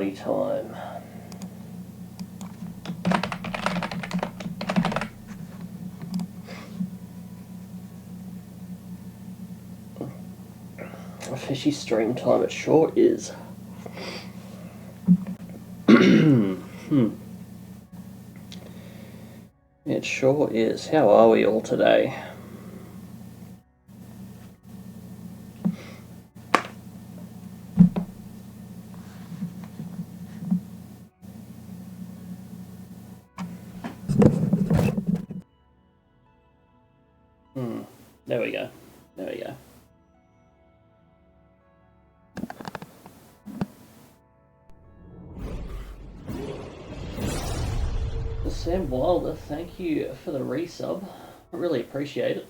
party time. A fishy stream time, it sure is. It sure is. How are we all today? There we go. There we go. Sam Wilder, thank you for the resub. I really appreciate it.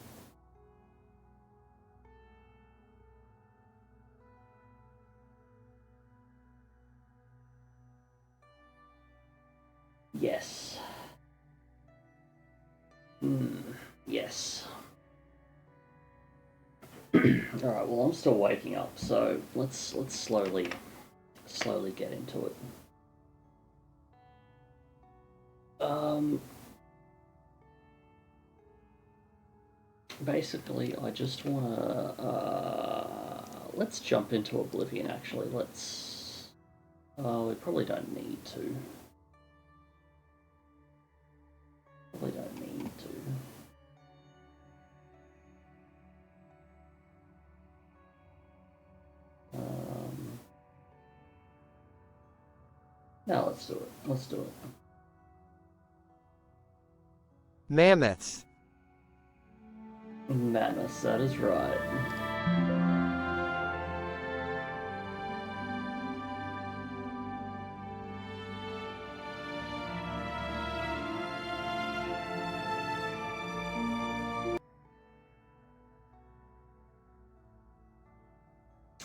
Yes. Yes. Alright, well I'm still waking up, so let's slowly get into it. Basically, I just want to, let's jump into Oblivion, actually. Let's, we probably don't need to. Probably don't need to. No, let's do it. Let's do it. Mammoths. Mammoths, that is right.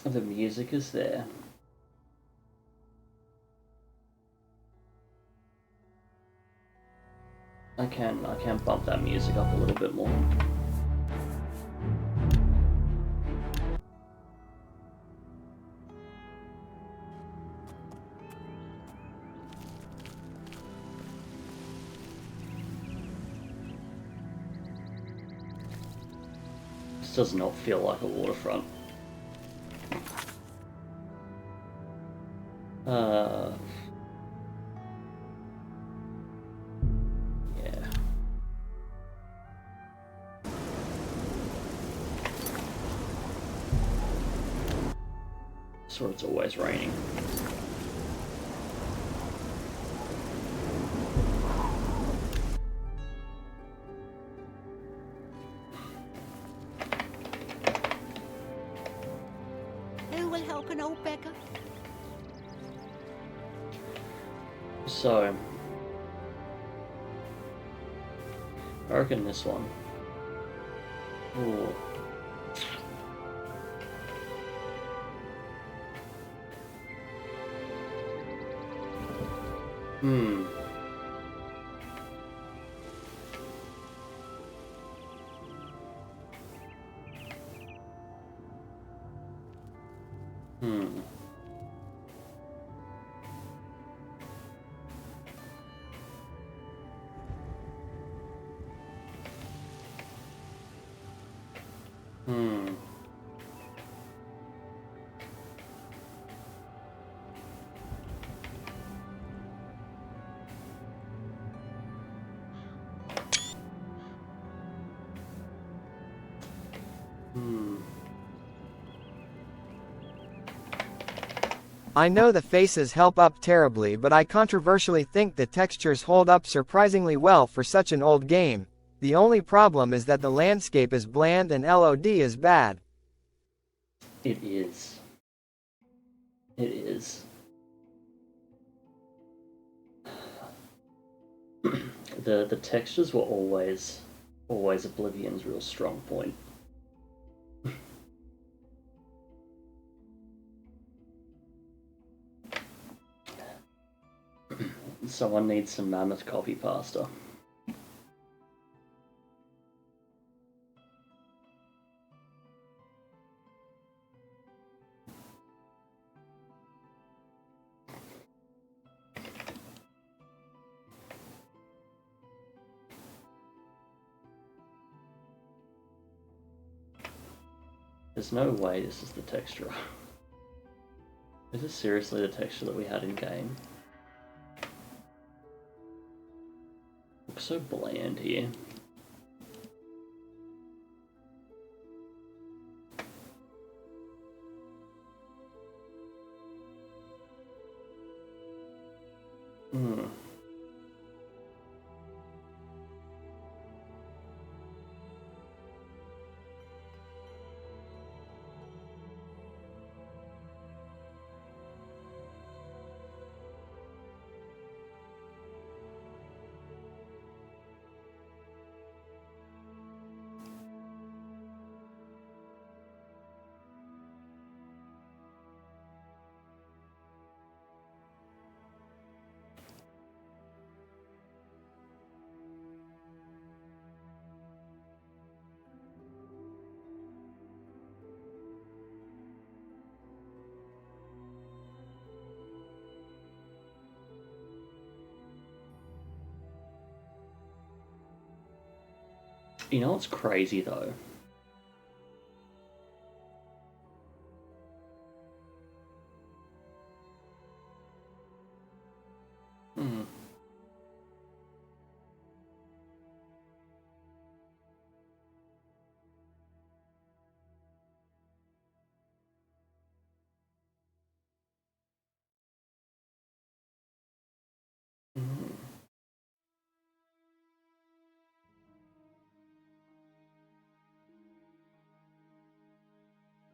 The music is there. I can bump that music up a little bit more. This does not feel like a waterfront. Yeah. So it's always raining. Who will help an old beggar? So, I reckon this one. Ooh. Hmm. I know the faces help up terribly, but I controversially think the textures hold up surprisingly well for such an old game. The only problem is that the landscape is bland and LOD is bad. It is. It is. The textures were always Oblivion's real strong point. Someone needs some mammoth coffee pasta. There's no way this is the texture. Is this seriously the texture that we had in game? Looks so bland here. You know what's crazy though?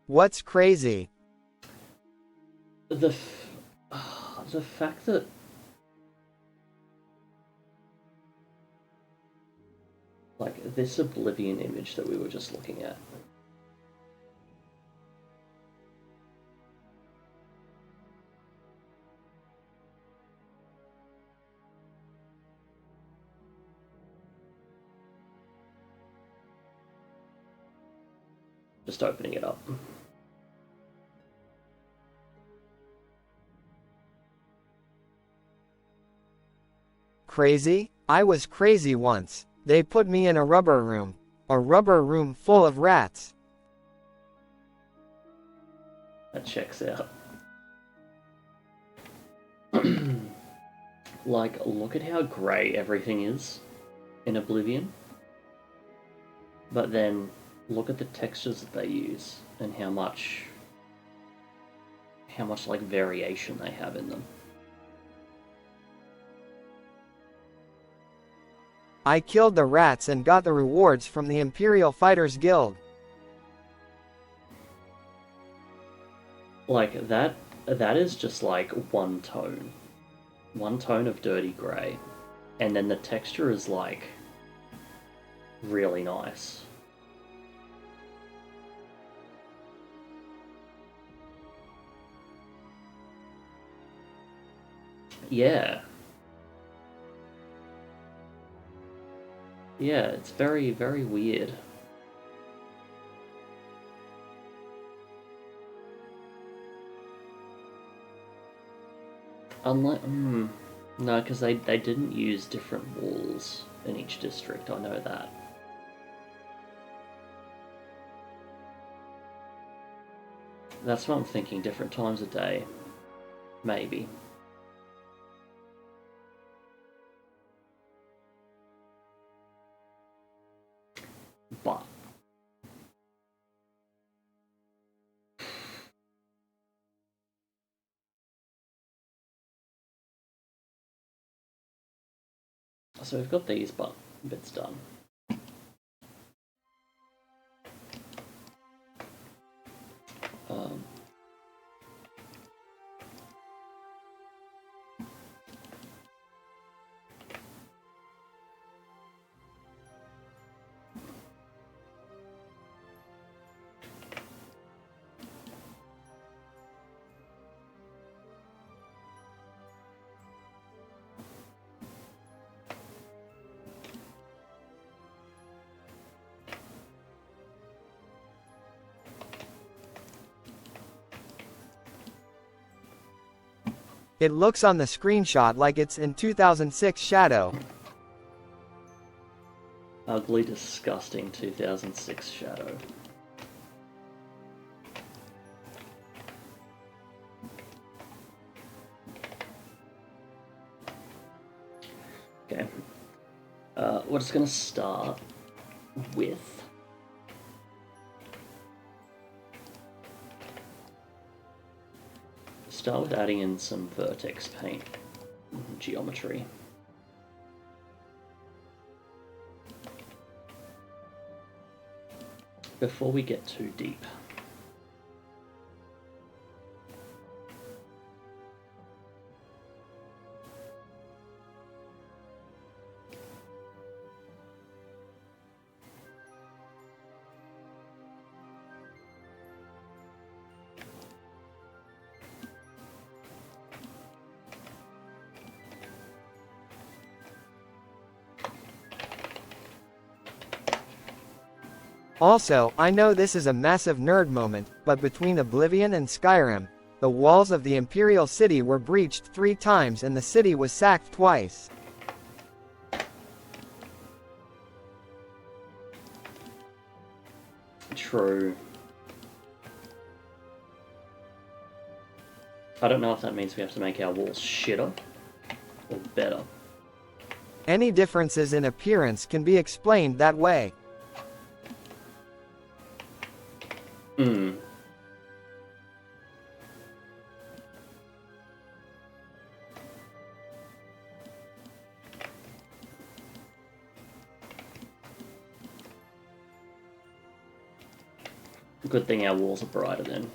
What's crazy? The fact that like this Oblivion image that we were just looking at. Just opening it up. Crazy? I was crazy once. They put me in a rubber room. A rubber room full of rats. That checks out. Like, look at how grey everything is in Oblivion. But then look at the textures that they use and how much like variation they have in them. I killed the rats and got the rewards from the Imperial Fighters Guild. Like, that is just like one tone. One tone of dirty grey. And then the texture is like really nice. Yeah. Yeah, it's very, very weird. Unlike, no, because they didn't use different walls in each district, I know that. That's what I'm thinking, different times a day. Maybe. But so we've got these bits done. It looks on the screenshot like it's in 2006 Shadow. Ugly, disgusting 2006 Shadow. just gonna start with adding in some vertex paint geometry. Before we get too deep. Also, I know this is a massive nerd moment, but between Oblivion and Skyrim, the walls of the Imperial City were breached 3 times and the city was sacked twice. True. I don't know if that means we have to make our walls shitter or better. Any differences in appearance can be explained that way. Hmm. Good thing our walls are brighter then.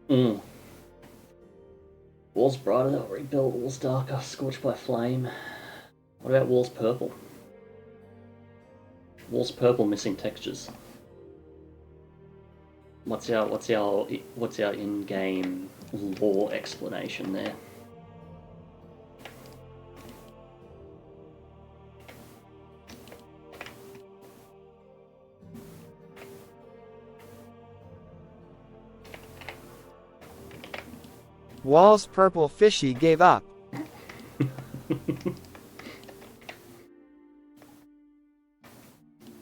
Mm. Walls brighter, rebuilt, walls darker, scorched by flame. What about walls purple? Walls purple, missing textures. What's our in-game lore explanation there? Walls purple fishy gave up.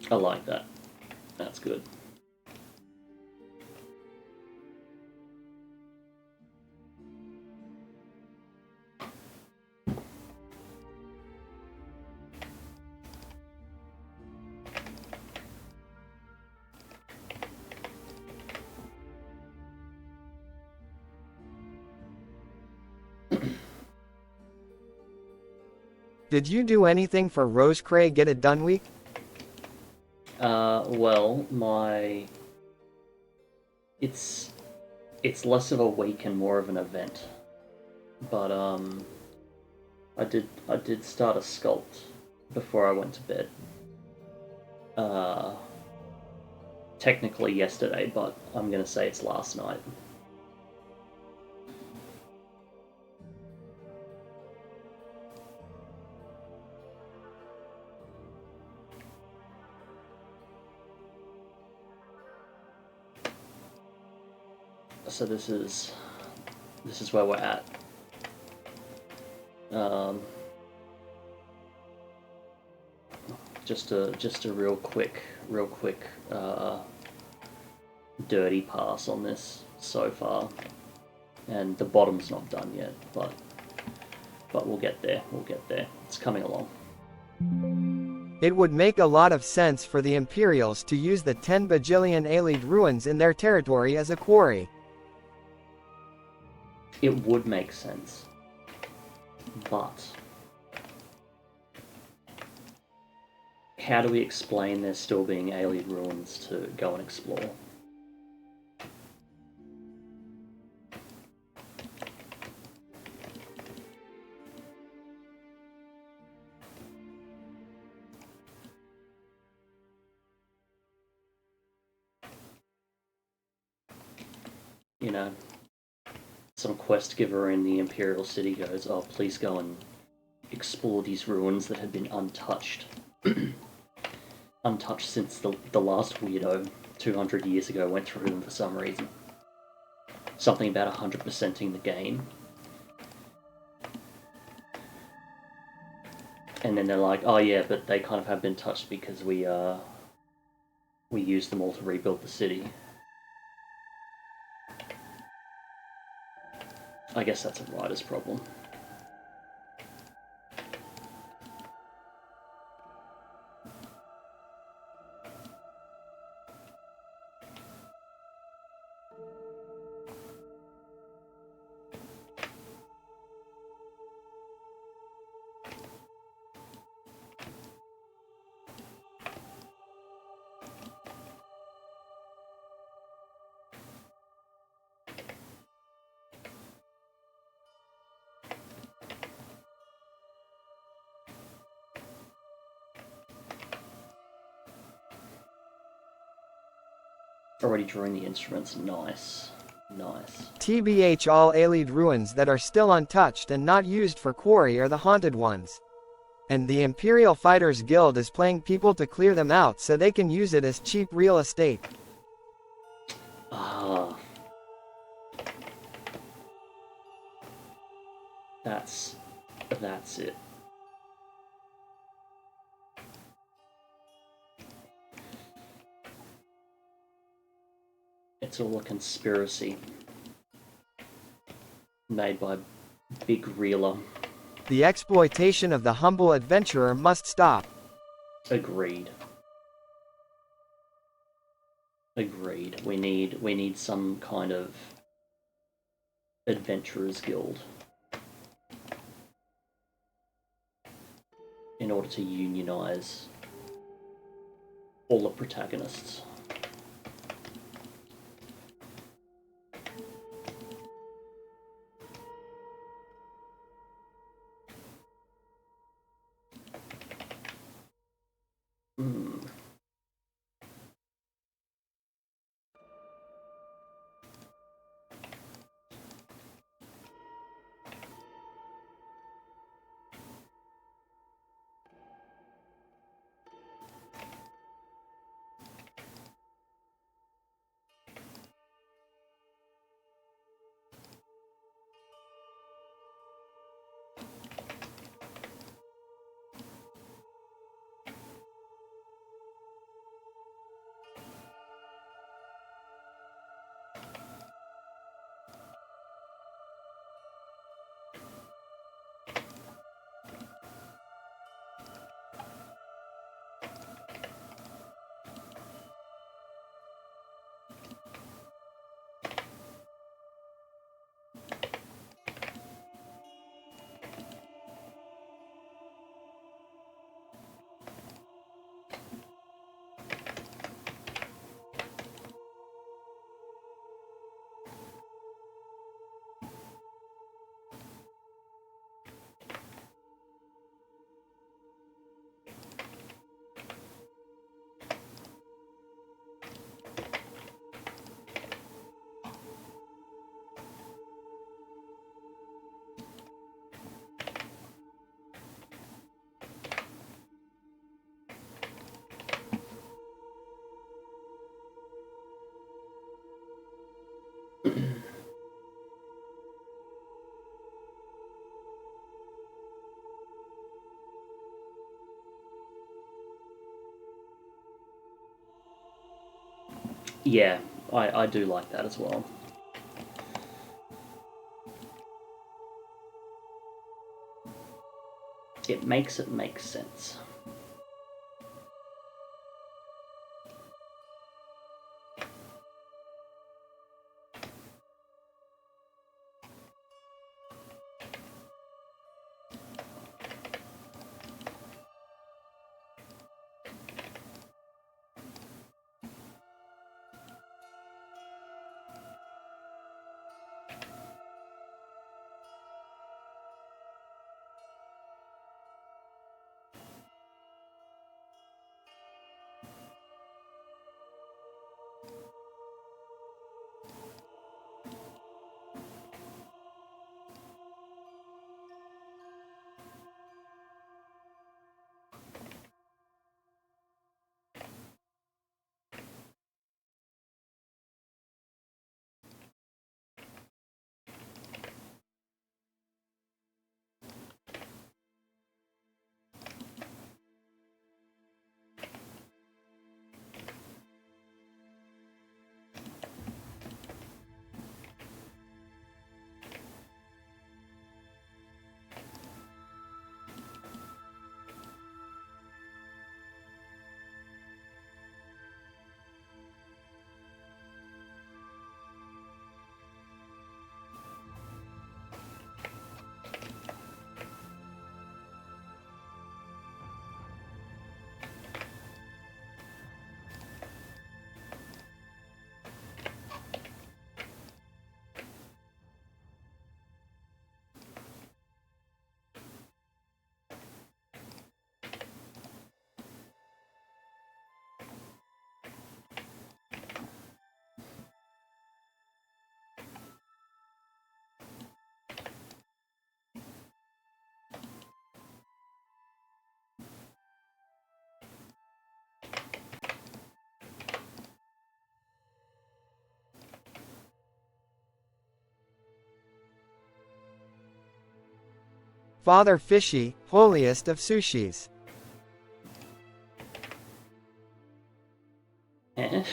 I like that. That's good. Did you do anything for Rose Cray Get It Done week? Well, it's less of a week and more of an event. But I did start a sculpt before I went to bed. Technically yesterday, but I'm gonna say it's last night. So this is where we're at. Just a real quick dirty pass on this so far, and the bottom's not done yet, but we'll get there. We'll get there. It's coming along. It would make a lot of sense for the Imperials to use the 10 bajillion Ayleid ruins in their territory as a quarry. It would make sense, but how do we explain there still being Ayleid ruins to go and explore? You know, some quest giver in the Imperial City goes, oh, please go and explore these ruins that had been untouched. Untouched since the last weirdo 200 years ago went through them for some reason. Something about 100%ing the game. And then they're like, oh yeah, but they kind of have been touched because we used them all to rebuild the city. I guess that's a writer's problem. Already drawing the instruments, nice. Nice. TBH, all Ayleid ruins that are still untouched and not used for quarry are the haunted ones. And the Imperial Fighters Guild is paying people to clear them out so they can use it as cheap real estate. Ah. That's it. It's all a conspiracy made by Big Reeler. The exploitation of the humble adventurer must stop. Agreed. Agreed. We need some kind of adventurers guild in order to unionize all the protagonists. Yeah, I do like that as well. It makes sense. Father Fishy, holiest of sushis. Eh?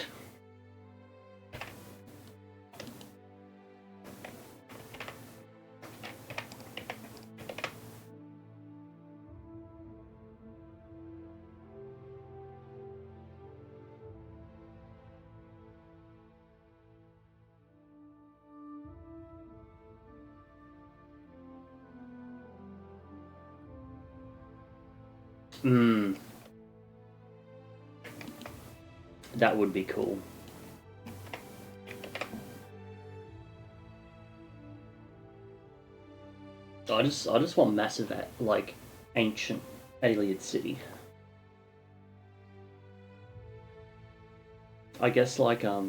Hmm. That would be cool. I just want massive, like, ancient Ayleid city. I guess like uh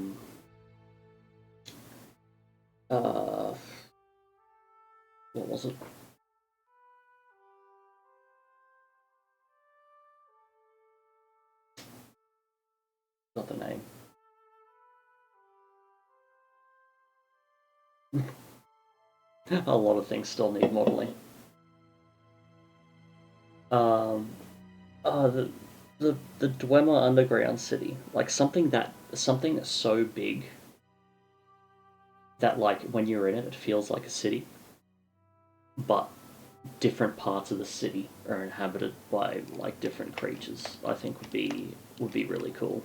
what was it? Not the name. A lot of things still need modeling. Um, the Dwemer underground city, like something so big that like when you're in it, it feels like a city, but different parts of the city are inhabited by like different creatures. I think would be really cool.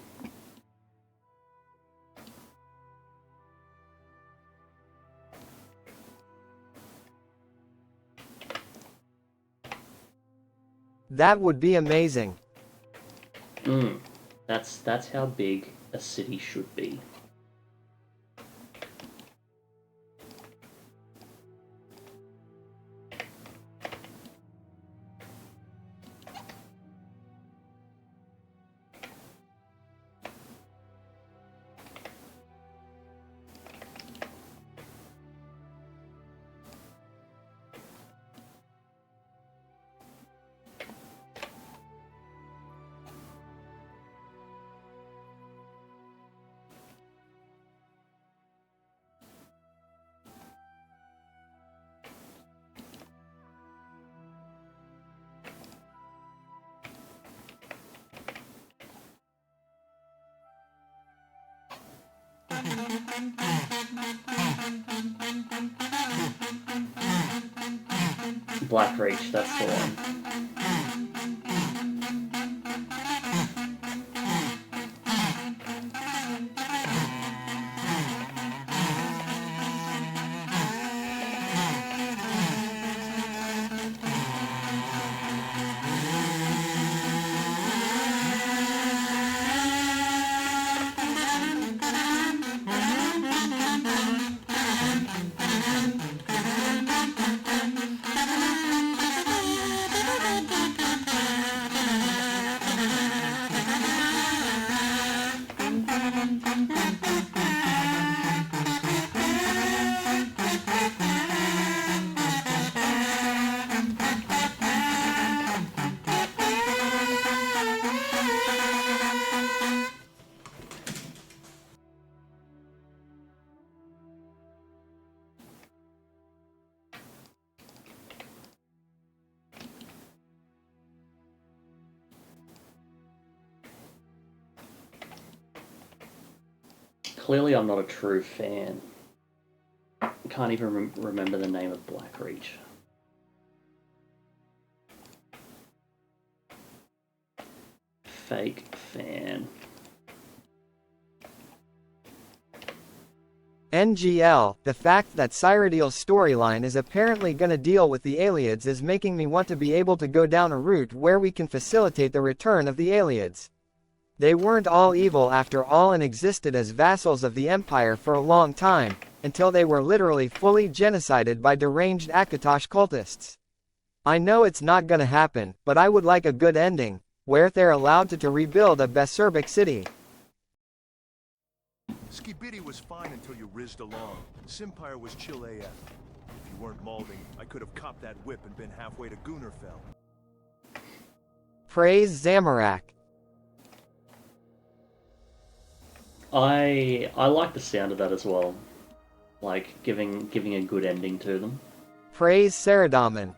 That would be amazing. That's how big a city should be. Black Reach, that's the one. Clearly, I'm not a true fan. Can't even remember the name of Blackreach. Fake fan. NGL, the fact that Cyrodiil's storyline is apparently gonna deal with the Ayleids is making me want to be able to go down a route where we can facilitate the return of the Ayleids. They weren't all evil after all and existed as vassals of the Empire for a long time, until they were literally fully genocided by deranged Akatosh cultists. I know it's not gonna happen, but I would like a good ending, where they're allowed to rebuild a Beserbic city. Skibidi was fine until you rizzed along. Simpire was chill AF. If you weren't Malding, I could have copped that whip and been halfway to Gunnerfell. Praise Zamorak. I like the sound of that as well. Like giving a good ending to them. Praise Saradomin.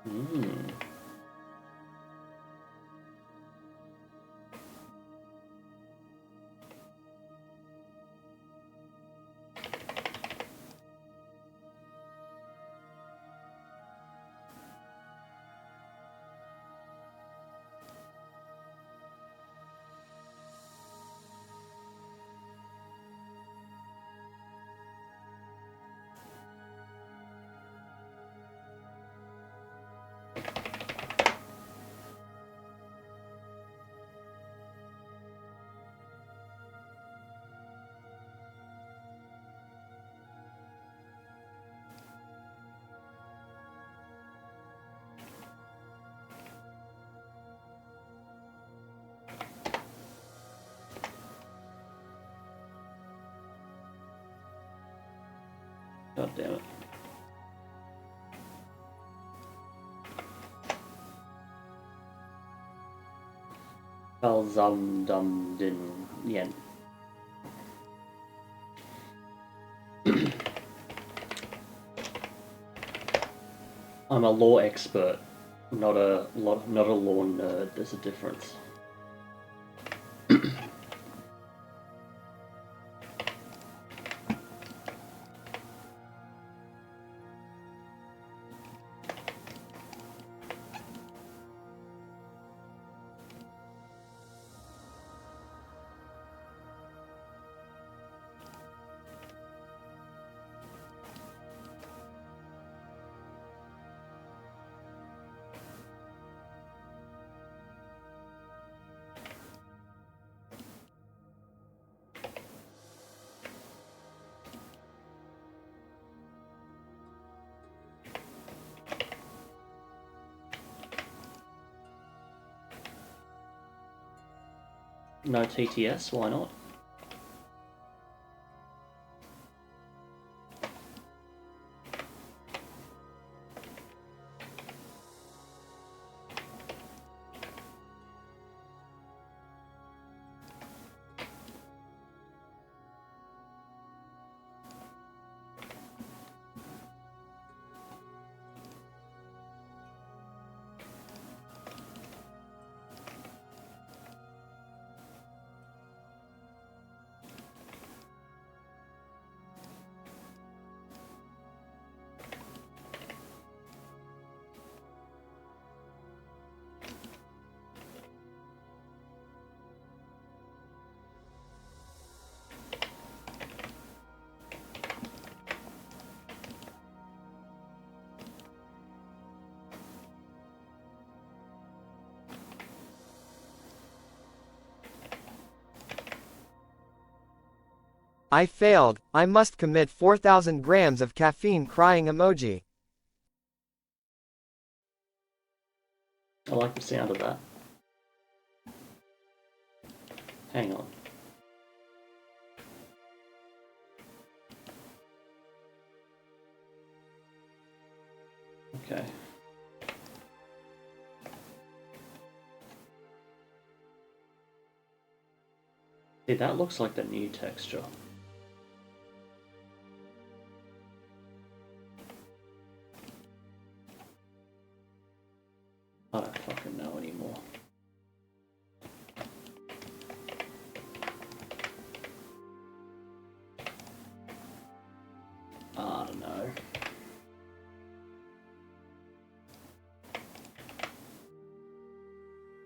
Mm. God damn it. Balzam dum din yen. I'm a law expert, not a law nerd. There's a difference. No TTS, why not? I failed. I must commit 4,000 grams of caffeine crying emoji. I like the sound of that. Hang on. Okay. See, that looks like the new texture. I don't fucking know anymore. don't know.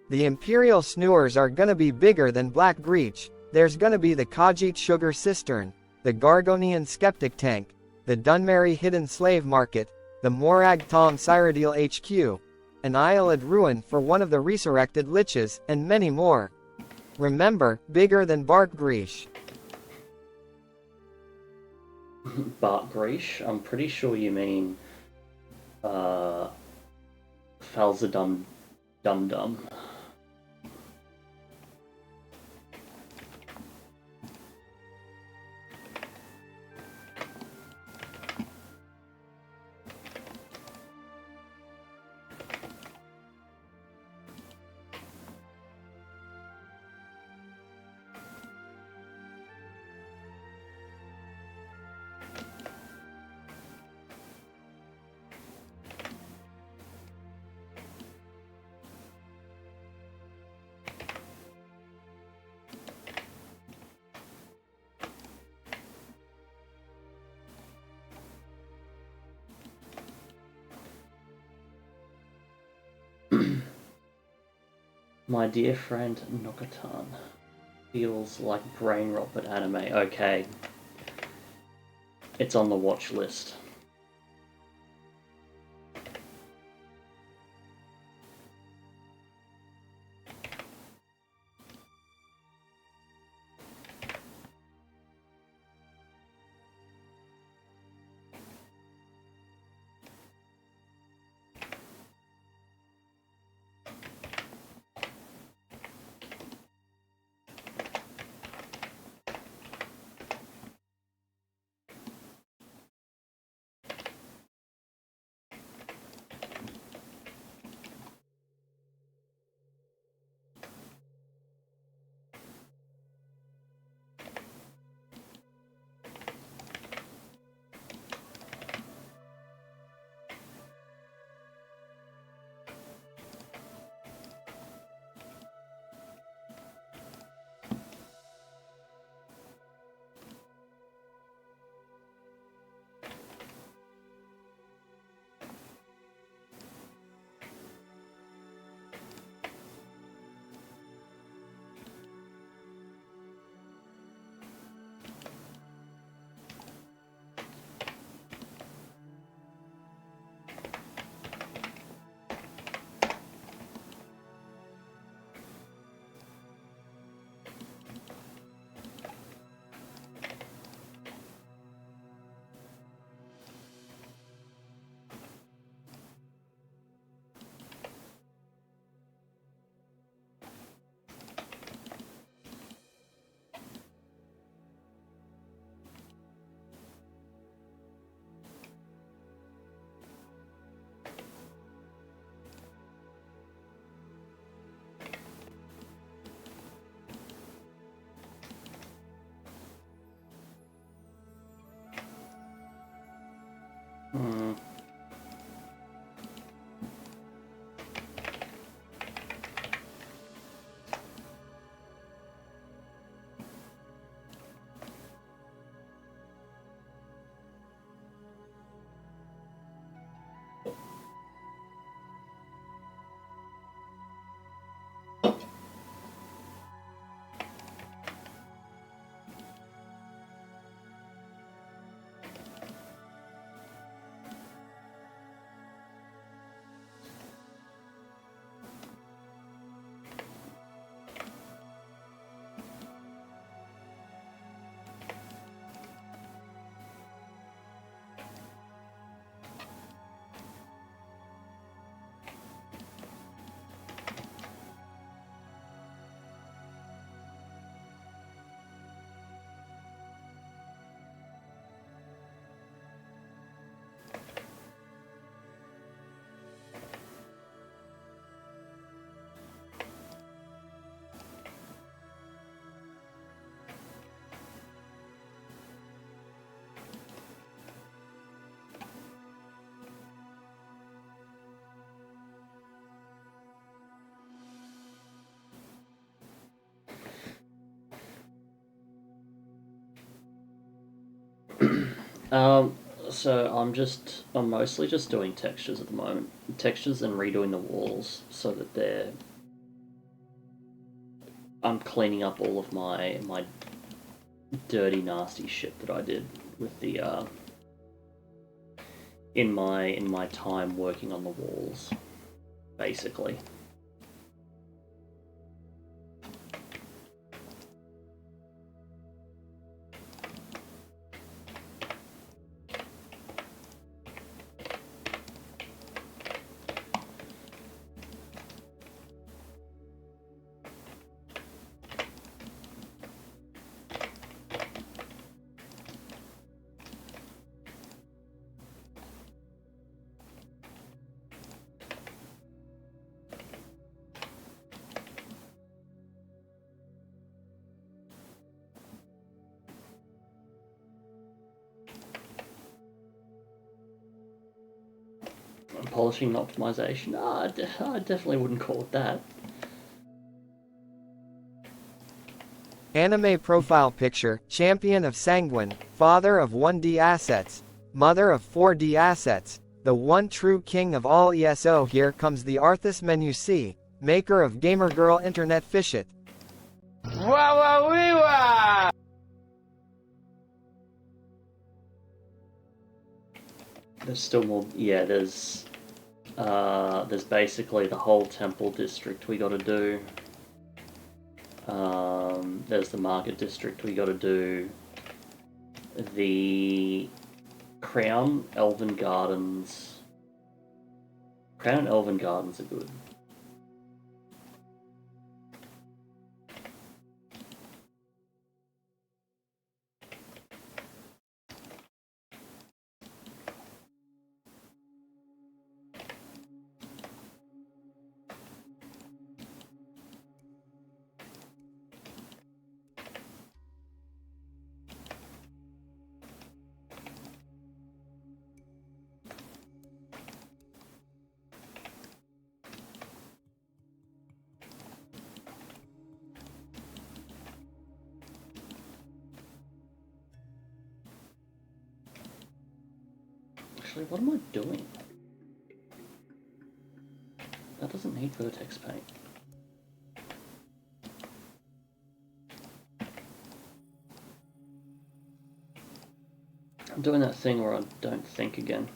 The Imperial Snewers are gonna be bigger than Black Breach. There's gonna be the Khajiit Sugar Cistern, the Gargonian Skeptic Tank, the Dunmeri Hidden Slave Market, the Morag Tong Cyrodiil HQ, an Ayleid ruin for one of the resurrected liches, and many more. Remember, bigger than Bark Breach. Bart Grish? I'm pretty sure you mean Falza Dum Dum. My dear friend Nokatan. Feels like brain rot but anime. Okay. It's on the watch list. Hmm. Um, So I'm mostly just doing textures at the moment. Textures and redoing the walls so that I'm cleaning up all of my dirty, nasty shit that I did with the in my time working on the walls, basically. Polishing and optimization. I definitely wouldn't call it that. Anime profile picture, champion of Sanguine, father of 1D assets, mother of 4D assets, the one true king of all ESO. Here comes the Arthas menu C, maker of Gamer Girl Internet Fishit. Wow. There's still more. Yeah, there's basically the whole temple district we got to do. There's the market district we got to do. The Crown Elven Gardens. Crown and Elven Gardens are good. Actually, what am I doing? That doesn't need vertex paint. I'm doing that thing where I don't think again.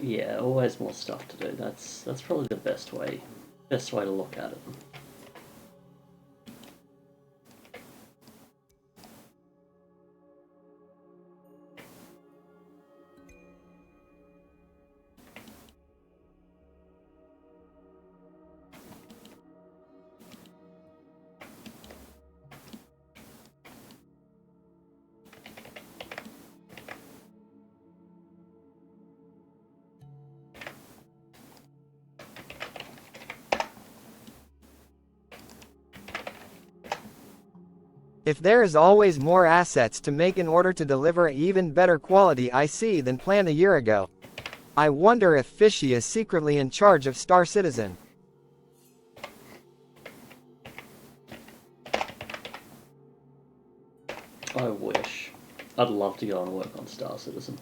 Yeah, always more stuff to do. That's probably the best way to look at it. If there is always more assets to make in order to deliver even better quality IC than planned a year ago, I wonder if Fishy is secretly in charge of Star Citizen. I wish. I'd love to go and work on Star Citizen.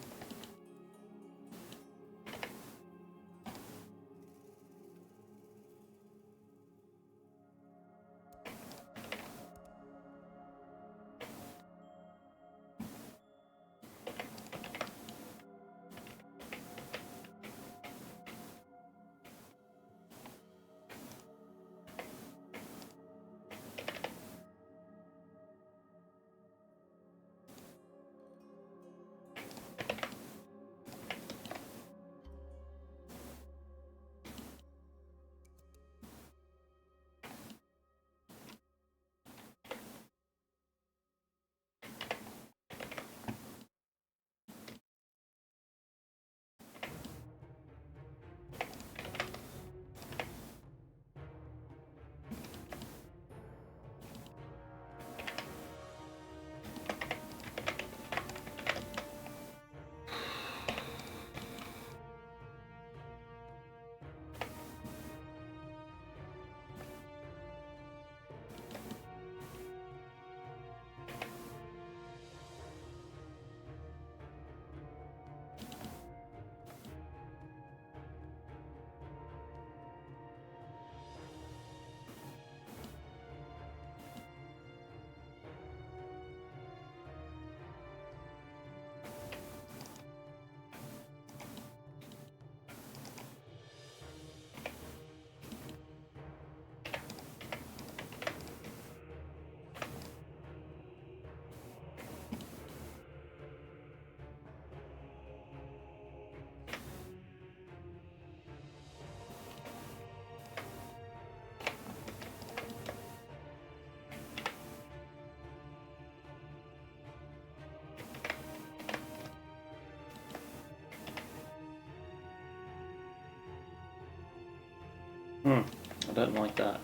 I don't like that.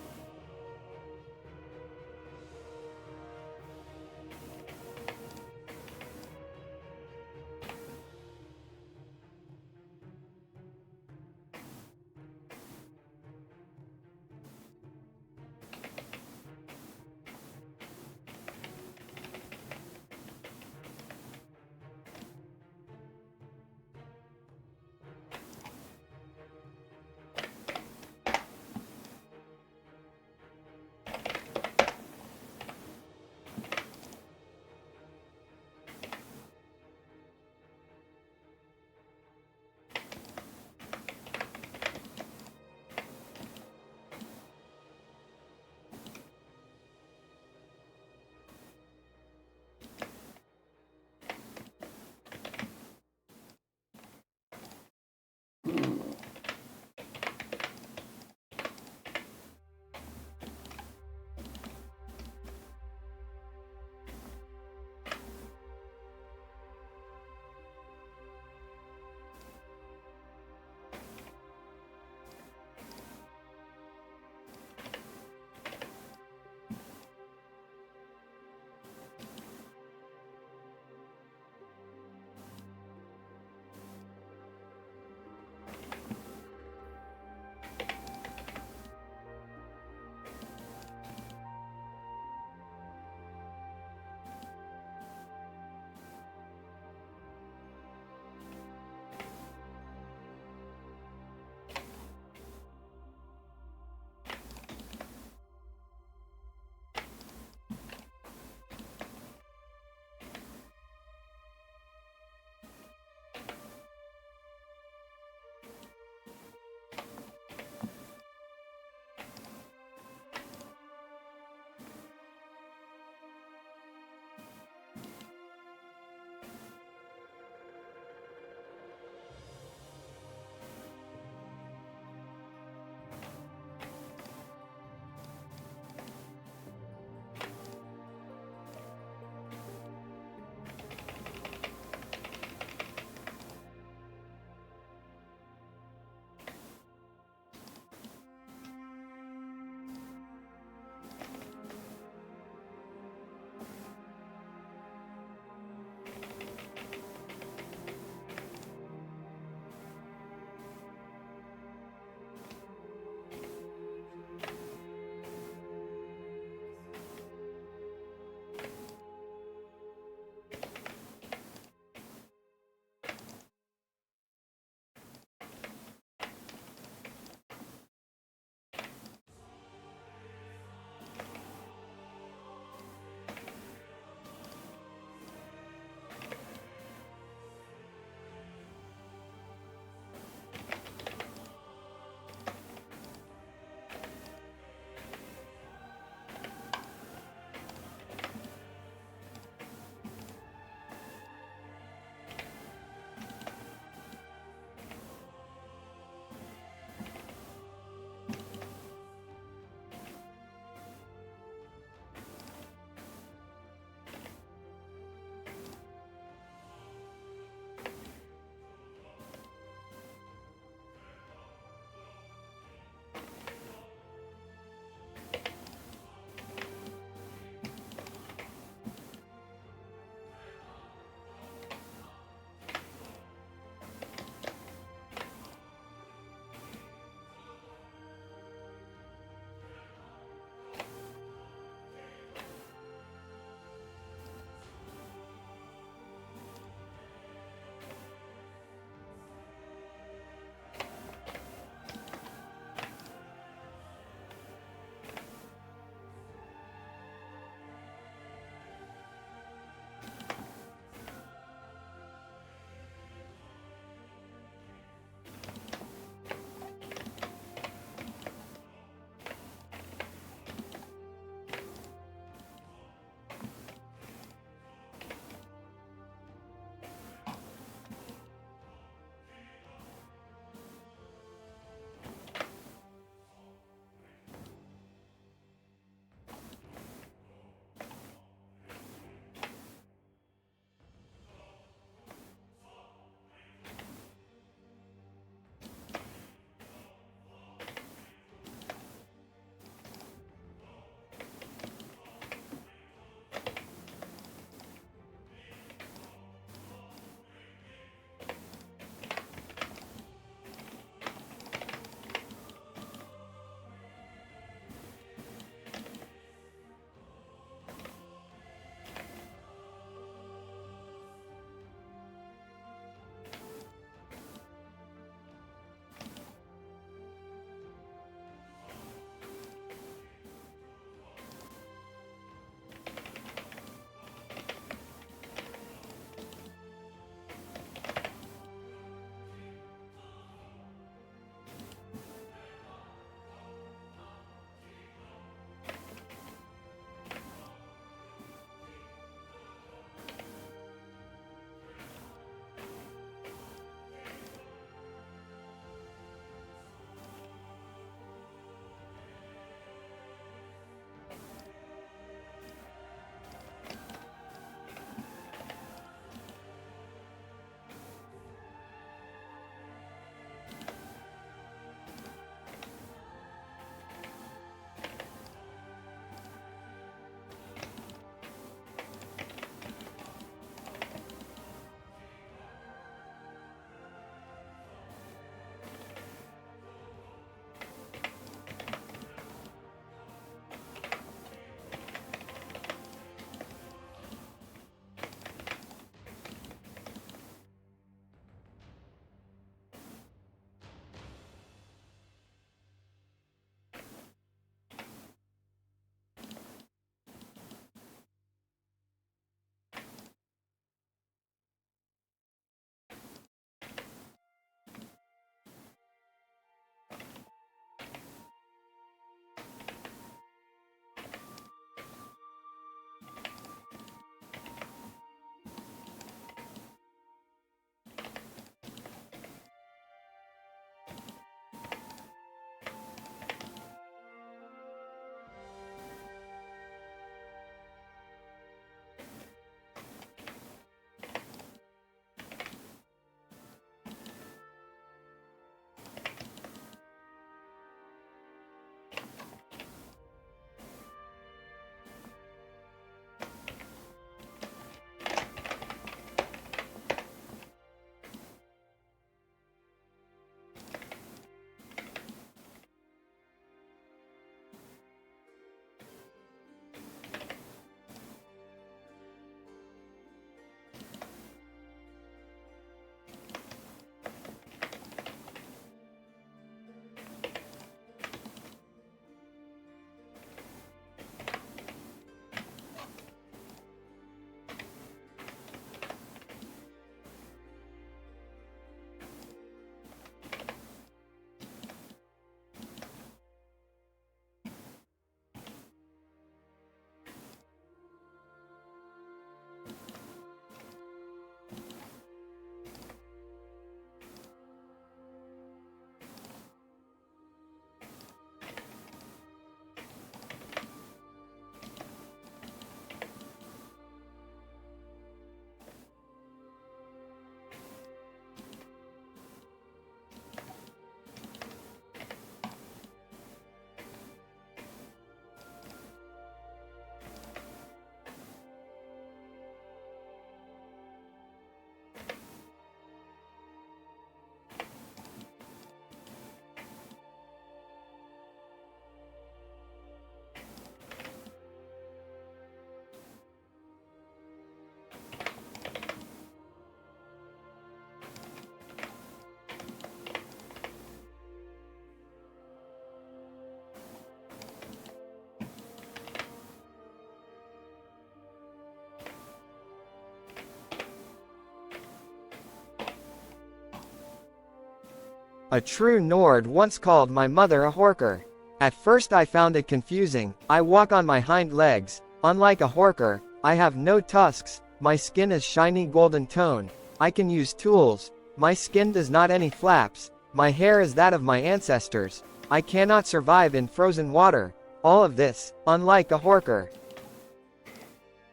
A true Nord once called my mother a horker. At first I found it confusing. I walk on my hind legs. Unlike a horker, I have no tusks. My skin is shiny golden tone. I can use tools. My skin does not any flaps. My hair is that of my ancestors. I cannot survive in frozen water. All of this, unlike a horker.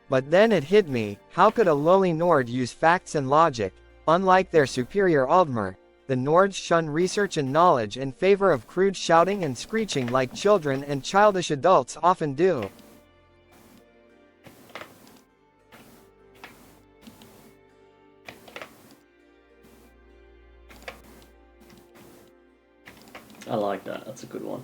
But then it hit me, how could a lowly Nord use facts and logic? Unlike their superior Aldmer, the Nords shun research and knowledge in favor of crude shouting and screeching like children and childish adults often do. I like that, that's a good one.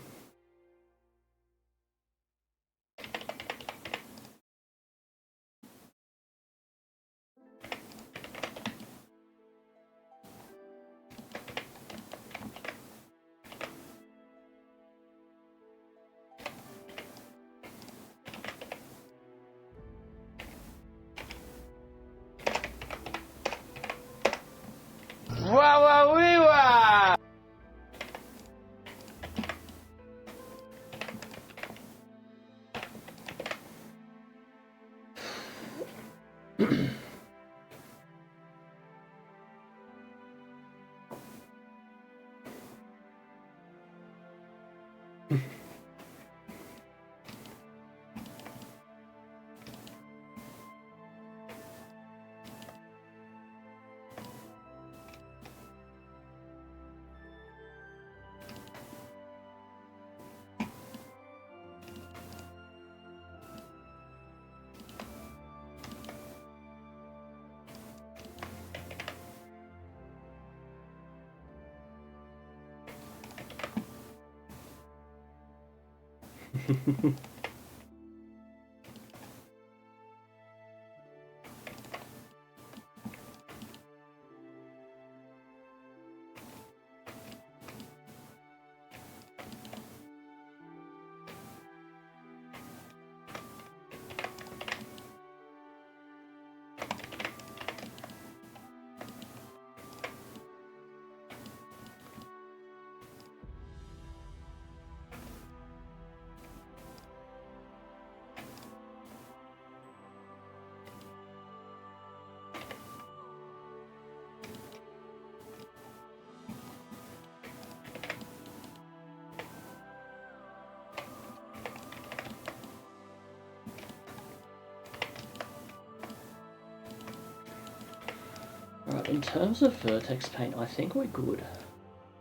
Alright, in terms of vertex paint, I think we're good.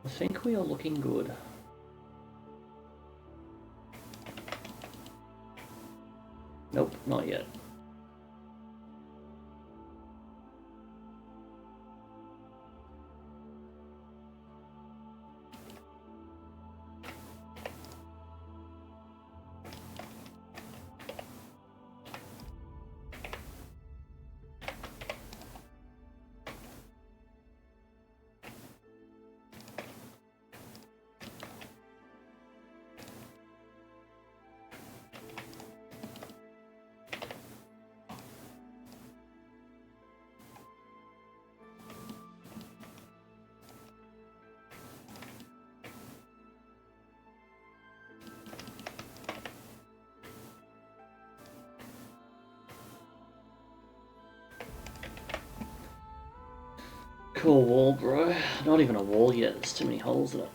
I think we are looking good. Nope, not yet. Cool wall, bro. Not even a wall yet, there's too many holes in it.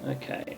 Okay.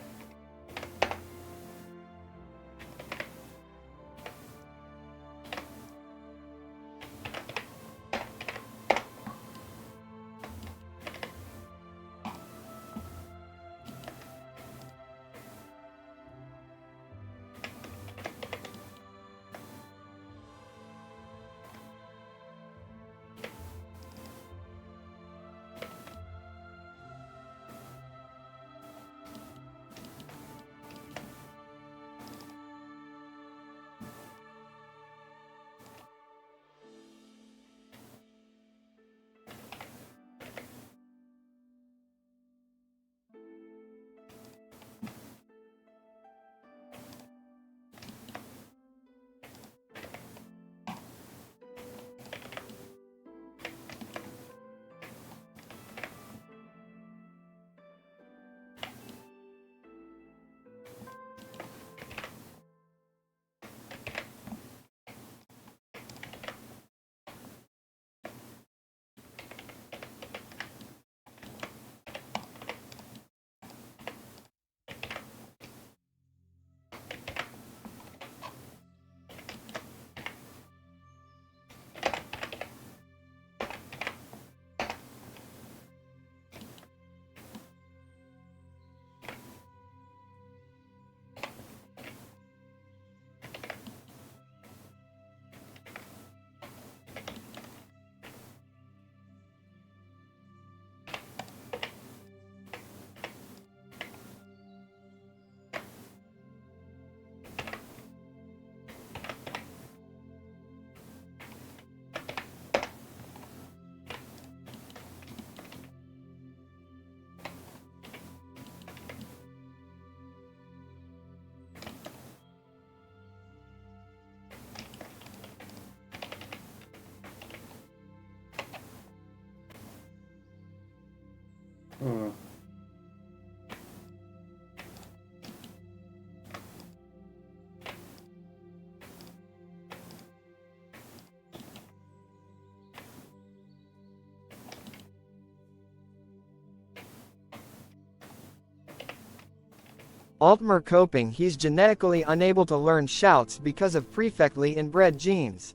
Altmer coping. He's genetically unable to learn shouts because of prefectly inbred genes.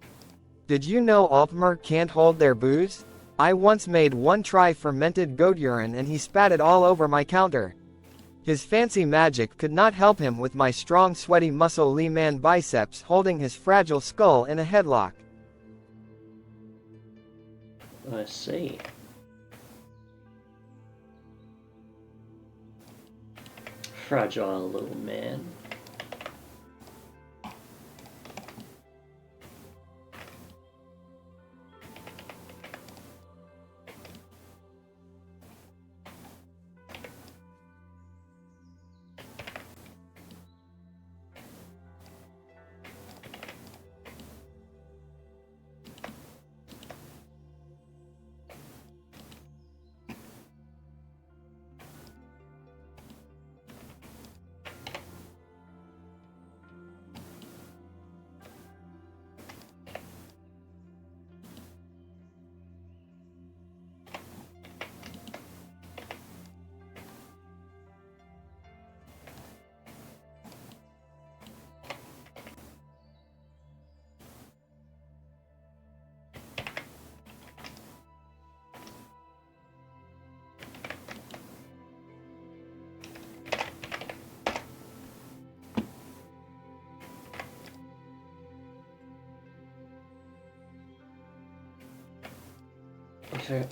Did you know Altmer can't hold their booze? I once made one try fermented goat urine and he spat it all over my counter. His fancy magic could not help him with my strong sweaty muscle Lee man biceps holding his fragile skull in a headlock. I see. Fragile little man.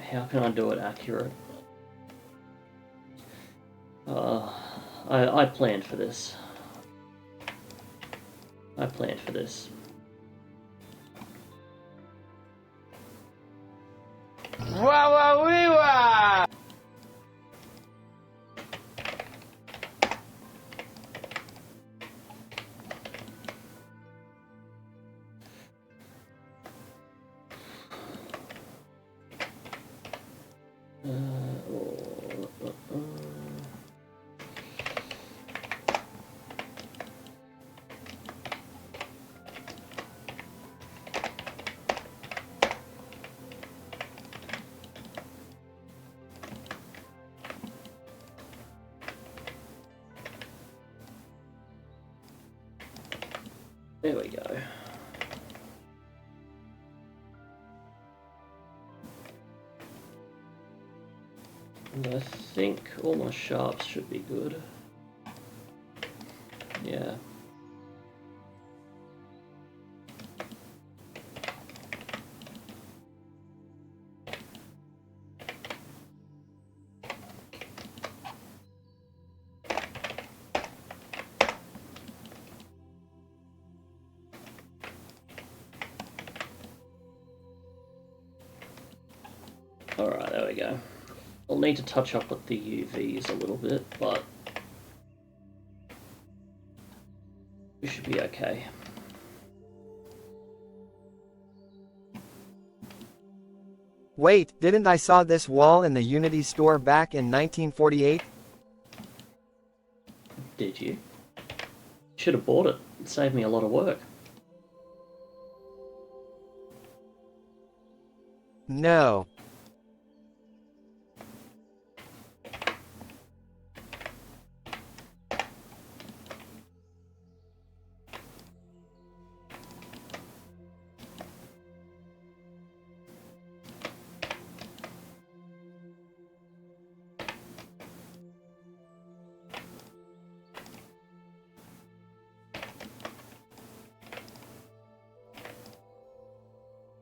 How can I do it accurate? I planned for this. I planned for this. Wah wah wee wah! There we go. And I think all my sharps should be good. Yeah. Alright, there we go. I'll need to touch up with the UVs a little bit, but we should be okay. Wait, didn't I saw this wall in the Unity store back in 1948? Did you? Should have bought it. It saved me a lot of work. No.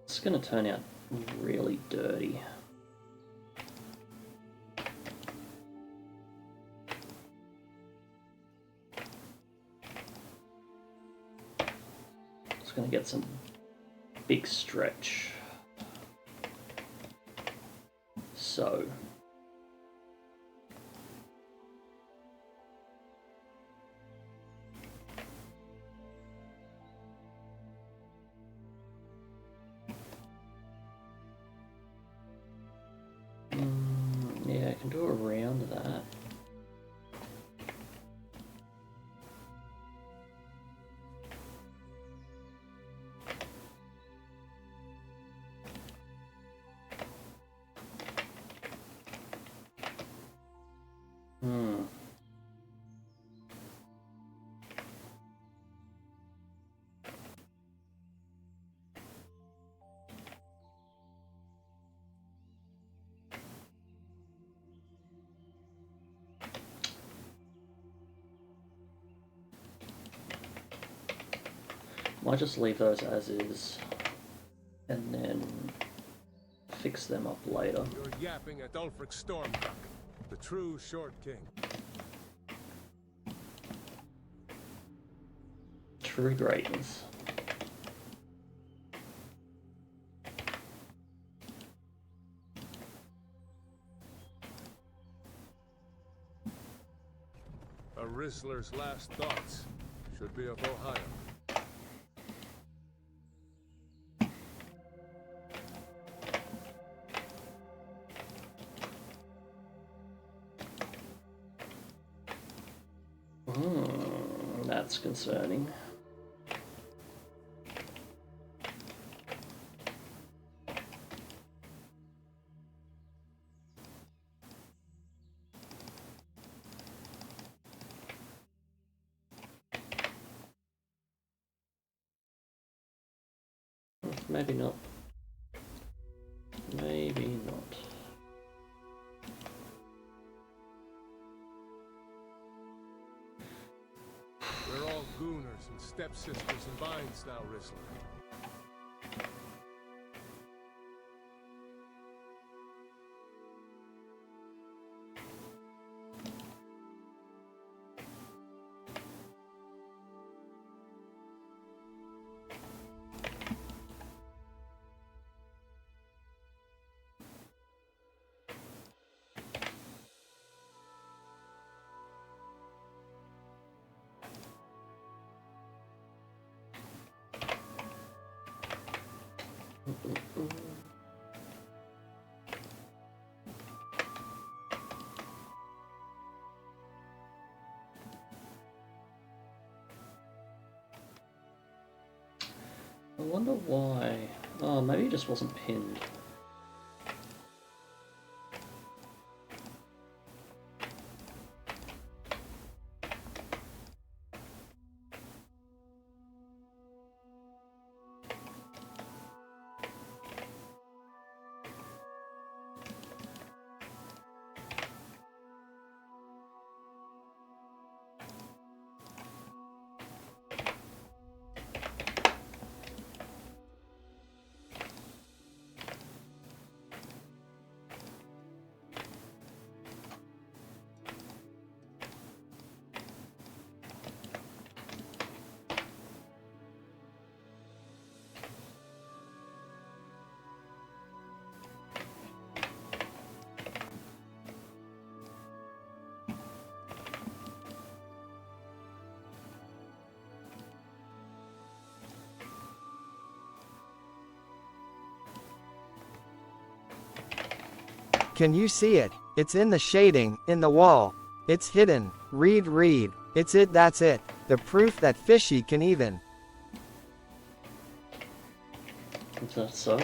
It's going to turn out really dirty. It's going to get some big stretch. So yeah, I can do around that. Might just leave those as is, and then fix them up later. You're yapping at Ulfric Stormcock, the true Short King. True greatness. A Rizzler's last thoughts should be of Ohio. That's concerning. Maybe not. Maybe not. We're all gooners and stepsisters and vines now, Rizzler. I wonder why. Oh, maybe it just wasn't pinned. Can you see it? It's in the shading, in the wall. It's hidden. Read. It's it, that's it. The proof that fishy can even. Is that so?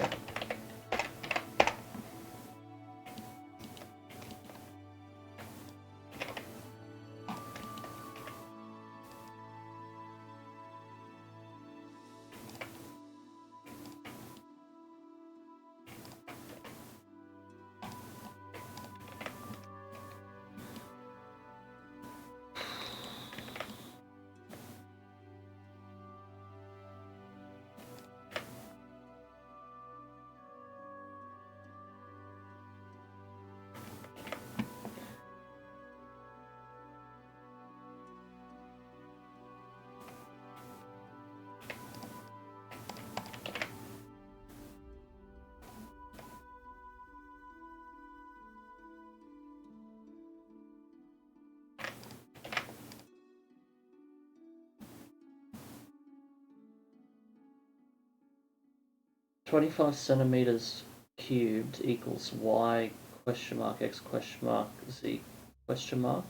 $25 centimeters cubed equals y question mark x question mark z question mark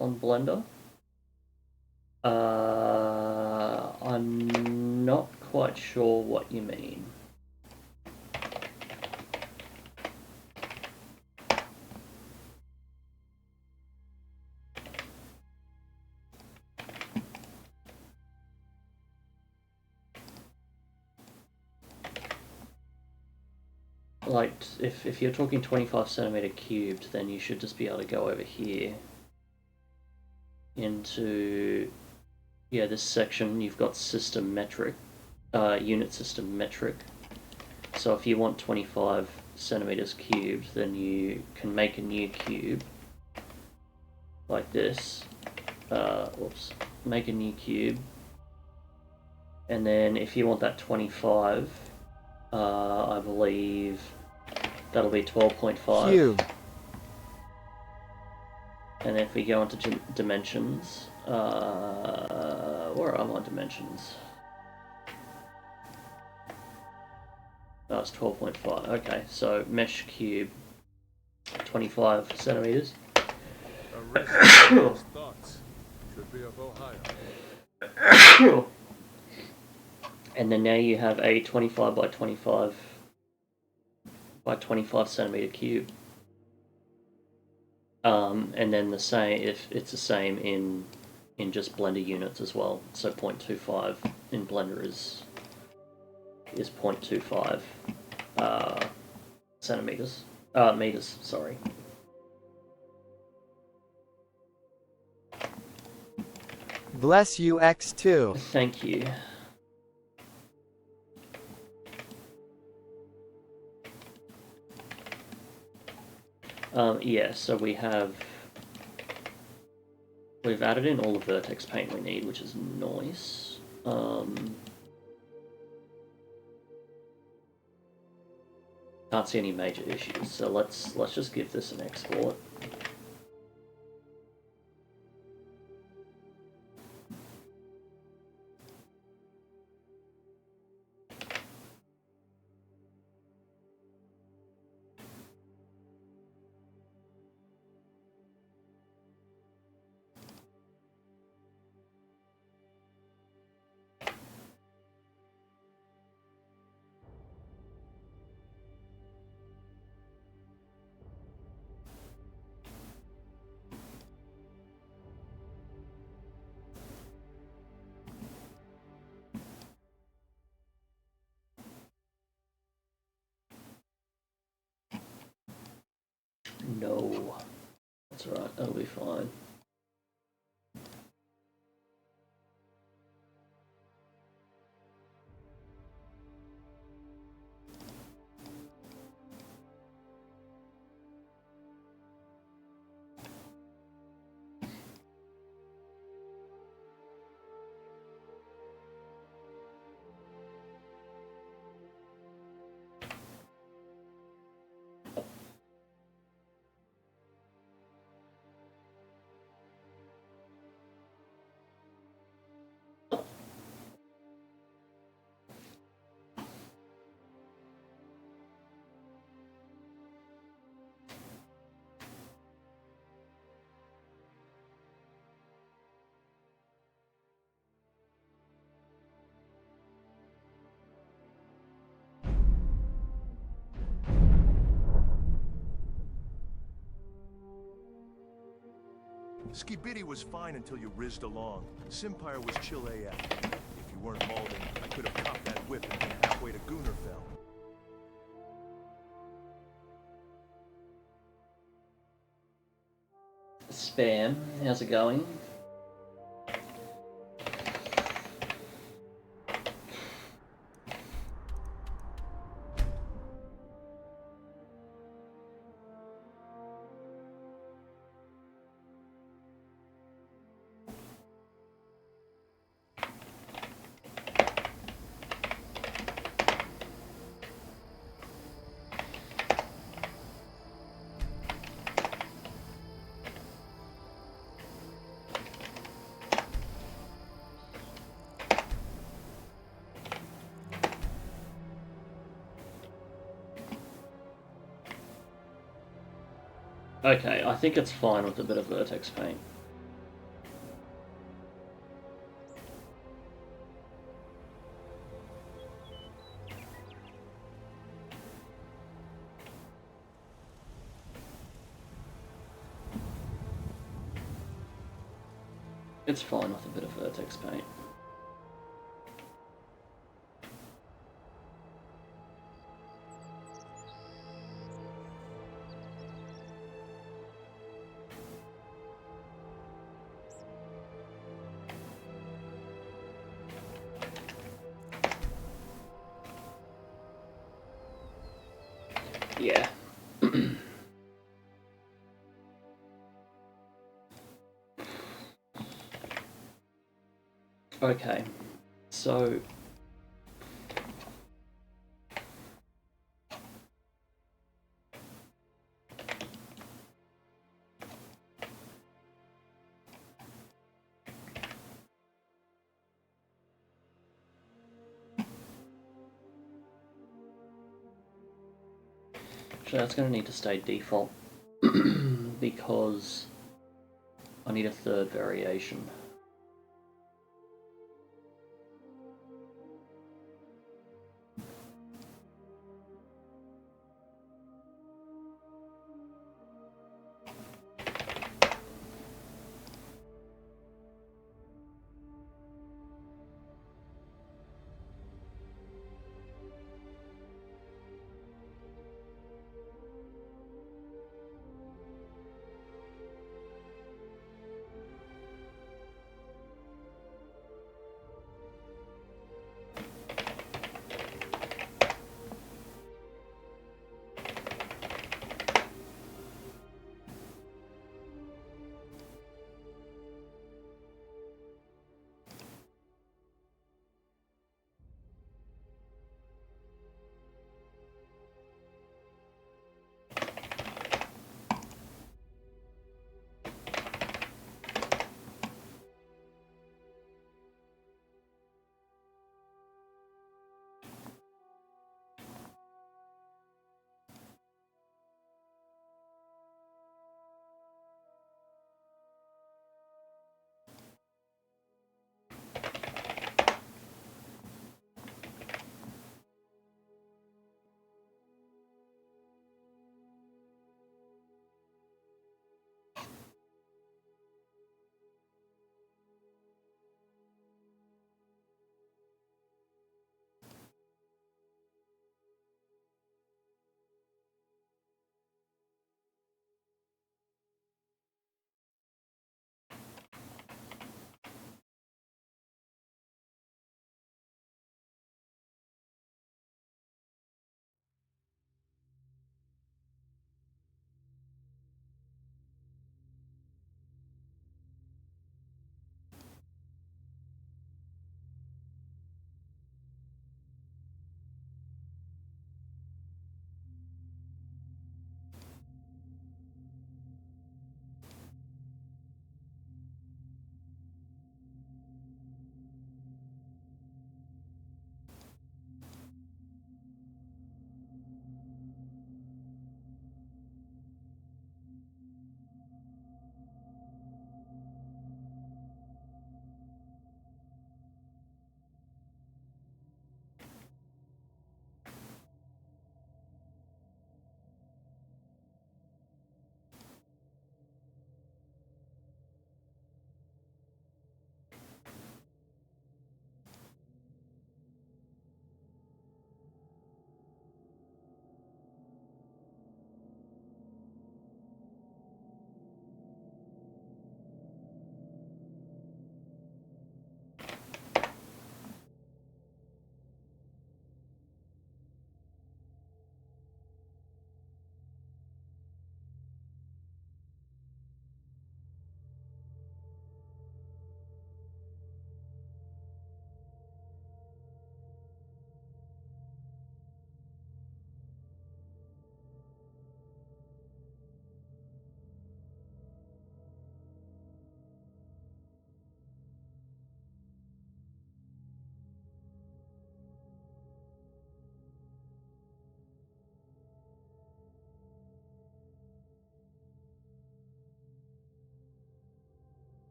on Blender. I'm not quite sure what you mean. Like, if you're talking 25 centimeter cubed, then you should just be able to go over here into yeah, this section you've got system metric, unit system metric. So if you want 25 centimeters cubed, then you can make a new cube like this. Whoops. Make a new cube. And then if you want that 25, I believe that'll be 12.5. Cube. And if we go into dimensions, where are my dimensions? Oh, it's 12.5. Okay, so mesh cube, 25 centimeters. Thoughts should be of Ohio. And then now you have a 25 by 25 by 25 centimeter cube. And then the same, if it's the same in just Blender units as well. So 0.25 in Blender is 0.25 centimeters. Meters, sorry. Bless you X2. Thank you. Yeah, so we've added in all the vertex paint we need, which is nice. Can't see any major issues, so let's just give this an export. No. That's alright, that'll be fine. Skibidi was fine until you rizzed along. Simpire was chill AF. If you weren't molding, I could have copped that whip and been halfway to Gunnerfell. Spam, how's it going? Okay, I think it's fine with a bit of vertex paint. It's fine with a bit of vertex paint. Yeah. Okay, so actually that's going to need to stay default because I need a third variation.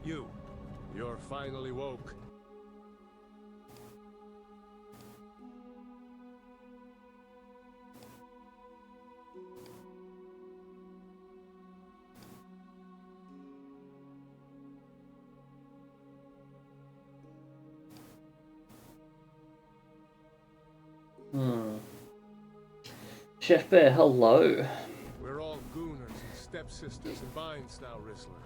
You're finally woke. Chef Bear, hello. We're all gooners and stepsisters and vines now, Rizzler.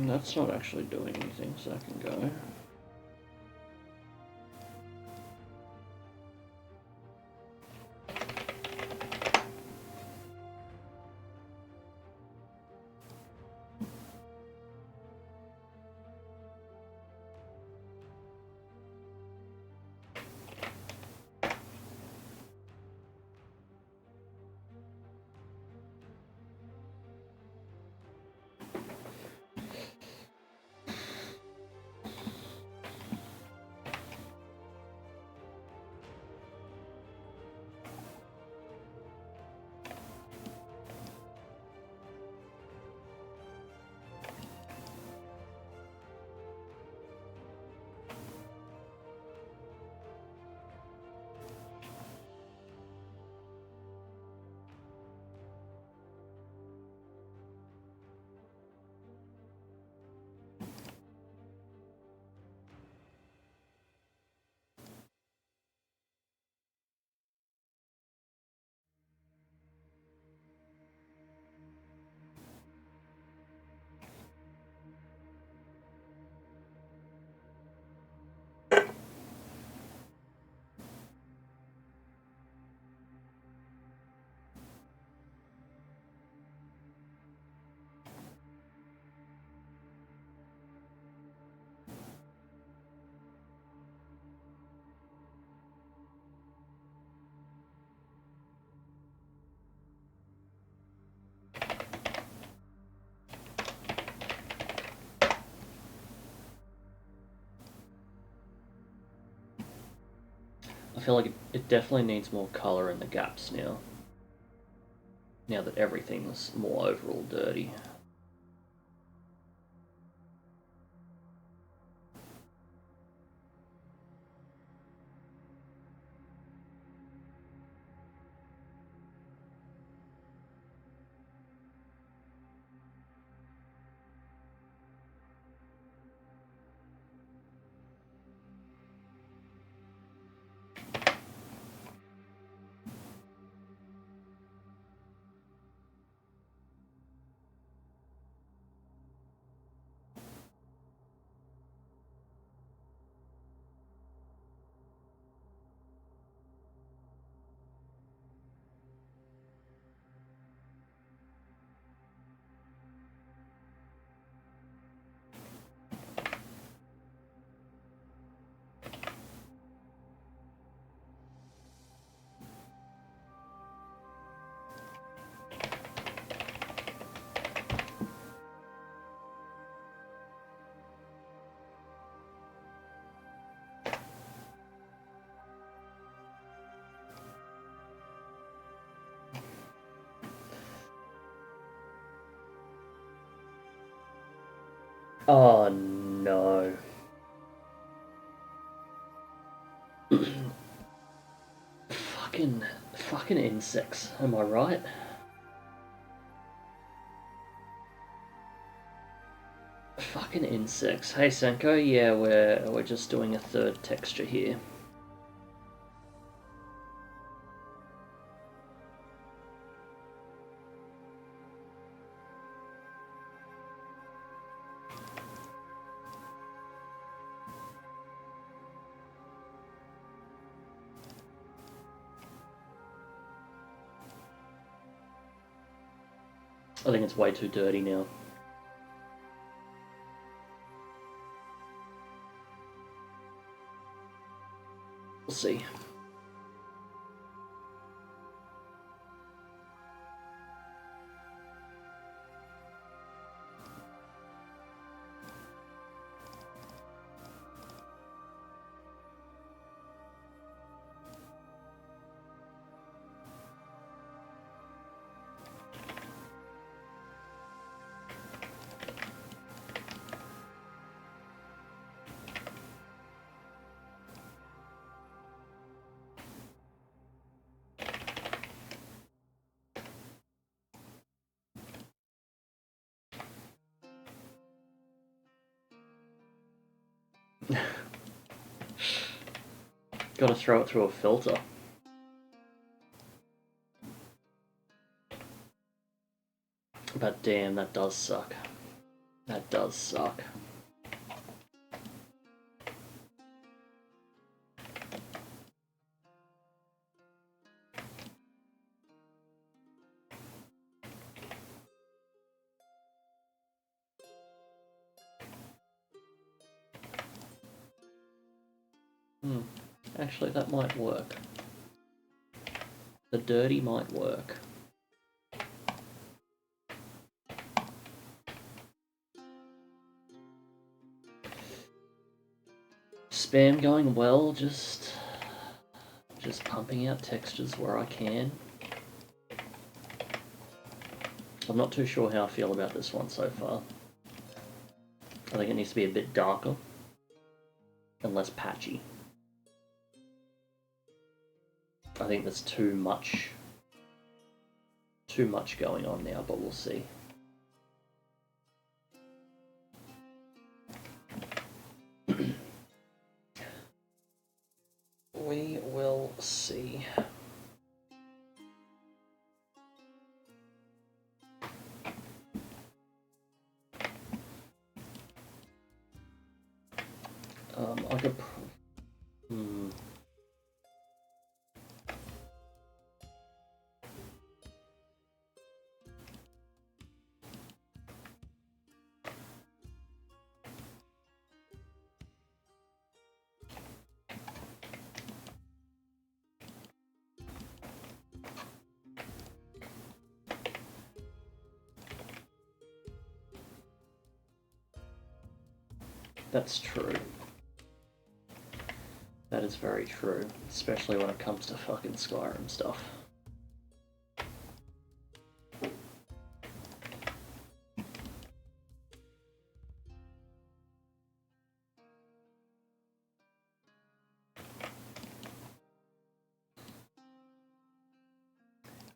That's not actually doing anything, so I can go. feel like it definitely needs more colour in the gaps now. Now that everything's more overall dirty. Oh no. Fucking insects, am I right? Fucking insects. Hey Senko, yeah, we're just doing a third texture here. I think it's way too dirty now. We'll see. Gotta throw it through a filter. But damn, that does suck. That does suck. Actually, that might work. The dirty might work. Spam going well, just pumping out textures where I can. I'm not too sure how I feel about this one so far. I think it needs to be a bit darker and less patchy. I think there's too much going on now, but we'll see. We will see. I could. That's true. That is very true, especially when it comes to fucking Skyrim stuff.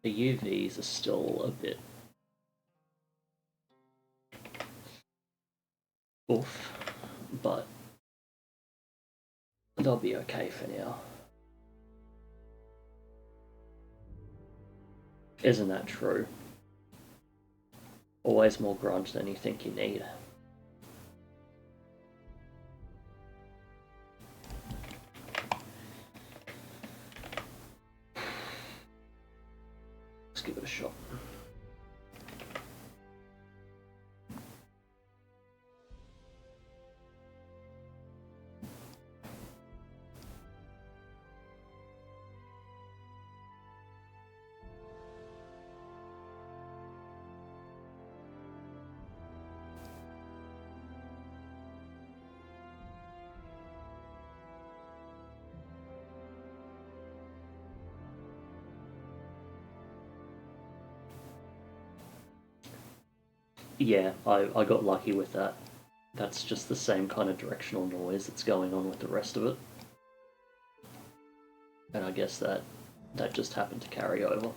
The UVs are still a bit oof, but they'll be okay for now. Isn't that true? Always more grunge than you think you need. Let's give it a shot. Yeah, I got lucky with that. That's just the same kind of directional noise that's going on with the rest of it. And I guess that just happened to carry over.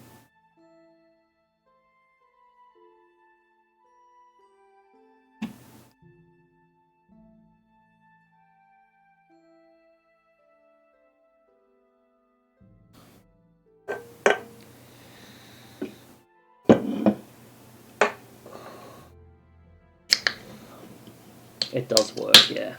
It does work, yeah.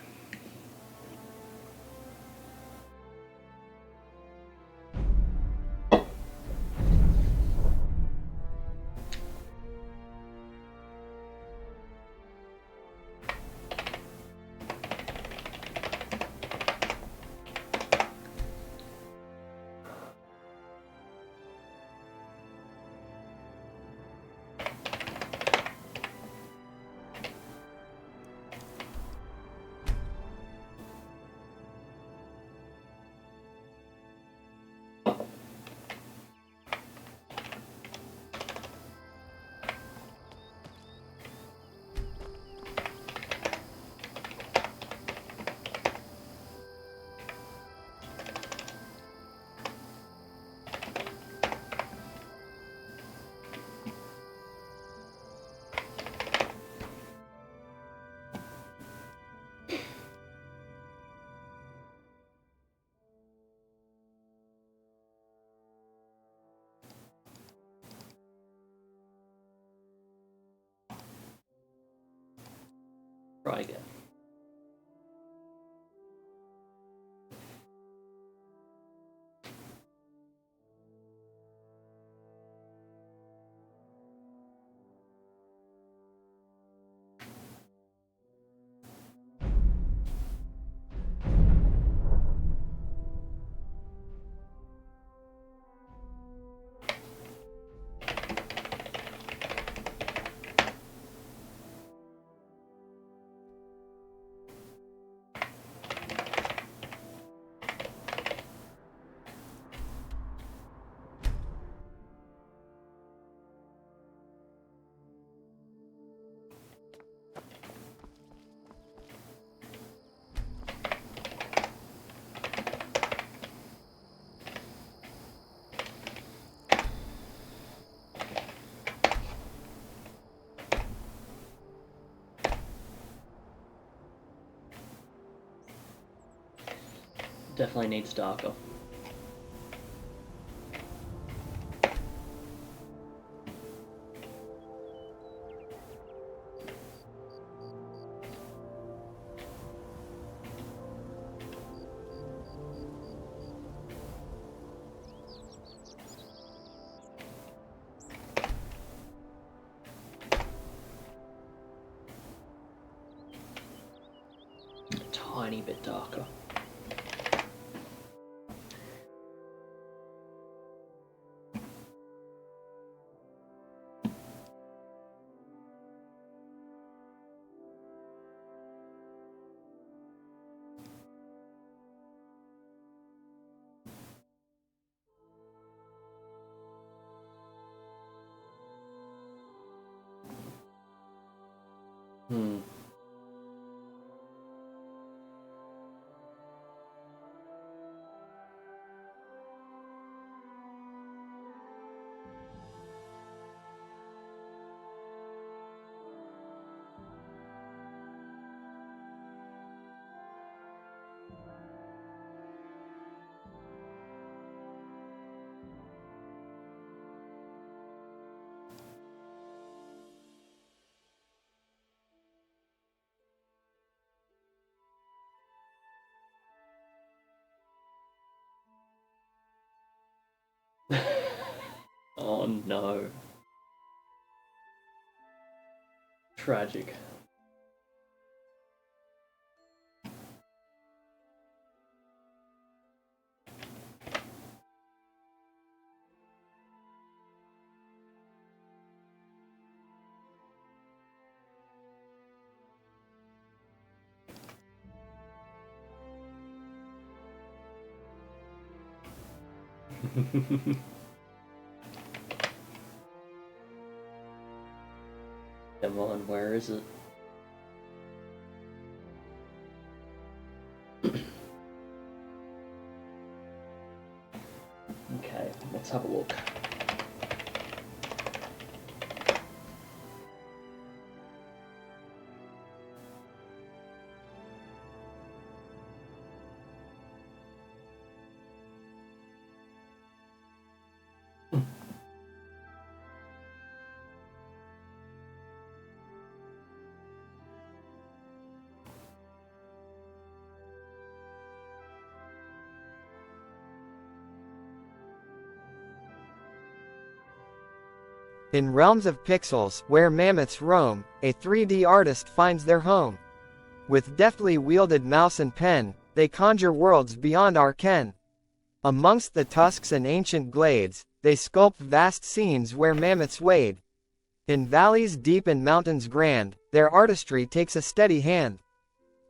Try again. Definitely needs darker. A tiny bit darker. Hmm. Oh no. Tragic. Come on, where is it? Okay, let's have a look. In realms of pixels, where mammoths roam, a 3D artist finds their home. With deftly wielded mouse and pen, they conjure worlds beyond our ken. Amongst the tusks and ancient glades, they sculpt vast scenes where mammoths wade. In valleys deep and mountains grand, their artistry takes a steady hand.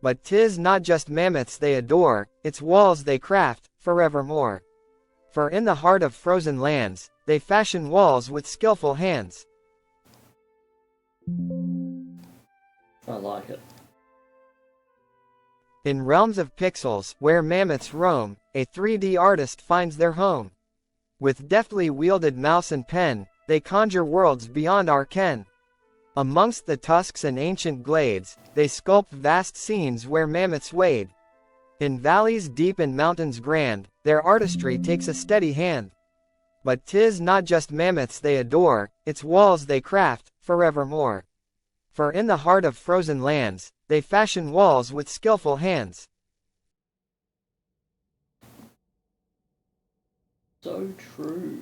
But 'tis not just mammoths they adore, its walls they craft, forevermore. For in the heart of frozen lands, they fashion walls with skillful hands. I like it. In realms of pixels, where mammoths roam, a 3D artist finds their home. With deftly wielded mouse and pen, they conjure worlds beyond our ken. Amongst the tusks and ancient glades, they sculpt vast scenes where mammoths wade. In valleys deep and mountains grand, their artistry takes a steady hand. But 'tis not just mammoths they adore, its walls they craft, forevermore. For in the heart of frozen lands, they fashion walls with skillful hands. So true.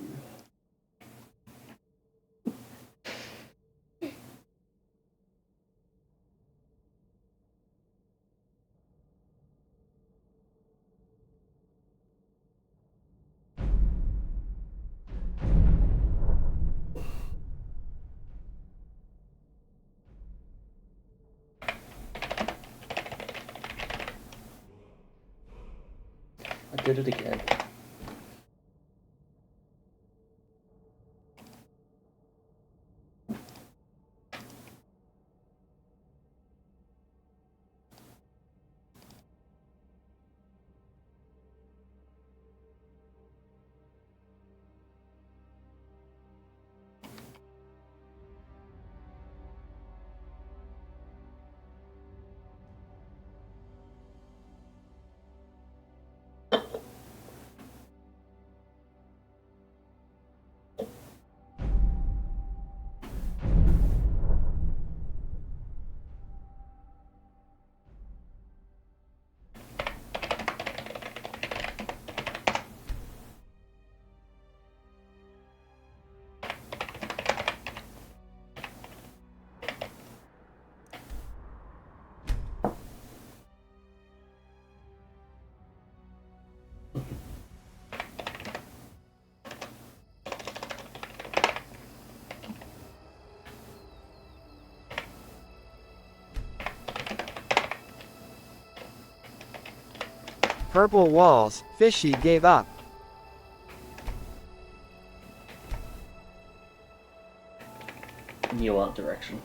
I did it again. Purple walls, Fishy gave up. New art direction.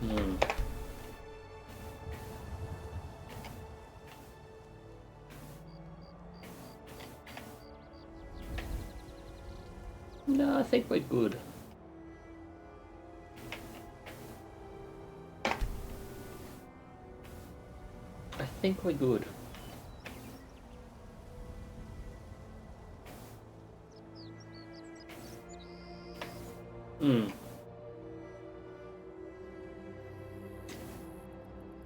Hmm. No, I think we're good. I think we're good. Hmm.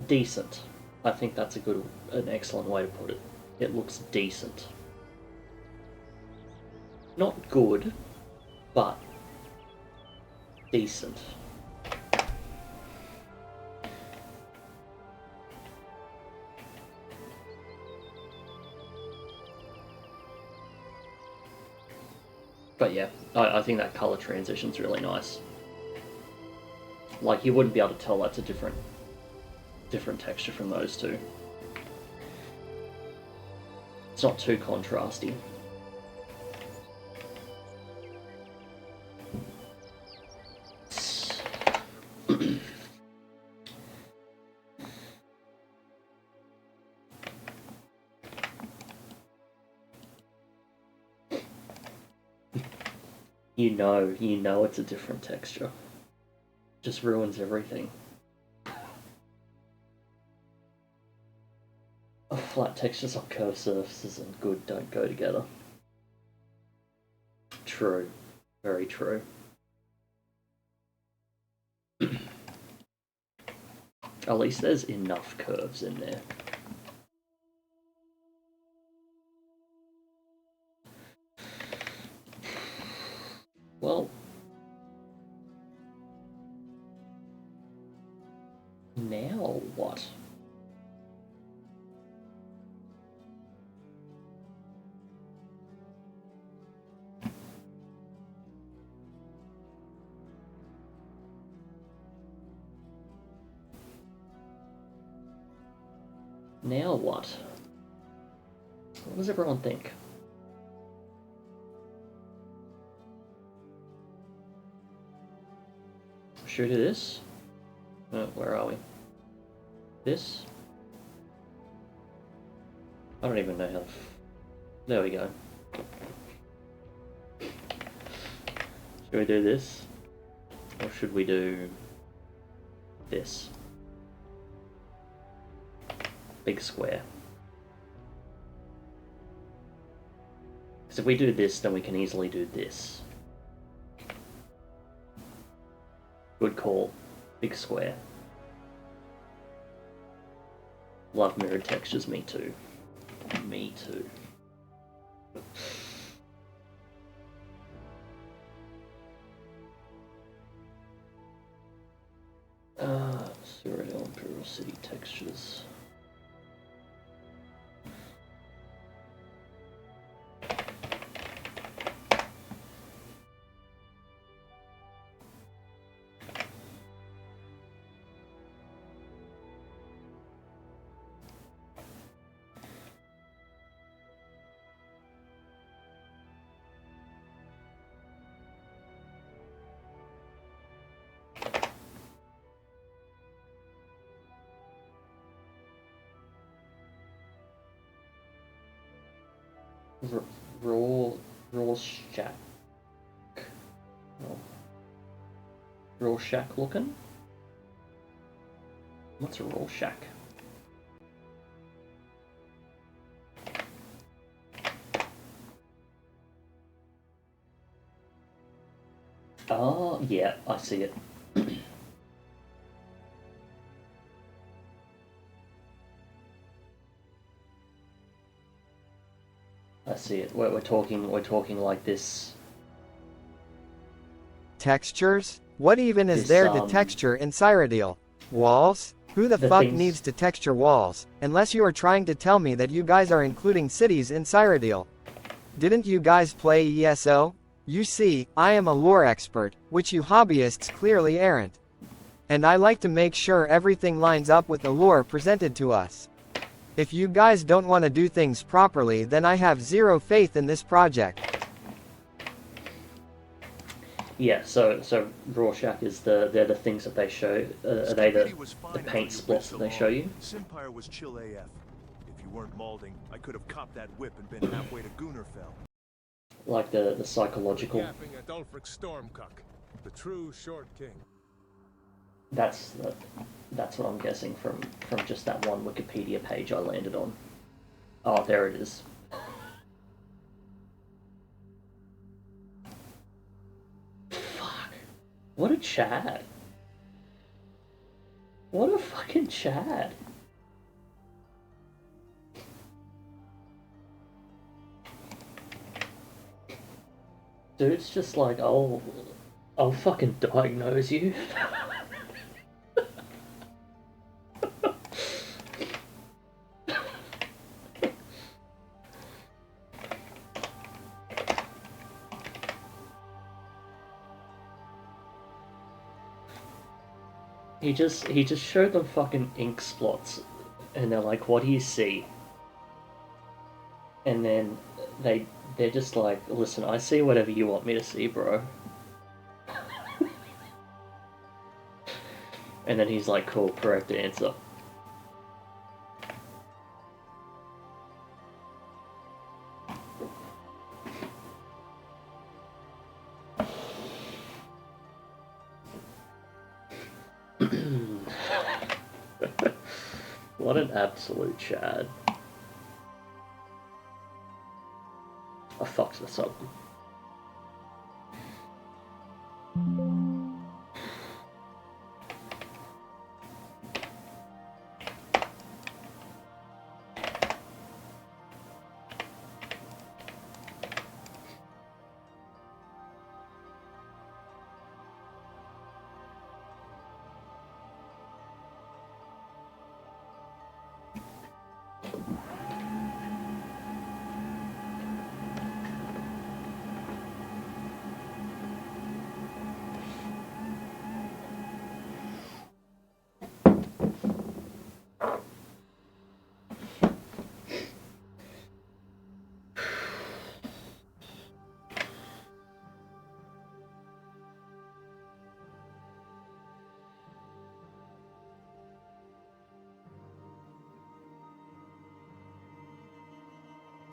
Decent. I think that's an excellent way to put it. It looks decent. Not good, but decent. But yeah, I think that color transition's really nice. Like, you wouldn't be able to tell that's a different texture from those two. It's not too contrasty. You know it's a different texture. Just ruins everything. Oh, flat textures on curved surfaces and good don't go together. True. Very true. At least there's enough curves in there. Well, now what? Now what? What does everyone think? Should we do this? Where are we? This? I don't even know how. There we go. Should we do this? Or should we do this? Big square. Because if we do this, then we can easily do this. Good call. Big square. Love mirrored textures, me too. Me too. Cyrodiil Imperial City Textures. Raw shack. Oh. Raw shack looking? What's a raw shack? Oh, yeah, I see it. I see it. We're talking like this. Textures? What even is This, there to texture in Cyrodiil? Walls? Who the fuck things- needs to texture walls? Unless you are trying to tell me that you guys are including cities in Cyrodiil. Didn't you guys play ESO? You see, I am a lore expert, which you hobbyists clearly aren't. And I like to make sure everything lines up with the lore presented to us. If you guys don't want to do things properly, then I have zero faith in this project. Yeah, so Rorschach is they're the things that they show. Are they Skibidi was fine the until paint you splotch rizzed that they along. show you? Simpire was chill AF. If you weren't malding, I could have copped that whip and been halfway to Gunnerfell. Like the We're psychological. yapping at Ulfric Stormcock, the true Short King. That's what I'm guessing from just that one Wikipedia page I landed on. Oh, there it is. Fuck. What a Chad. What a fucking Chad. Dude's just like, I'll fucking diagnose you. He just showed them fucking ink spots, and they're like, "What do you see?" And then they're just like, "Listen, I see whatever you want me to see, bro." And then he's like, "Cool, correct answer." What an absolute Chad. I fucked this up.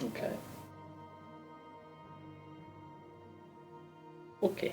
Okay. Okay.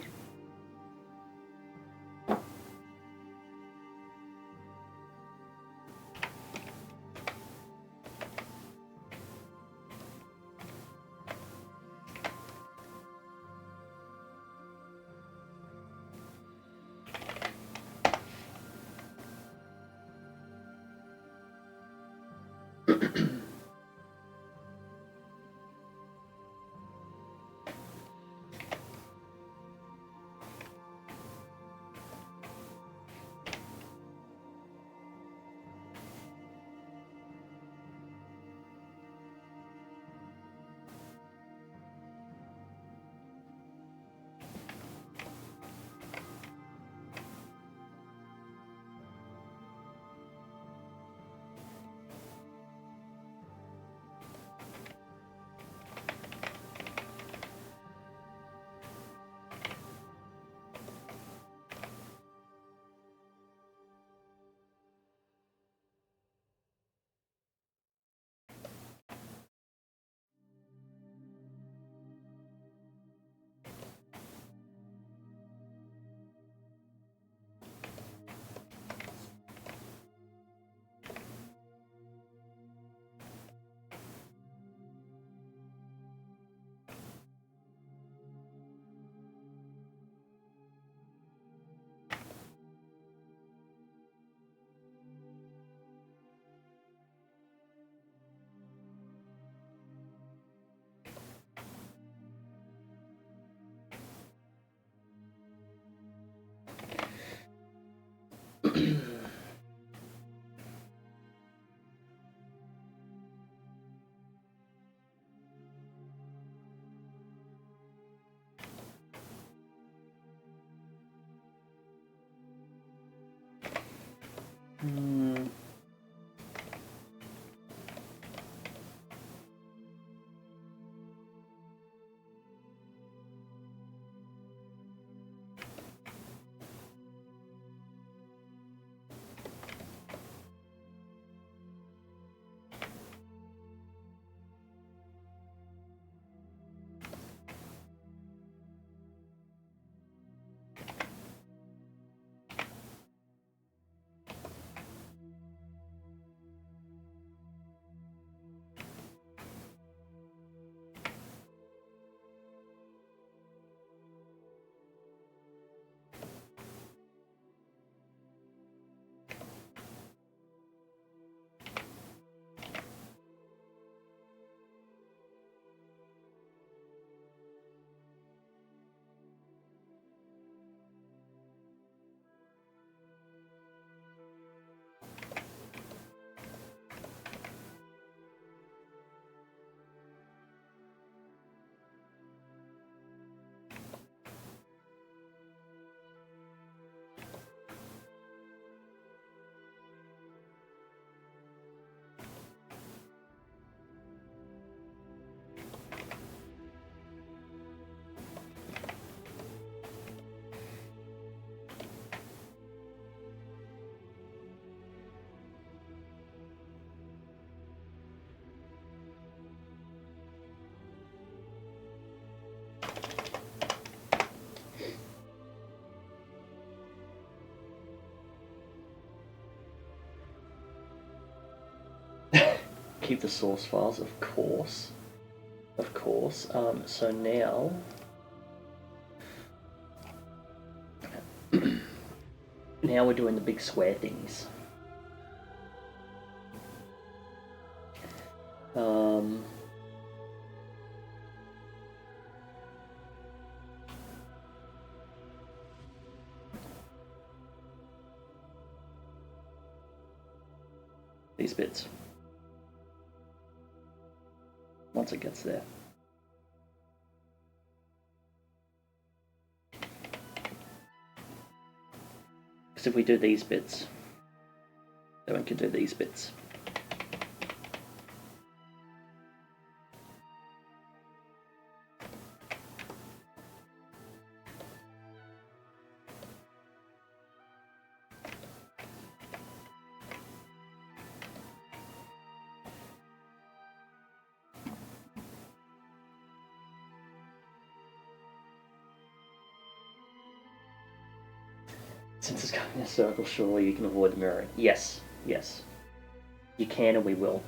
Hmm. keep the source files, of course. Of course. So now... now we're doing the big square things. These bits. Once it gets there. Because if we do these bits, then we can do these bits. Since it's going in a circle, surely you can avoid the mirroring. Yes, yes. You can and we will.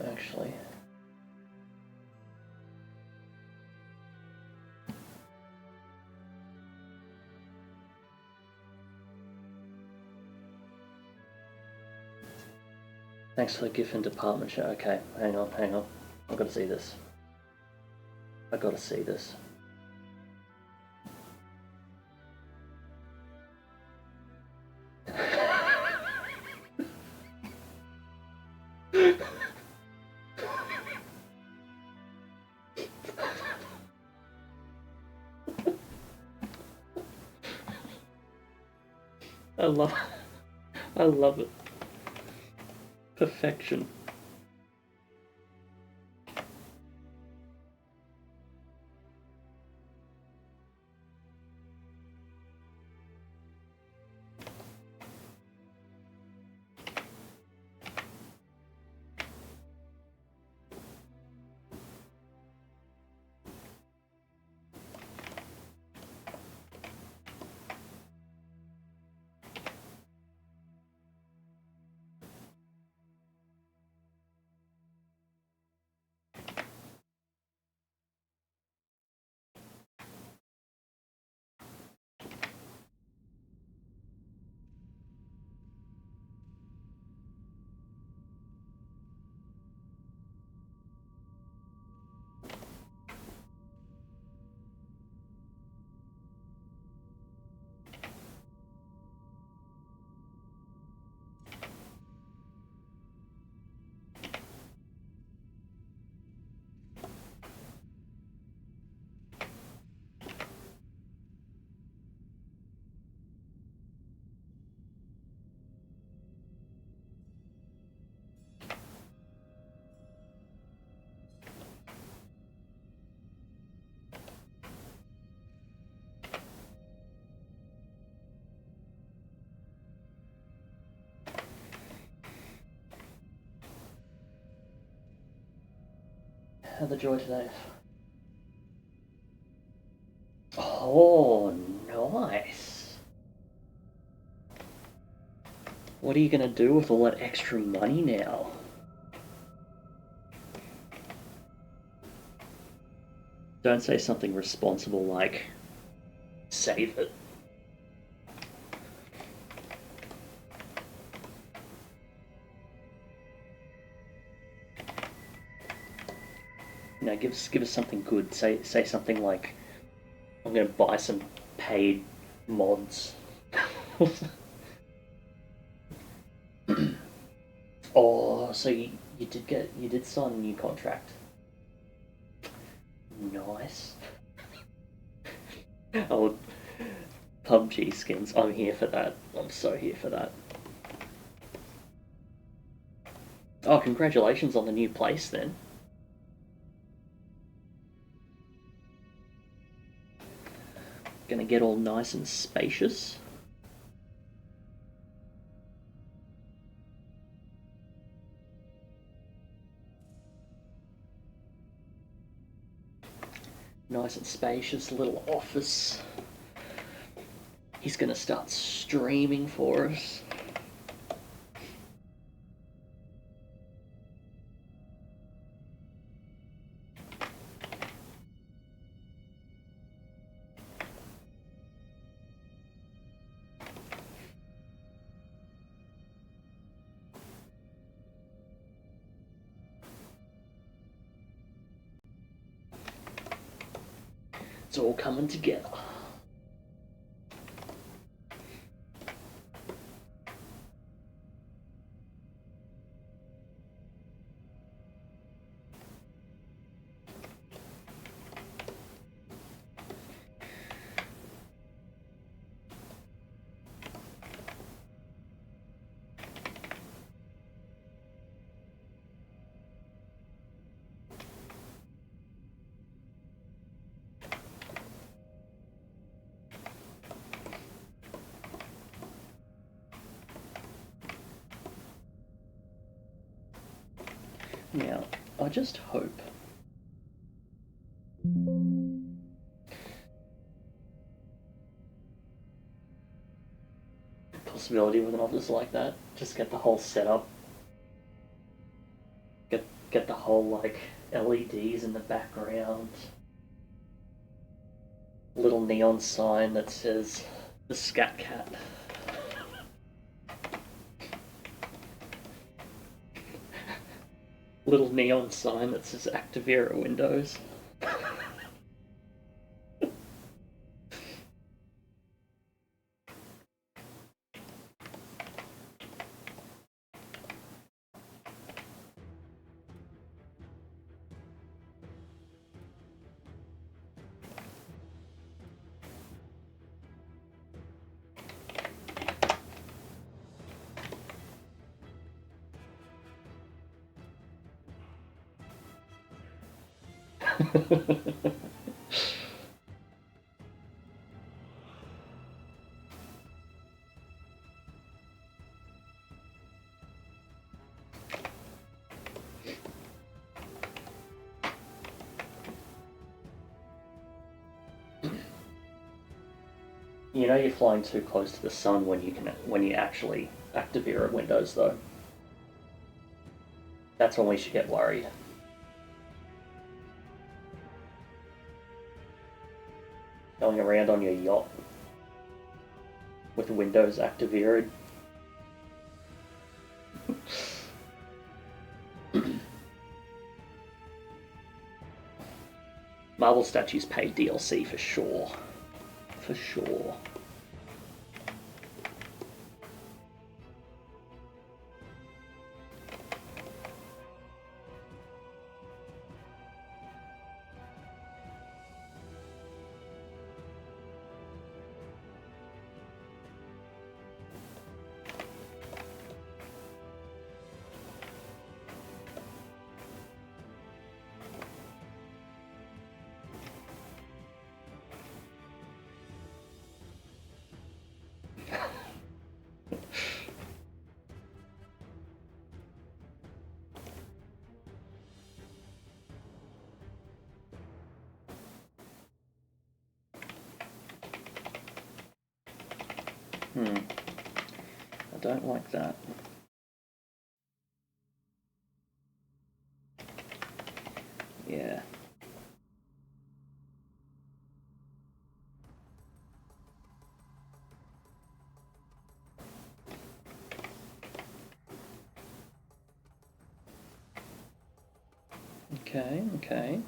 Actually. Thanks for the gift and department show. Okay, hang on. I've got to see this. I've got to see this. I love it. Perfection. Had the joy today. Oh, nice. What are you going to do with all that extra money now? Don't say something responsible like, save it. You know, give us something good. Say something like, I'm gonna buy some paid mods. Oh, so you did sign a new contract. Nice. Oh, PUBG skins. I'm here for that. I'm so here for that. Oh, congratulations on the new place then. Gonna get all nice and spacious. Nice and spacious little office. He's gonna start streaming for us. It's all coming together. Now, I just hope possibility with an office like that. Just get the whole setup. Get the whole like LEDs in the background. Little neon sign that says the Scat Cat. Little neon sign that says Activera Windows. You know you're flying too close to the sun when you actually Activera Windows though. That's when we should get worried. Going around on your yacht with Windows Activera. Marble statues paid DLC for sure. For sure. I don't like that. Yeah. Okay. Okay, okay.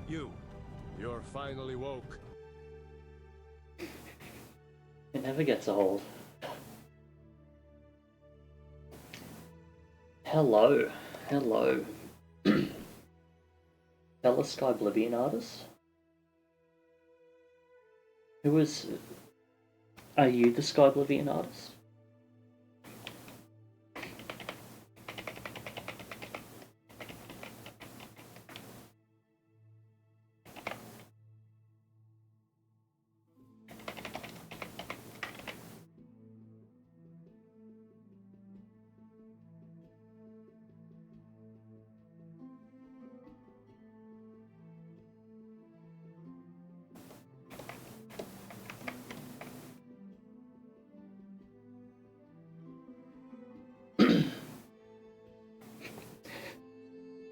You're finally woke. It never gets old. Hello. Hello. Fellow Skyblivion artist? Who is... Are you the Skyblivion artist?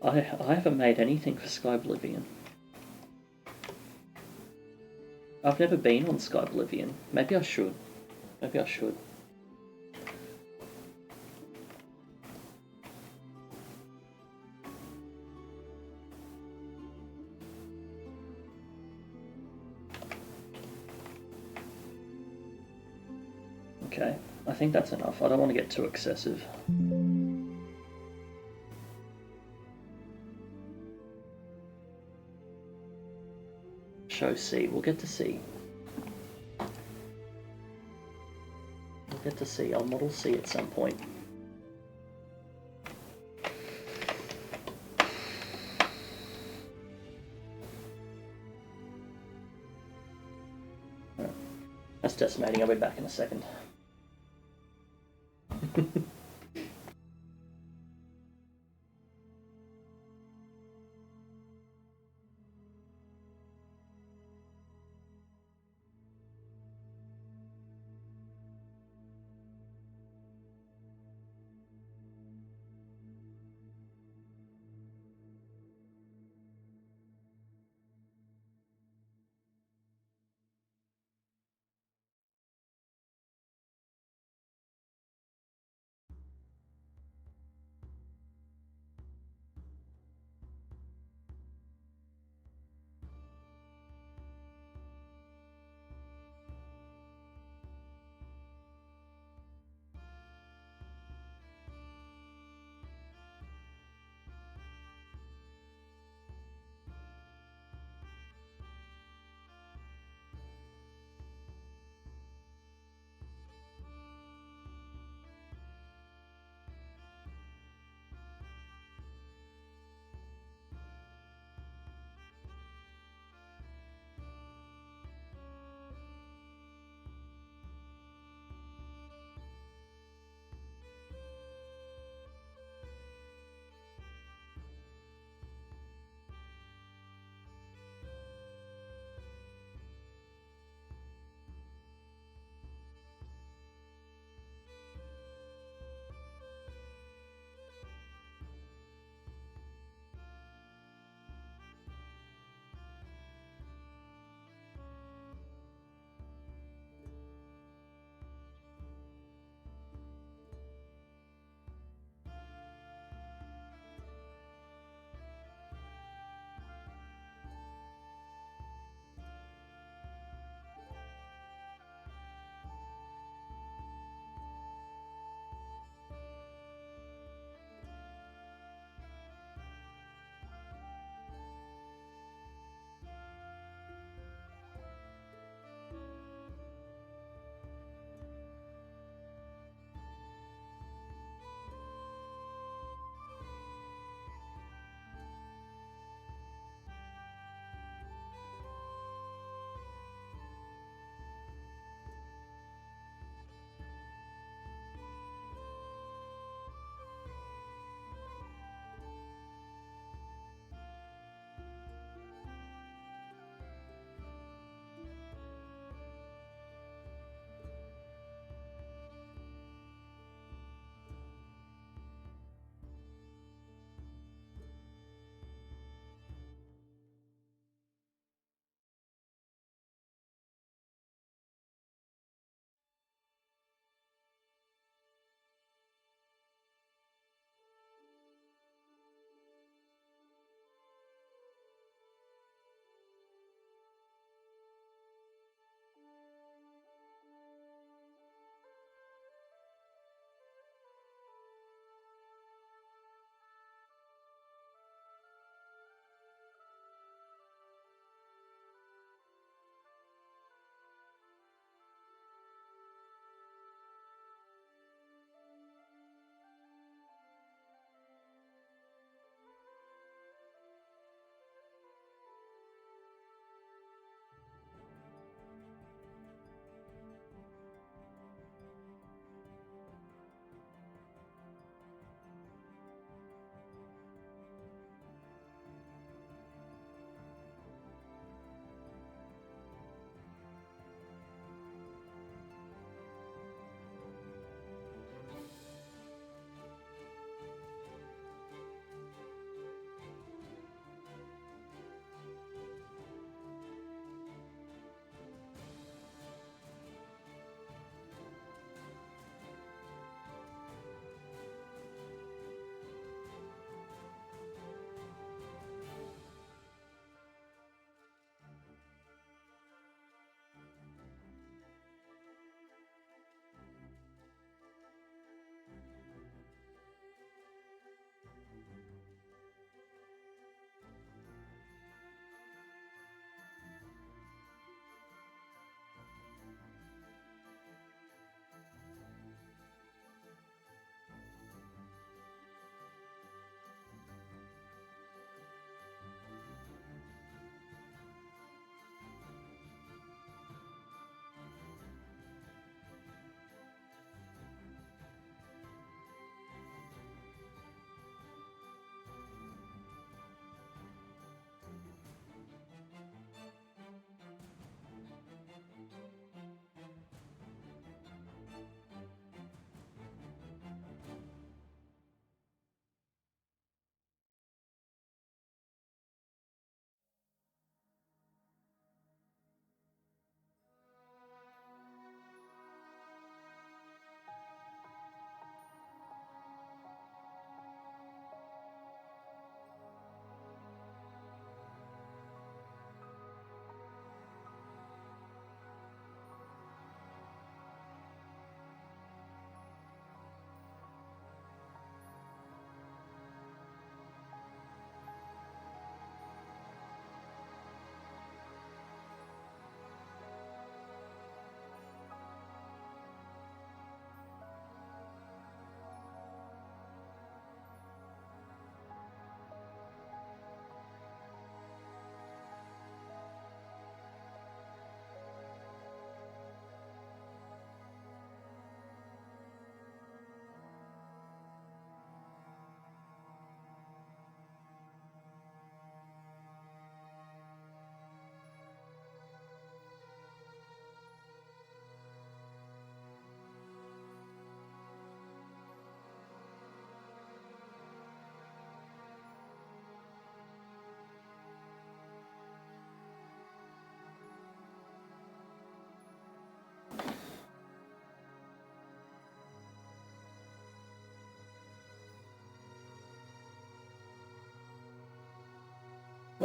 I haven't made anything for Skyblivion. I've never been on Skyblivion. Maybe I should. Maybe I should. Okay, I think that's enough. I don't want to get too excessive. Show C. We'll get to C. We'll get to C. I'll model C at some point. That's decimating. I'll be back in a second.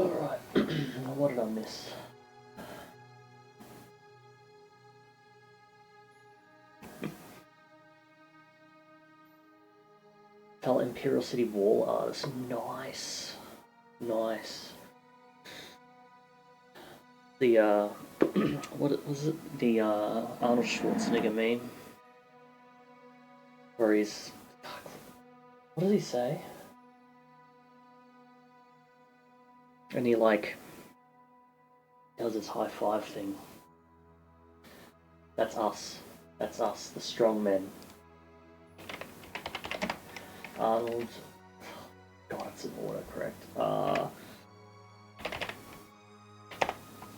Alright, what did I miss? Felt Imperial City wall art. Nice. Nice. The, what was it? The, Arnold Schwarzenegger meme? Where he's... What does he say? And he, like, does his high five thing. That's us. That's us, the strong men. Arnold... God, it's in order, correct.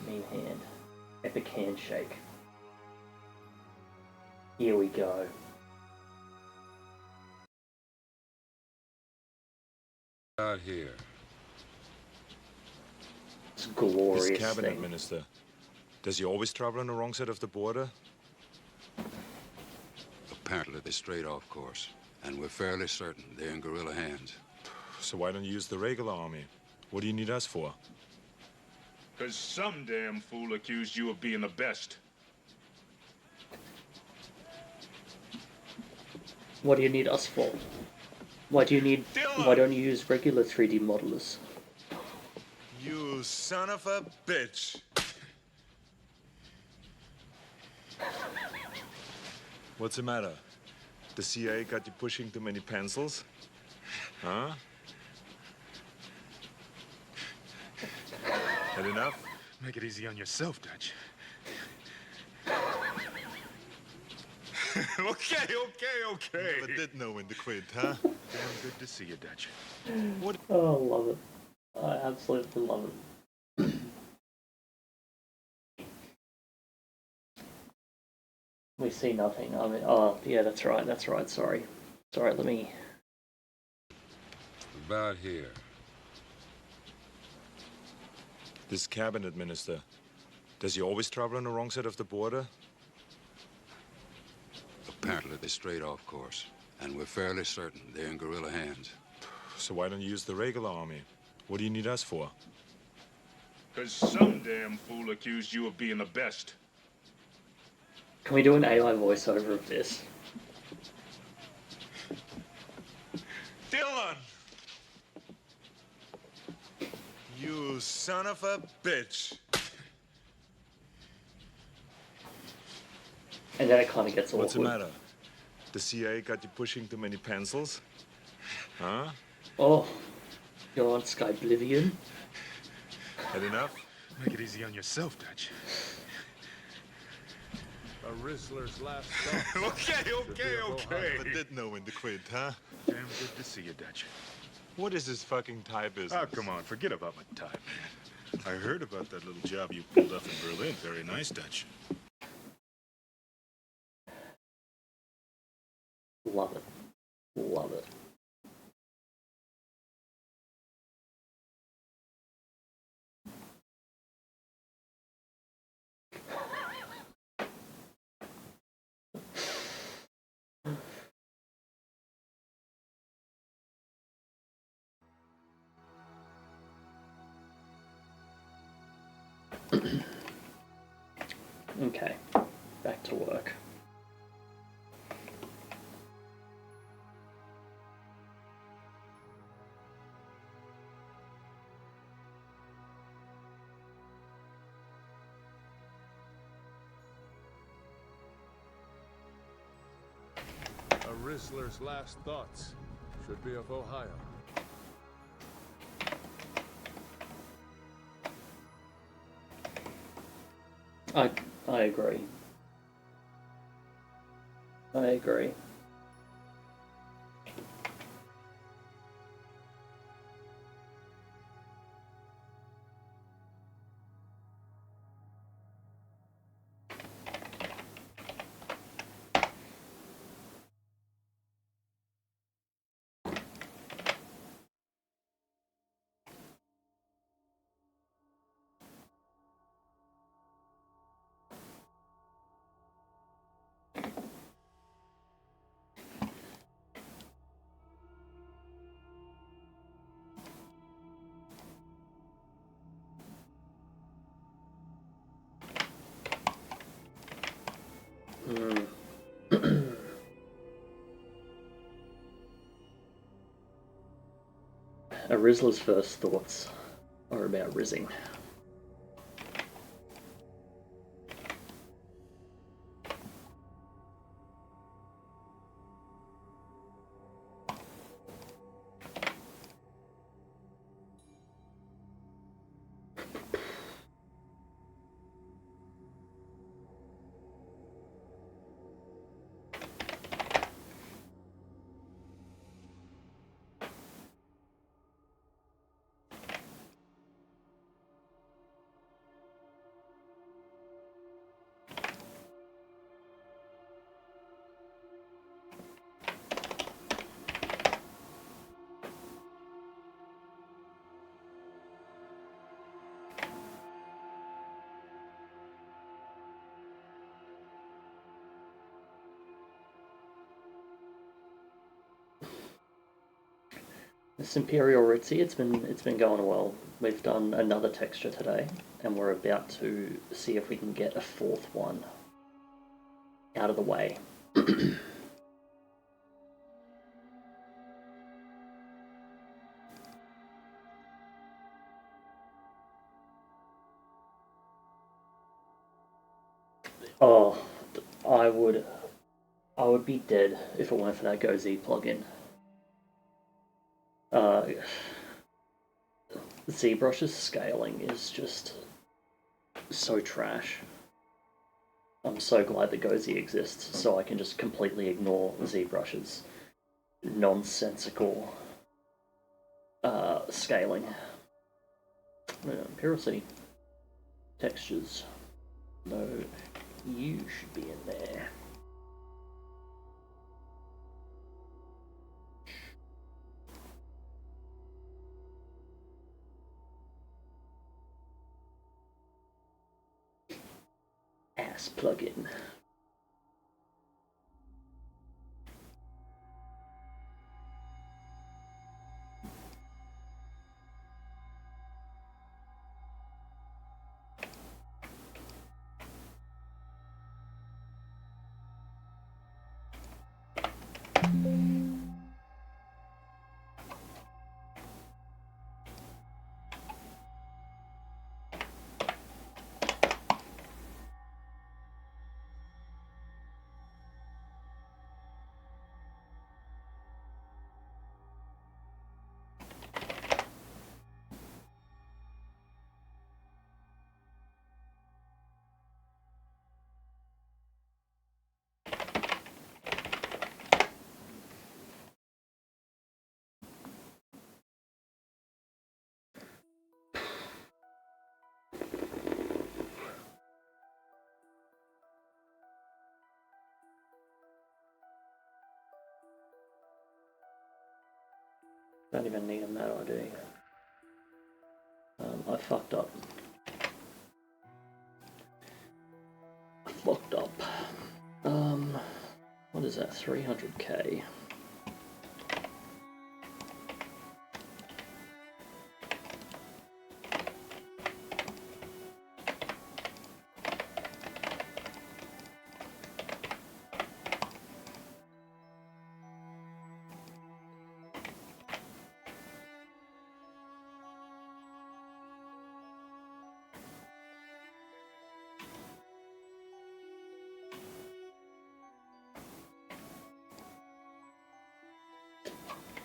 Mean hand. Epic handshake. Here we go. Out here. It's glorious. This cabinet thing. minister, does he always travel on the wrong side of the border? Apparently they strayed off course, and we're fairly certain they're in guerrilla hands. So why don't you use the regular army? What do you need us for? Because some damn fool accused you of being the best. What do you need us for? Why do you need... Why don't you use regular 3D modelers? You son of a bitch! What's the matter? The CIA got you pushing too many pencils? Huh? Had enough? Make it easy on yourself, Dutch. Okay. Never did know when to quit, huh? Damn good to see you, Dutch. Oh, I love it. I absolutely love it. We see nothing. I mean, oh, yeah, that's right, sorry. Sorry, let me... About here. This cabinet minister, does he always travel on the wrong side of the border? Apparently they strayed off course, and we're fairly certain they're in guerrilla hands. So why don't you use the regular army? What do you need us for? Because some damn fool accused you of being the best. Can we do an AI voiceover of this? Dylan! You son of a bitch! And then it kind of gets awkward. What's the matter? The CIA got you pushing too many pencils? Huh? Oh, you're on Skyblivion? Had enough? Make it easy on yourself, Dutch. A Rizzler's last thoughts. okay. Never did know when to quit, huh? Damn good to see you, Dutch. What is this fucking Thai business? Oh, come on, forget about my time, man. I heard about that little job you pulled off in Berlin. Very nice, Dutch. Love it. Love it. Okay, back to work. A Rizzler's last thoughts. Should be of Ohio. I agree. I agree. A Rizzler's first thoughts are about rizzing. This Imperial Ritzy, it's been going well. We've done another texture today, and we're about to see if we can get a fourth one out of the way. Oh, I would be dead if it weren't for that GoZ plugin. ZBrush's scaling is just so trash. I'm so glad that GoZ exists, so I can just completely ignore ZBrush's nonsensical scaling. Imperial City Textures. No, you should be in there. Ass plugin. Don't even need a Mad ID. I fucked up. Fucked up. What is that? 300k.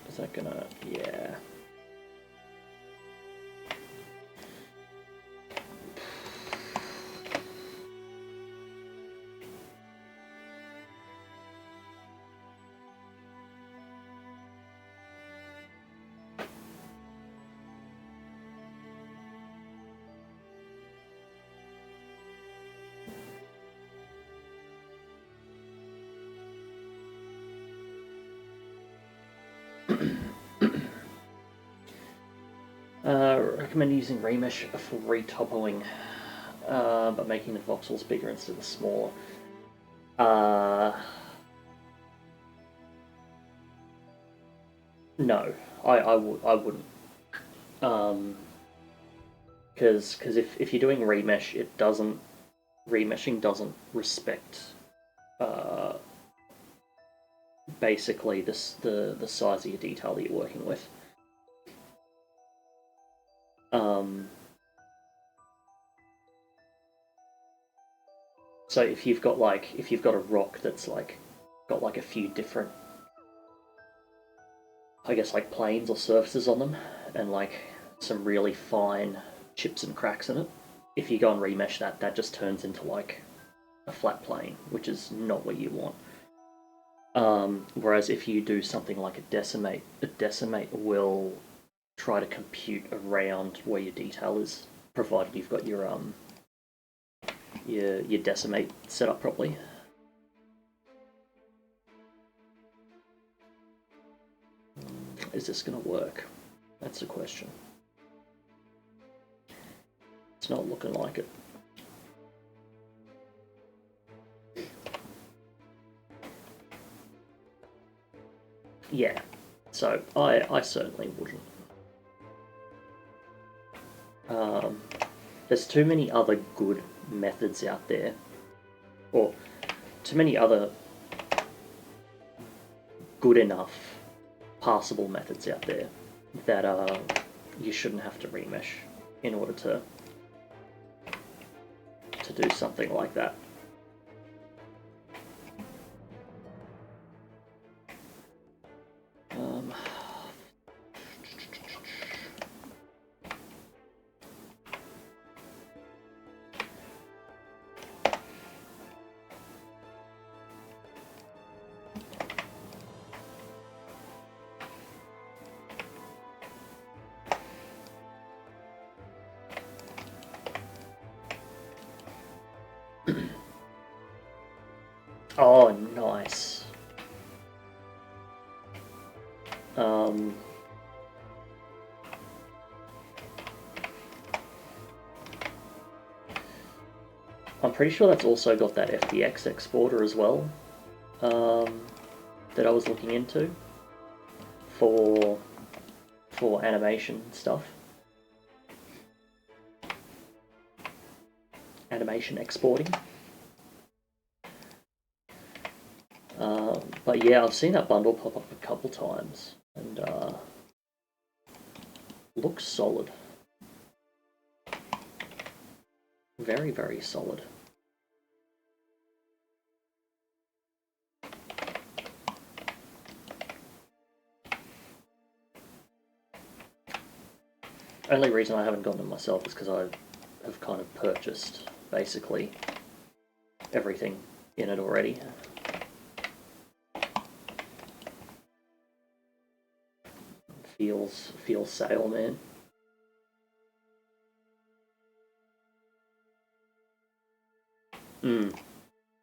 Is that gonna... yeah. Recommend using remesh for retopoing, but making the voxels bigger instead of smaller. No, I wouldn't. Because if you're doing remesh, remeshing doesn't respect basically the size of your detail that you're working with. So if you've got a rock that's like got like a few different, I guess, like planes or surfaces on them, and like some really fine chips and cracks in it, if you go and remesh that, that just turns into like a flat plane, which is not what you want. Whereas if you do something like a decimate will try to compute around where your detail is, provided you've got your decimate set up properly. Is this going to work? That's the question. It's not looking like it. Yeah, so I certainly wouldn't. There's too many other good methods out there, or too many other good enough passable methods out there that you shouldn't have to remesh in order to do something like that. Oh, nice. I'm pretty sure that's also got that FBX exporter as well, that I was looking into for animation stuff. Animation exporting. But yeah, I've seen that bundle pop up a couple times, and looks solid. Very, very solid. Only reason I haven't gotten it myself is because I have kind of purchased basically everything in it already. Feels sale, man.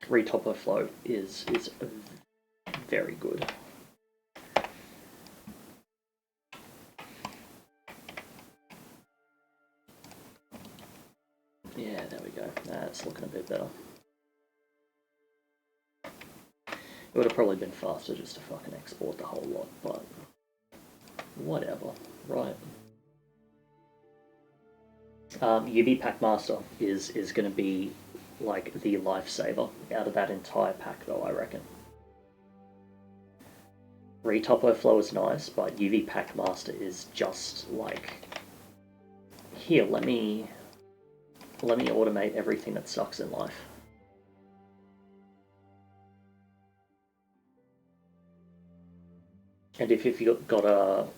Retopo flow is very good. Yeah, there we go. That's looking a bit better. It would have probably been faster just to fucking export the whole lot, but whatever, right? UV Pack Master is going to be like the lifesaver out of that entire pack, though, I reckon. Retopo Flow is nice, but UV Pack Master is just like, here, let me automate everything that sucks in life. And if you've got a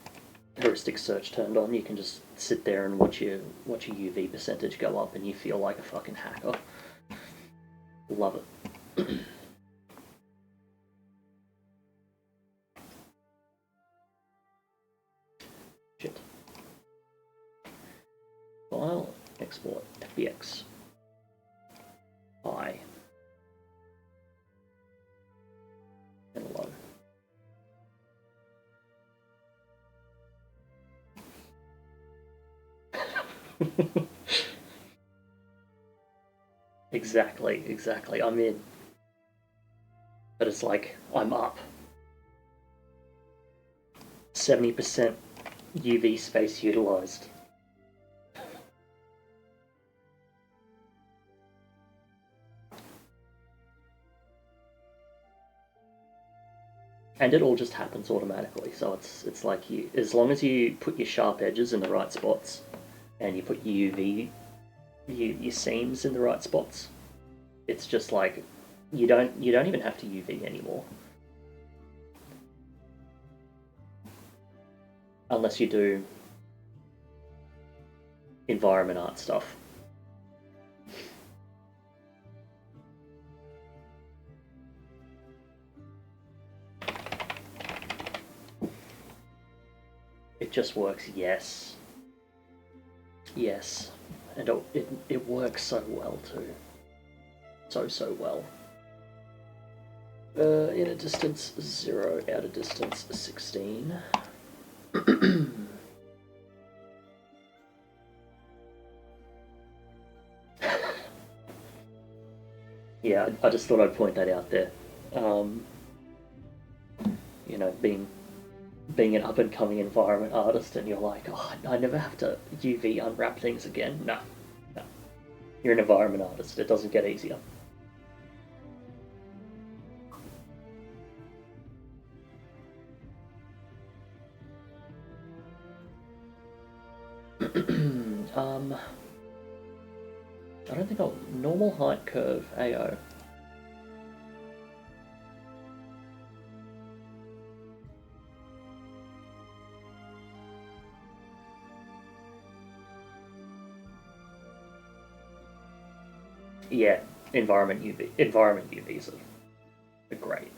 heuristic search turned on, you can just sit there and watch your UV percentage go up, and you feel like a fucking hacker. Love it. Shit. File, export, FBX. I. And low. Exactly. I'm in. But it's like, I'm up. 70% UV space utilized. And it all just happens automatically, so it's like as long as you put your sharp edges in the right spots, and you put UV your seams in the right spots, it's just like you don't even have to UV anymore. Unless you do environment art stuff. It just works, yes. Yes. And it works so well too. So well. Inner distance 0, outer distance 16. Yeah, I just thought I'd point that out there. You know, being an up-and-coming environment artist, and you're like, oh, I never have to UV unwrap things again. No. You're an environment artist. It doesn't get easier. I don't think I'll... Normal height curve, AO. Yeah, environment UVs are great.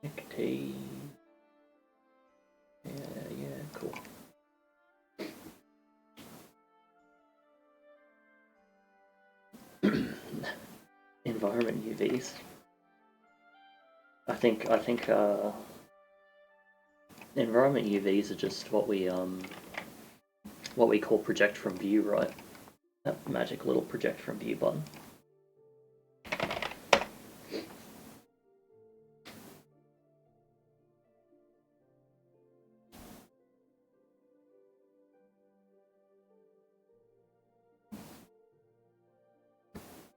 Nicotine. Yeah, cool. Environment UVs. I think environment UVs are just what we call project from view, right? That magic little project from view button.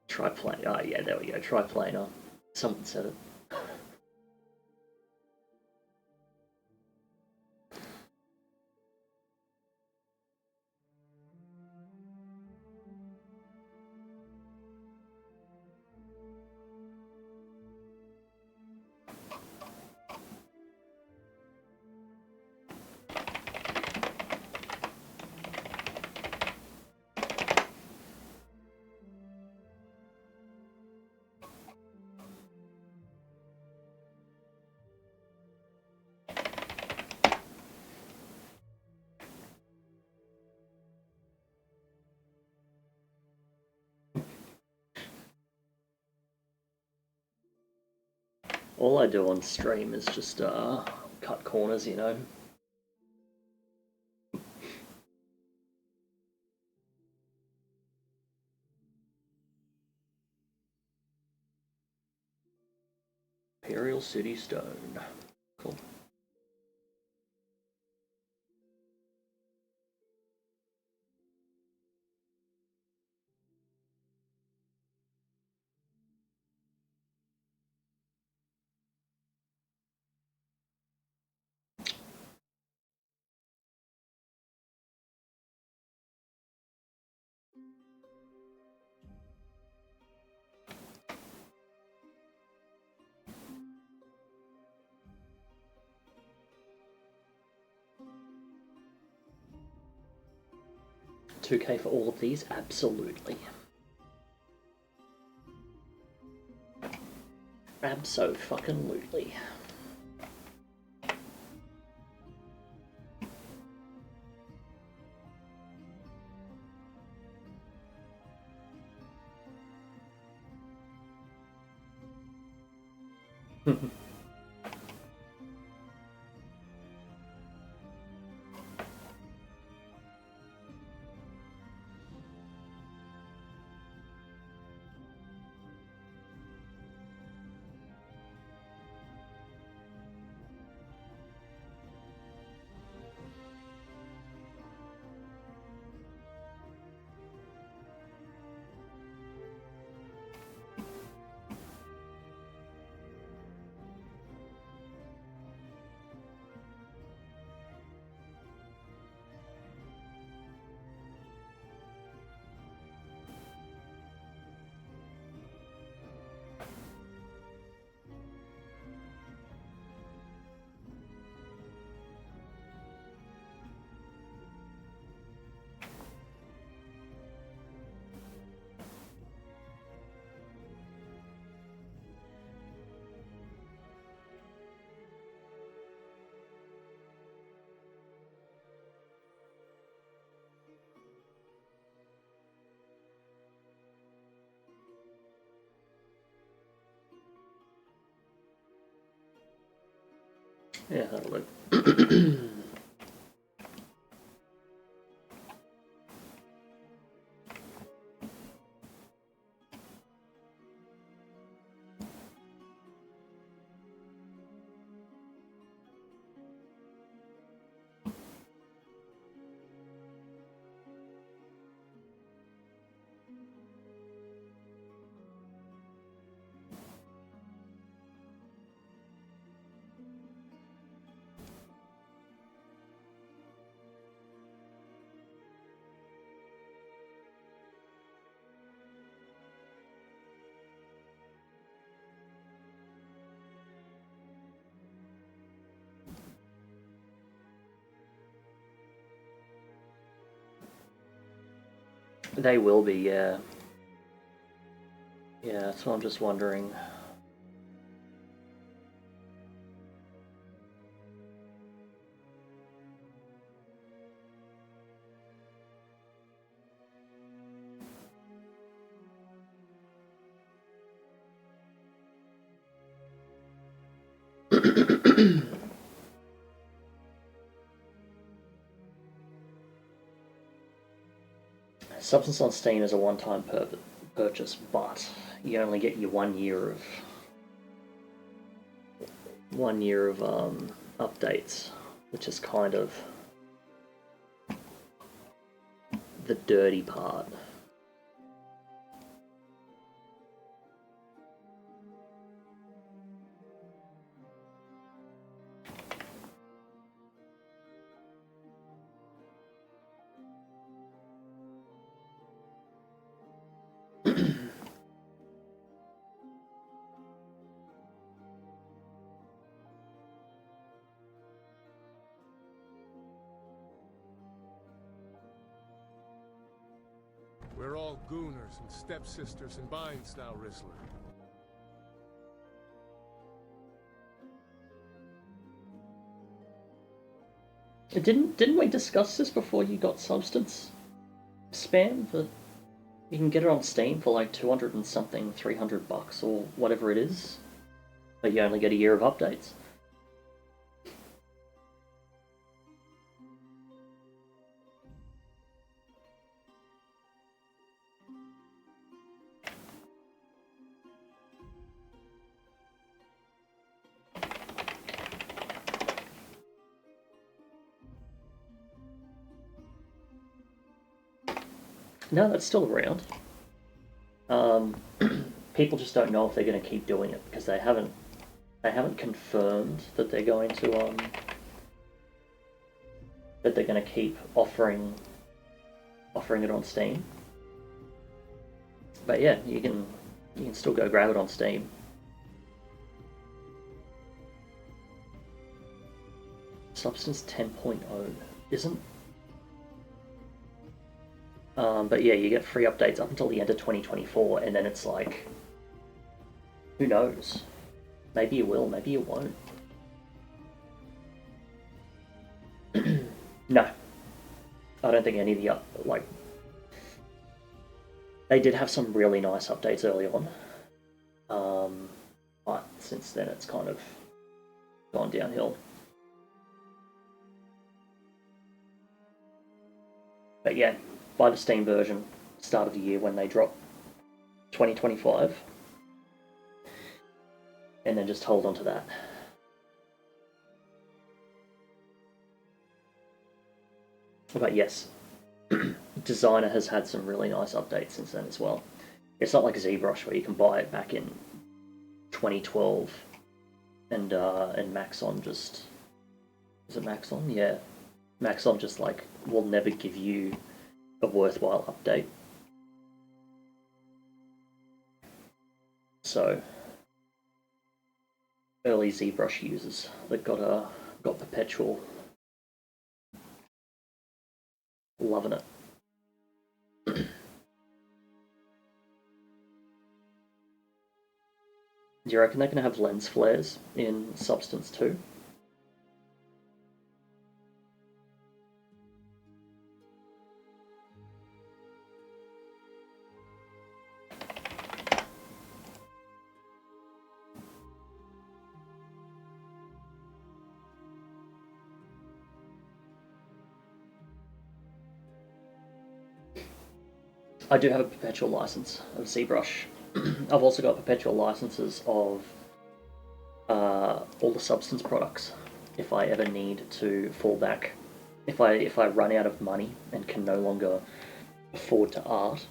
Triplanar. Oh yeah, there we go. Triplanar. Someone said it. All I do on stream is just cut corners, you know. Imperial City Stone. Cool. $2K for all of these? Absolutely. Abso-fucking-lutely. Yeah, that'll look. They will be, yeah. Yeah, that's what I'm just wondering. Substance on Steam is a one-time purchase, but you only get your 1 year of updates, which is kind of the dirty part. We're all gooners and stepsisters and binds now, Rizzler. Didn't we discuss this before you got substance spam? That you can get it on Steam for like 200 and something, $300 or whatever it is, but you only get a year of updates. No, that's still around. People just don't know if they're going to keep doing it because they haven't confirmed that they're going to keep offering it on Steam. But yeah, you can still go grab it on Steam. Substance 10.0 isn't. But yeah, you get free updates up until the end of 2024, and then it's like, who knows? Maybe you will, maybe you won't. No. I don't think any of the, they did have some really nice updates early on. But since then it's kind of gone downhill. But yeah, buy the Steam version, start of the year when they drop 2025. And then just hold on to that. But yes, Designer has had some really nice updates since then as well. It's not like ZBrush where you can buy it back in 2012 and Maxon just... Is it Maxon? Yeah. Maxon just like will never give you a worthwhile update. So early ZBrush users that got perpetual, loving it. Do you reckon they're going to have lens flares in Substance 2? I do have a perpetual license of ZBrush. I've also got perpetual licenses of all the Substance products. If I ever need to fall back, if I run out of money and can no longer afford to art,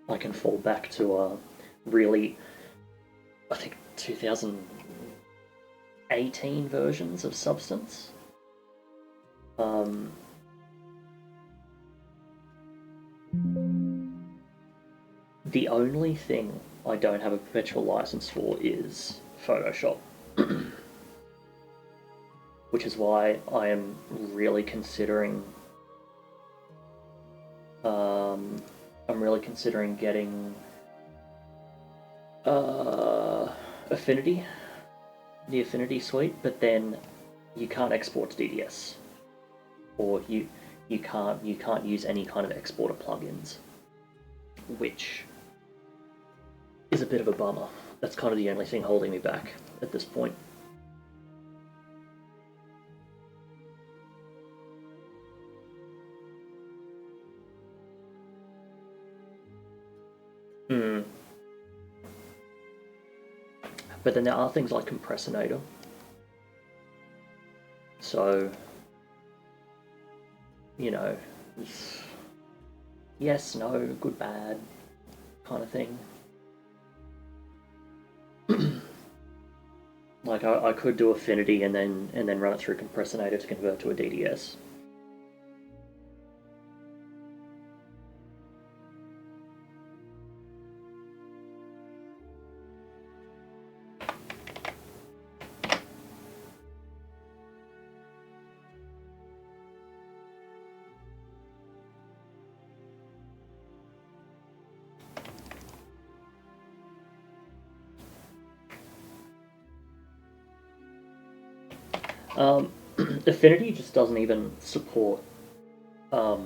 I can fall back to a really, I think 2018 versions of Substance. The only thing I don't have a perpetual license for is Photoshop. Which is why I am really considering getting Affinity, the Affinity suite, but then you can't export to DDS, or you can't use any kind of exporter plugins, which is a bit of a bummer. That's kind of the only thing holding me back at this point. But then there are things like Compressinator. So, you know, yes, no, good, bad kind of thing. Like I could do Affinity and then run it through Compressinator to convert to a DDS. Affinity just doesn't even support a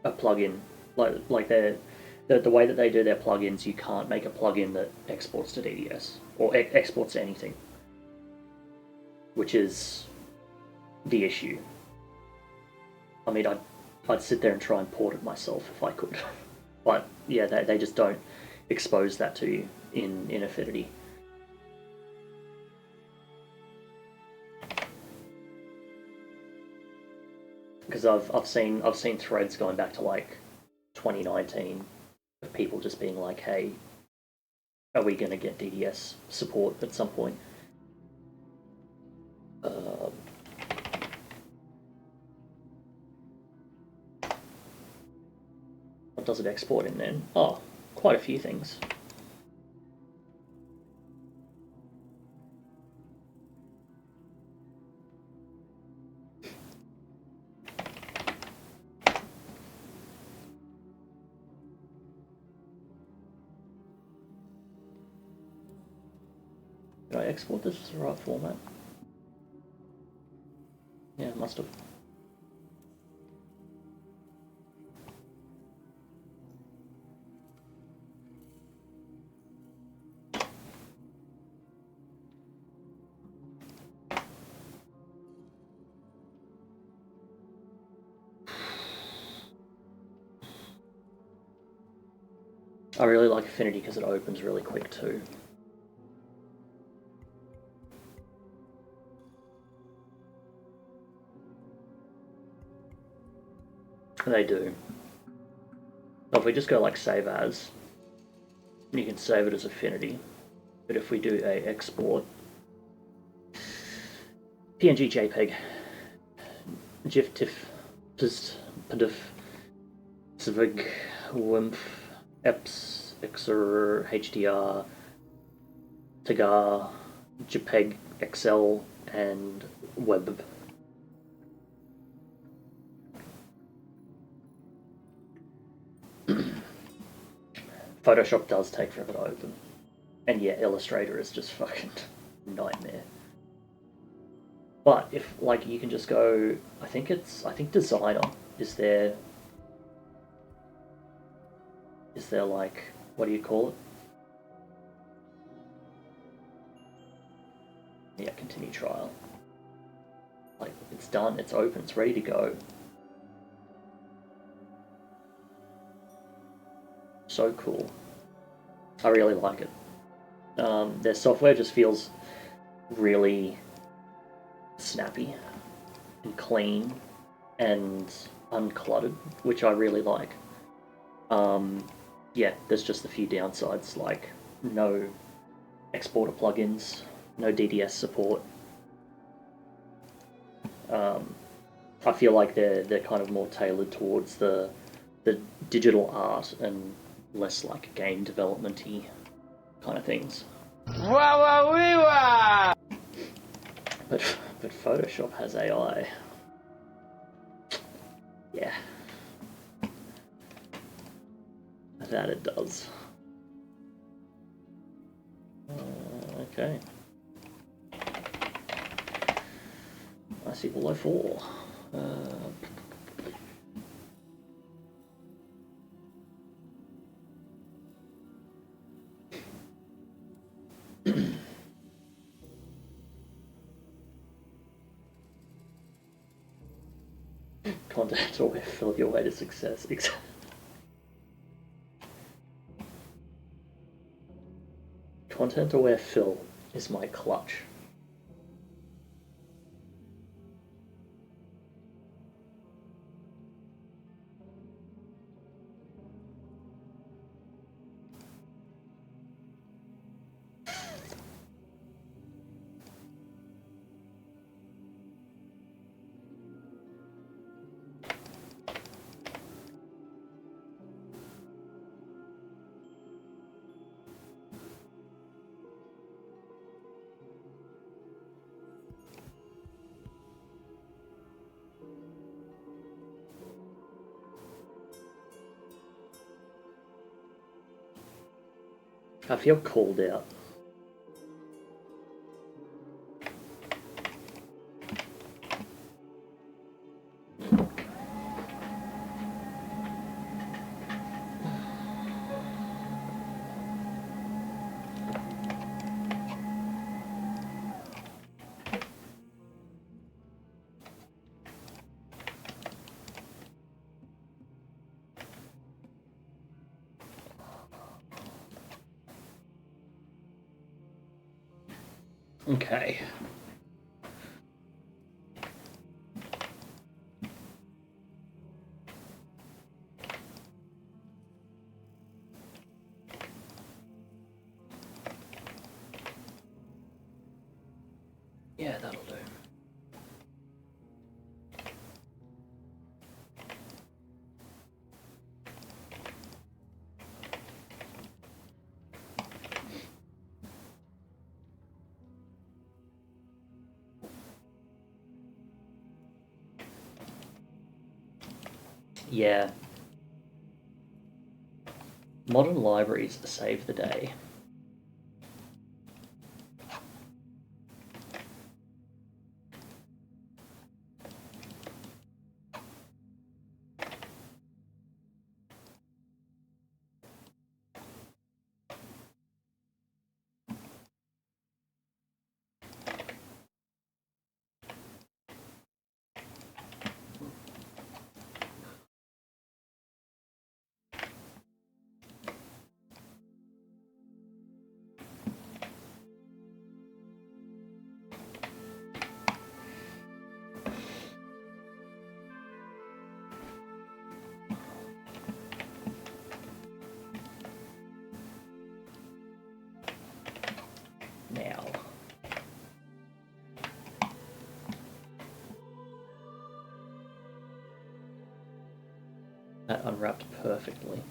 plugin. Like the way that they do their plugins, you can't make a plugin that exports to DDS or exports to anything, which is the issue. I mean, I'd sit there and try and port it myself if I could, but yeah, they just don't expose that to you in Affinity. Because I've seen threads going back to like 2019 of people just being like, "Hey, are we going to get DDS support at some point?" What does it export in then? Oh, quite a few things. Did I export this as the right format? Yeah, must have. I really like Affinity because it opens really quick too. They do. So if we just go like save as, you can save it as Affinity. But if we do a export, PNG, JPEG, GIF, TIFF, PIST, PDIF, SVG, WIMP, EPS, XR, HDR, TAGAR, JPEG, XL, and WEB. Photoshop does take forever to open. And yeah, Illustrator is just fucking nightmare. But if like you can just go, I think Designer is there like, what do you call it? Yeah, continue trial. Like it's done, it's open, it's ready to go. so cool. I really like it. Their software just feels really snappy and clean and uncluttered, which I really like. Yeah, there's just a few downsides, like no exporter plugins, no DDS support. I feel like they're kind of more tailored towards the digital art and less like game development-y kind of things. But Photoshop has AI. Yeah. That it does. Okay. I see below 4. Content or fill your way to success. Content-aware fill is my clutch. I feel called out. Okay. Yeah, that'll do. Yeah. Modern libraries save the day. Now. That unwrapped perfectly.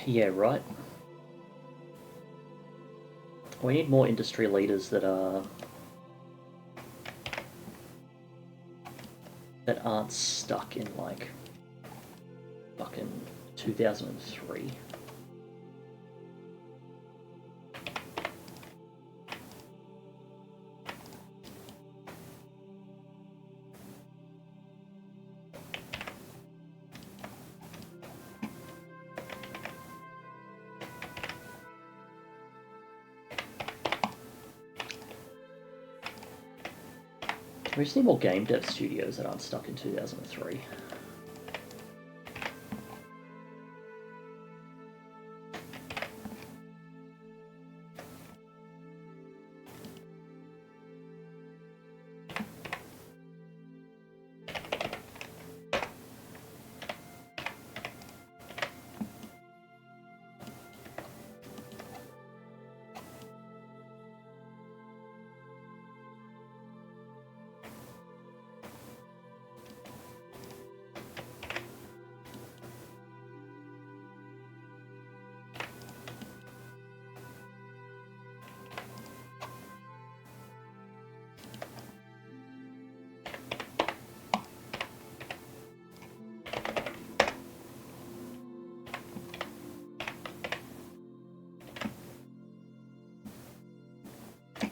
Yeah, right. We need more industry leaders that aren't stuck in like fucking 2003. We just need more game dev studios that aren't stuck in 2003.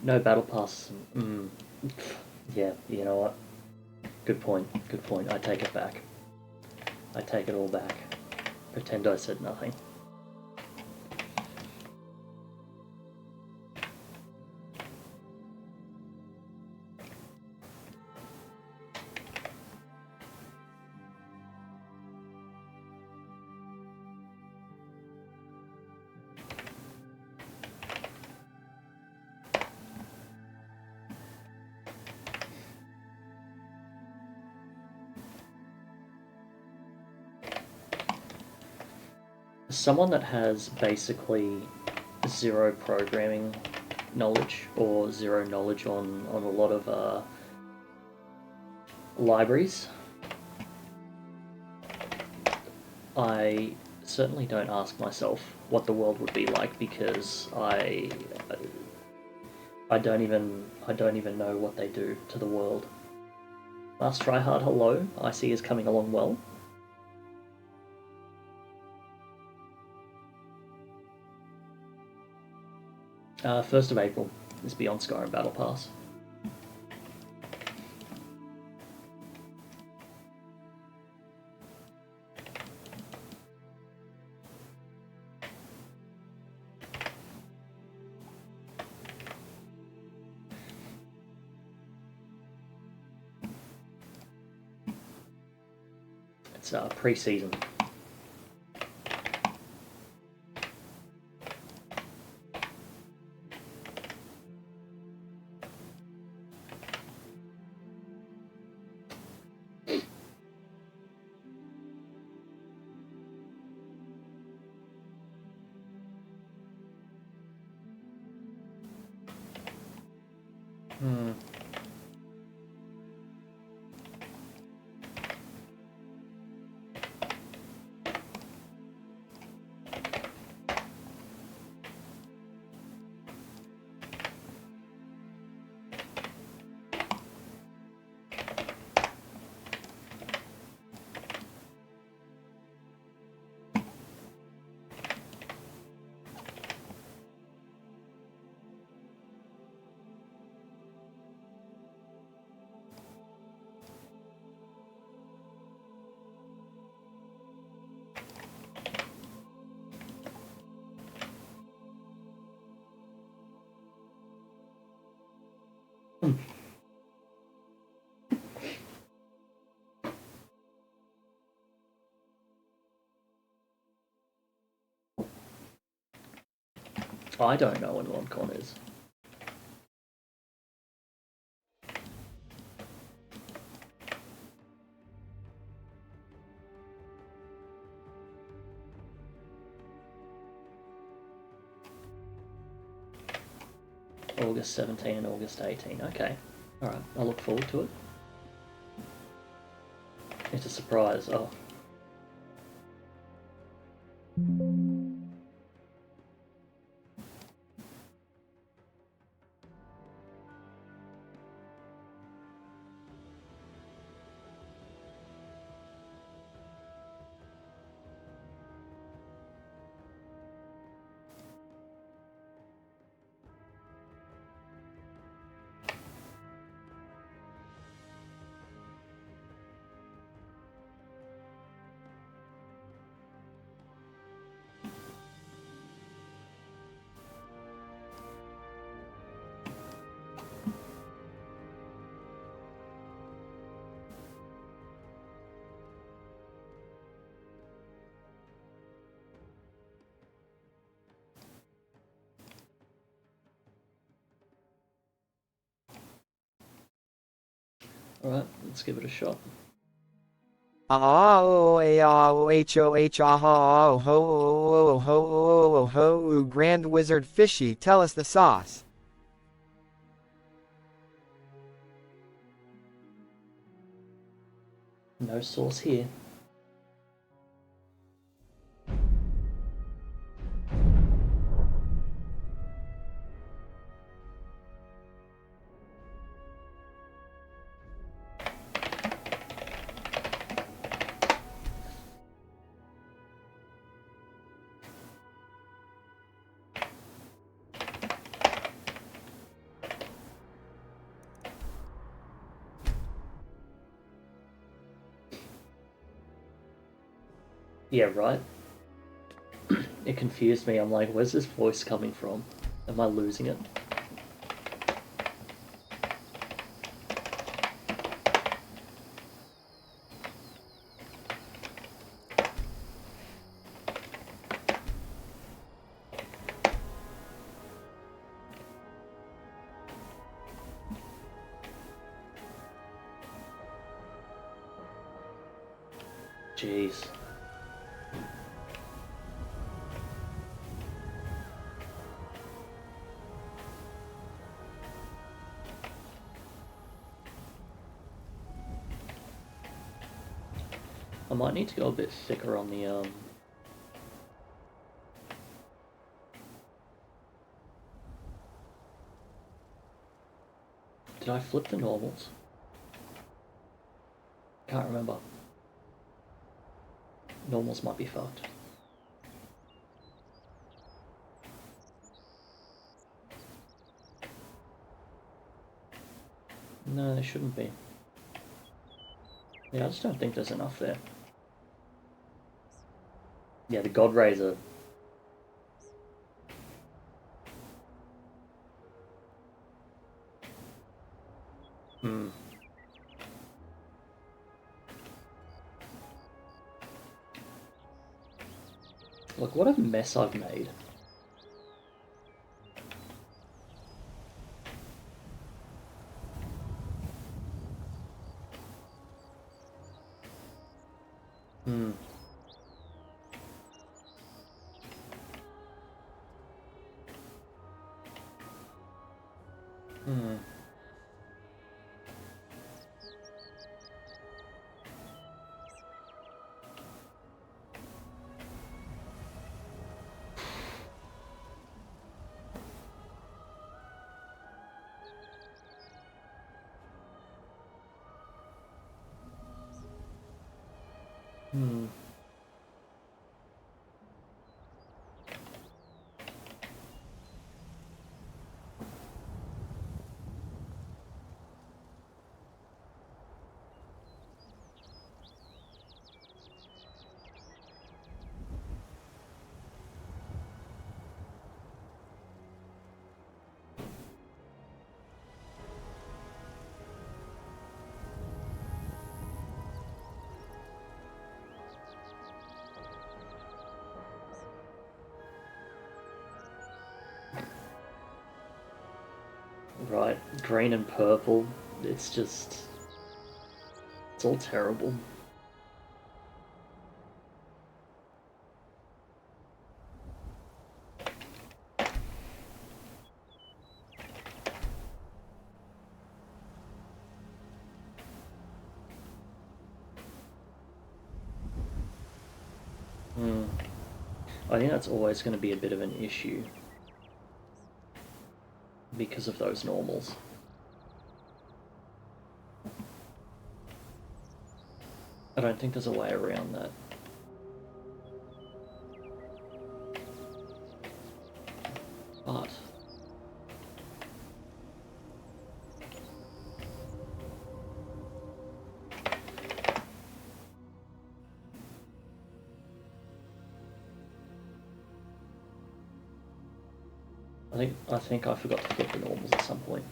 No battle pass. Yeah, you know what? Good point. Good point. I take it back. I take it all back. Pretend I said nothing. Someone that has basically zero programming knowledge or zero knowledge on a lot of libraries, I certainly don't ask myself what the world would be like, because I don't even know what they do to the world. Last Tryhard, hello. I see is coming along well. 1st of April is Beyond Skyrim Battle Pass. It's pre-season. I don't know when LonCon is. August 17 and August 18. Okay. Alright, I'll look forward to it. It's a surprise. Oh. Alright, let's give it a shot. Grand Wizard Fishy, tell us the sauce. No sauce here. Yeah, right. It confused me. I'm like, where's this voice coming from? Am I losing it? Jeez. I might need to go a bit thicker on the Did I flip the normals? Can't remember. Normals might be fucked. No, they shouldn't be. Yeah, I just don't think there's enough there. Yeah, the God Razor. Look, what a mess I've made. Hmm. Right, green and purple, it's just... it's all terrible. I think that's always going to be a bit of an issue because of those normals. I don't think there's a way around that. But... I think I forgot to flip the normals at some point.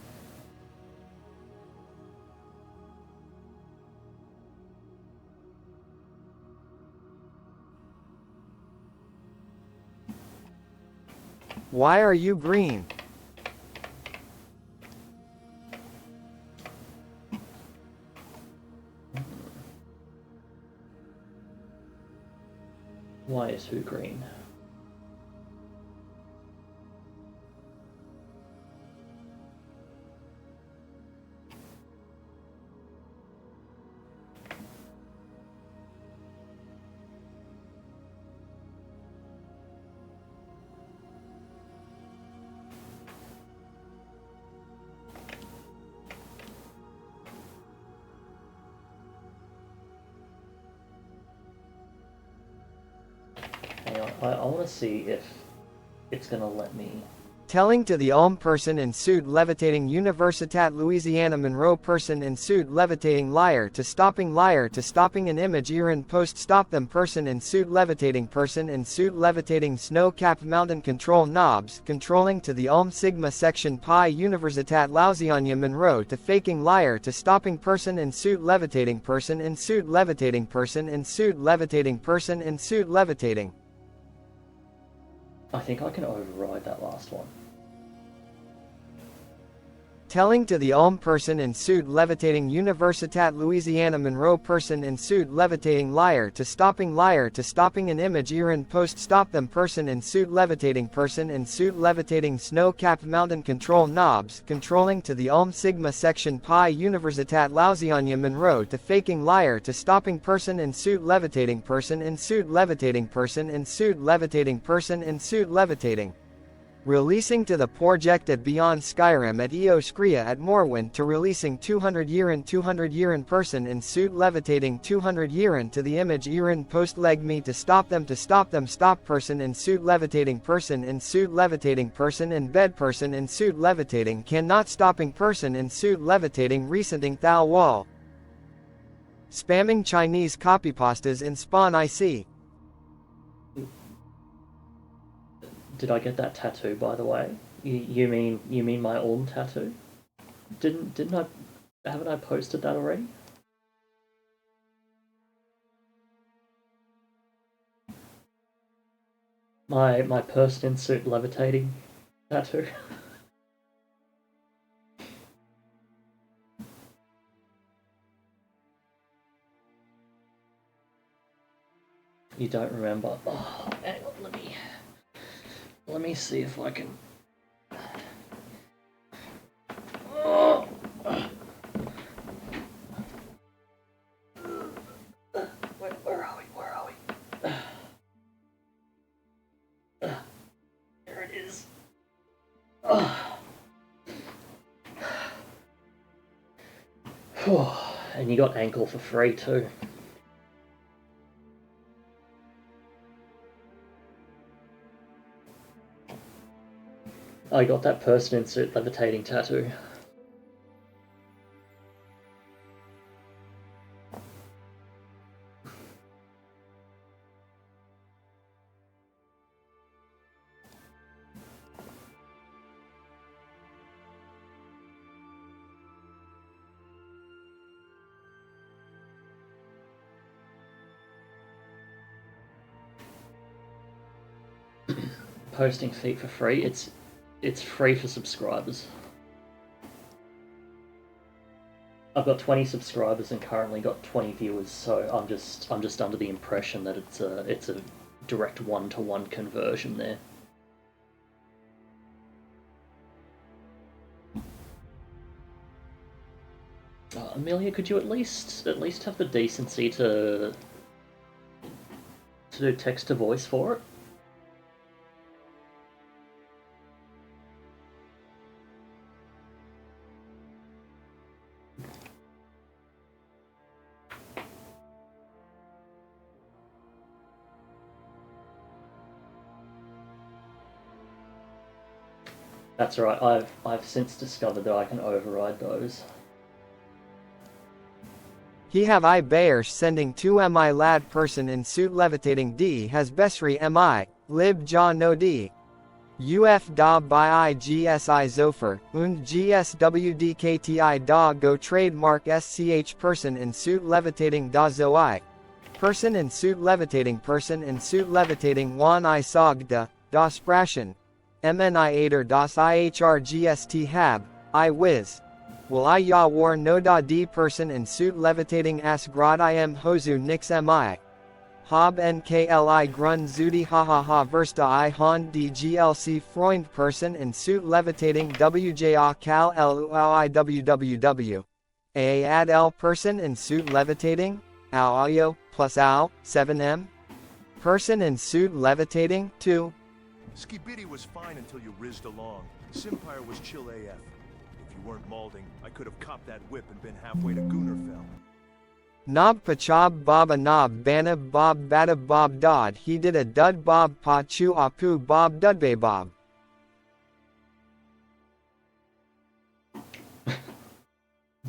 Why are you green? Why is who green? I want to see if it's going to let me. Telling to the Ulm person in suit levitating Universitat Louisiana Monroe person in suit levitating liar to stopping an image Iran post stop them person in suit levitating snow-capped mountain control knobs controlling to the Ulm Sigma section pi Universitat Louisiana Monroe to faking liar to stopping person in suit levitating I think I can override that last one. Telling to the Ulm person in suit levitating Universitat Louisiana Monroe person in suit levitating liar to stopping an image Iran post stop them person in suit levitating snow-capped mountain control knobs controlling to the Ulm Sigma section pi Universitat Louisiana Monroe to faking liar to stopping person in suit levitating releasing to the project at Beyond Skyrim at EOS Kria at Morrowind to releasing 200 Yiran person in suit levitating 200 Yiran to the image Yiran post leg me to stop them stop person in suit levitating in bed person in suit levitating cannot stopping person in suit levitating resenting thou wall. Spamming Chinese copypastas in spawn IC. Did I get that tattoo, by the way? You mean my Ulm tattoo? Haven't I posted that already? My person in suit levitating tattoo. You don't remember? Oh, hang on, let me see if I can. Oh. Where are we? There it is. And you got ankle for free too. I got that person in suit levitating tattoo. Posting feet for free. It's free for subscribers. I've got 20 subscribers and currently got 20 viewers, so I'm just under the impression that it's a direct one-to-one conversion there. Amelia, could you at least have the decency to do text to voice for it? That's right. I've since discovered that I can override those. He have I Bayer sending 2 mi lad person in suit levitating D has Besri mi, lib ja no D. Uf da by IGSI Zofer, und GSWDKTI da go trademark SCH person in suit levitating da Zoi. Person in suit levitating Juan I Sogda, da Sprashen. MNI Ader das IHRGST Hab, I Wiz. Will I ya war no da D person in suit levitating as grad im hozu nix mi. Hob nkli grun zudi hahaha versta I hon dglc freund person in suit levitating wja cal luiwww. A add L person in suit levitating? Audio, plus ow, 7m? Person in suit levitating, 2. Skibidi was fine until you rizzed along. Simpire was chill AF. If you weren't malding, I could have copped that whip and been halfway to Gunnerfell. Nob pachab bob a nob banab bob badab bob dod he did a dud bob pa chu apu bob dudbe bob.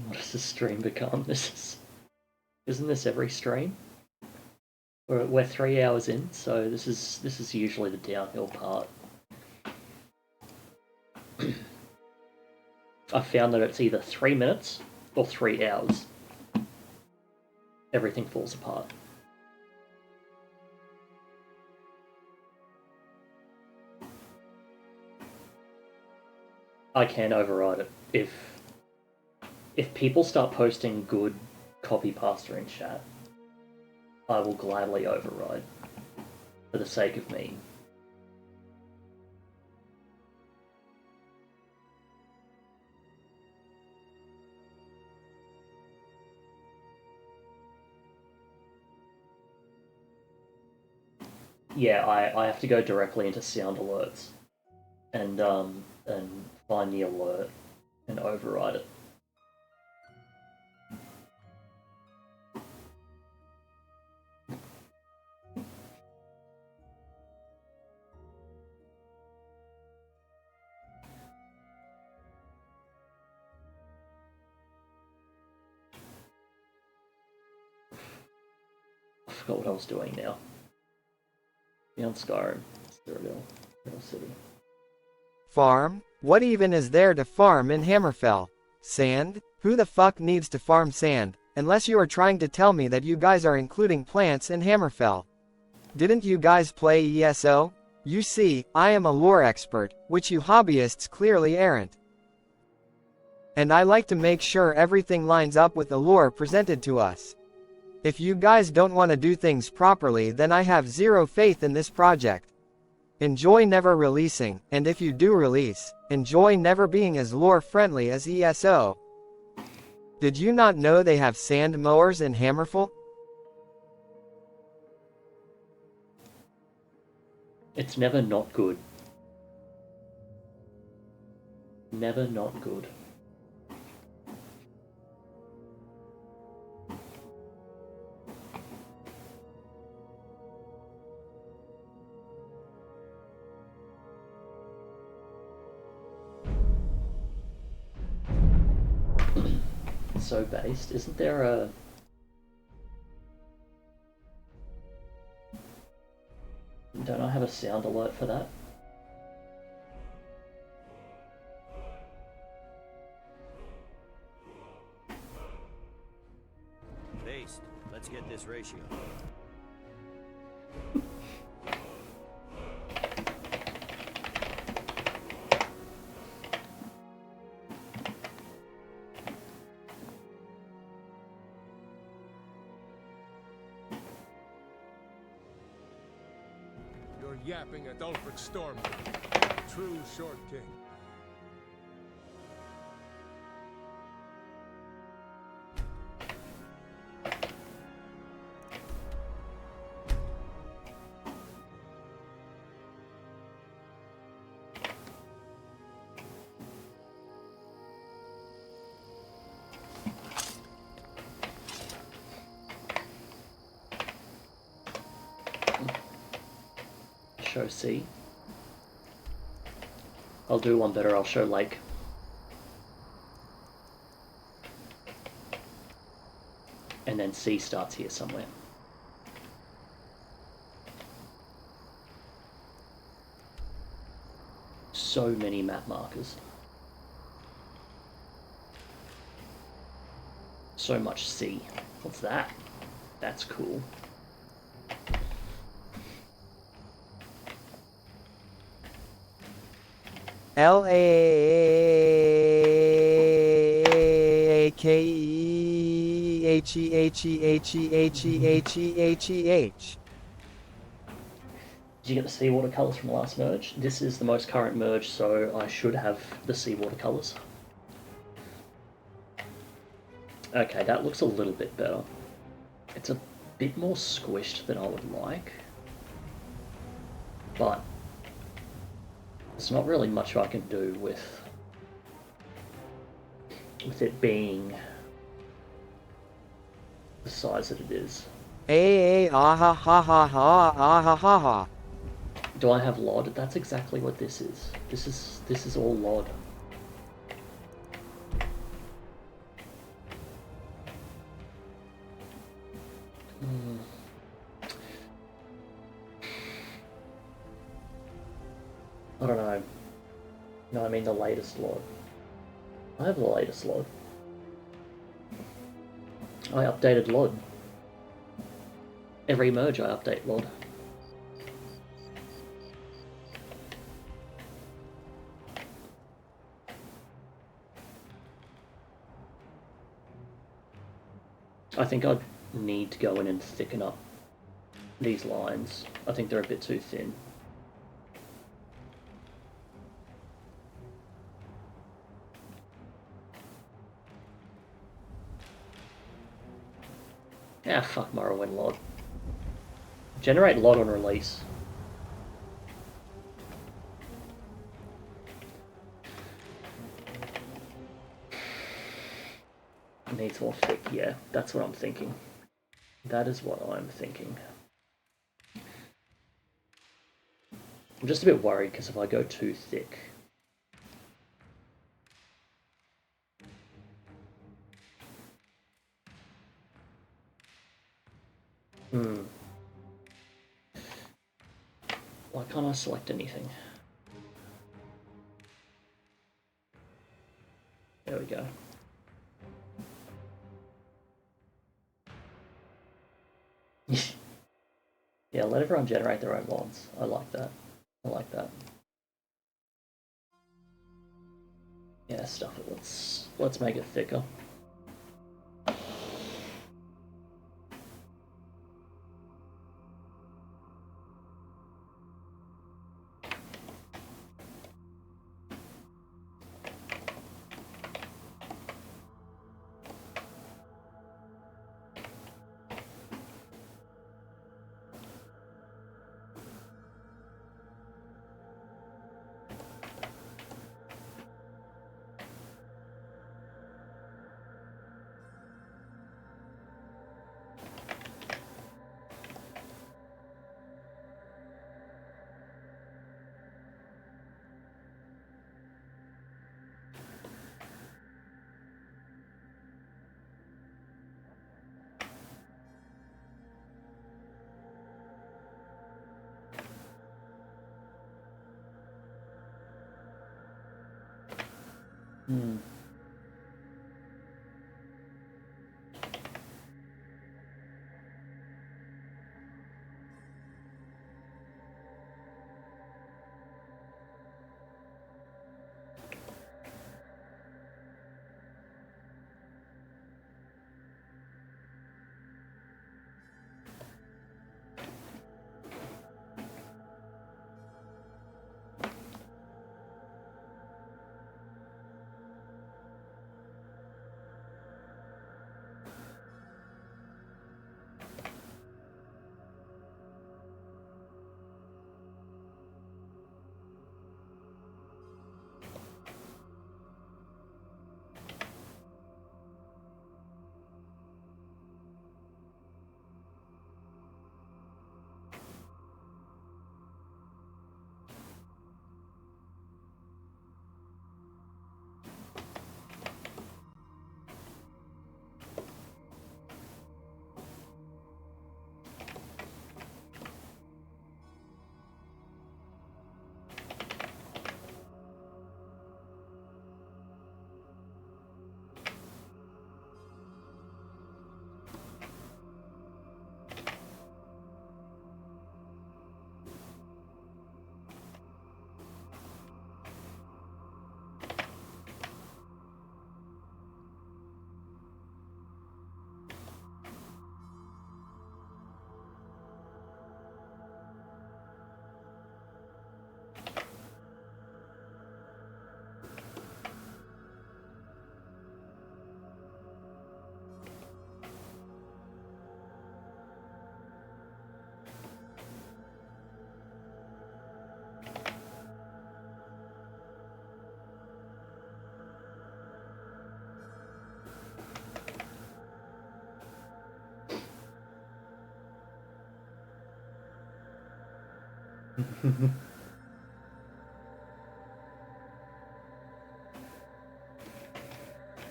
What does this stream become? Isn't this every stream? We're 3 hours in, so this is usually the downhill part. I found that it's either 3 minutes or 3 hours. Everything falls apart. I can override it. If people start posting good copy pasta in chat, I will gladly override for the sake of me. Yeah, I have to go directly into sound alerts and find the alert and override it. I forgot what I was doing now. Beyond Skyrim, Cyrodiil, Imperial City. Farm? What even is there to farm in Hammerfell? Sand? Who the fuck needs to farm sand, unless you are trying to tell me that you guys are including plants in Hammerfell? Didn't you guys play ESO? You see, I am a lore expert, which you hobbyists clearly aren't. And I like to make sure everything lines up with the lore presented to us. If you guys don't want to do things properly, then I have zero faith in this project. Enjoy never releasing, and if you do release, enjoy never being as lore friendly as ESO. Did you not know they have sand mowers in Hammerfell? It's never not good. Never not good. So based, isn't there a... Don't I have a sound alert for that? Based. Let's get this ratio. Yapping at Ulfric Storm. True short king. Show C. I'll do one better, I'll show Lake. And then C starts here somewhere. So many map markers. So much C. What's that? That's cool. LAKEHEHEHEHEHEHEH. Did you get the seawater colours from the last merge? This is the most current merge, so I should have the seawater colours. Okay, that looks a little bit better. It's a bit more squished than I would like, but there's not really much I can do with it being the size that it is. Ah ha ha ha ha ah ha ha ha. Do I have LOD? That's exactly what this is. This is all LOD. I don't know. No, I mean the latest LOD. I have the latest LOD. I updated LOD. Every merge I update LOD. I think I'd need to go in and thicken up these lines. I think they're a bit too thin. Ah, fuck Morrowind LOD. Generate LOD on release. Needs more thick, yeah, that's what I'm thinking. That is what I'm thinking. I'm just a bit worried because if I go too thick, why can't I select anything? There we go. Yeah, let everyone generate their own mods. I like that. I like that. Yeah, stuff it. Let's make it thicker.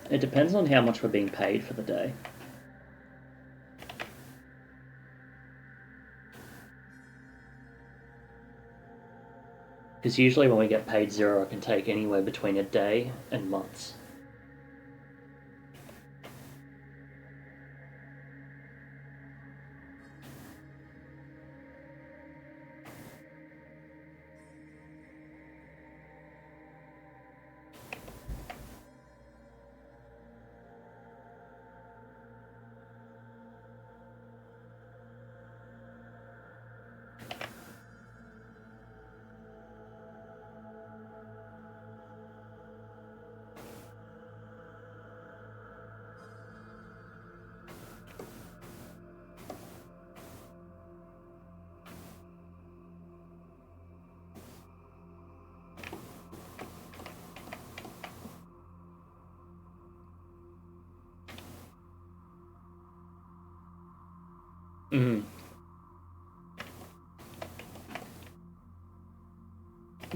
It depends on how much we're being paid for the day. Because usually when we get paid 0, it can take anywhere between a day and months.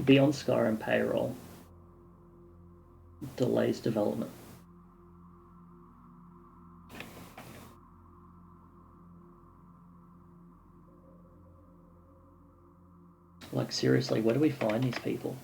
Beyond Skyrim payroll delays development. Like, seriously, where do we find these people?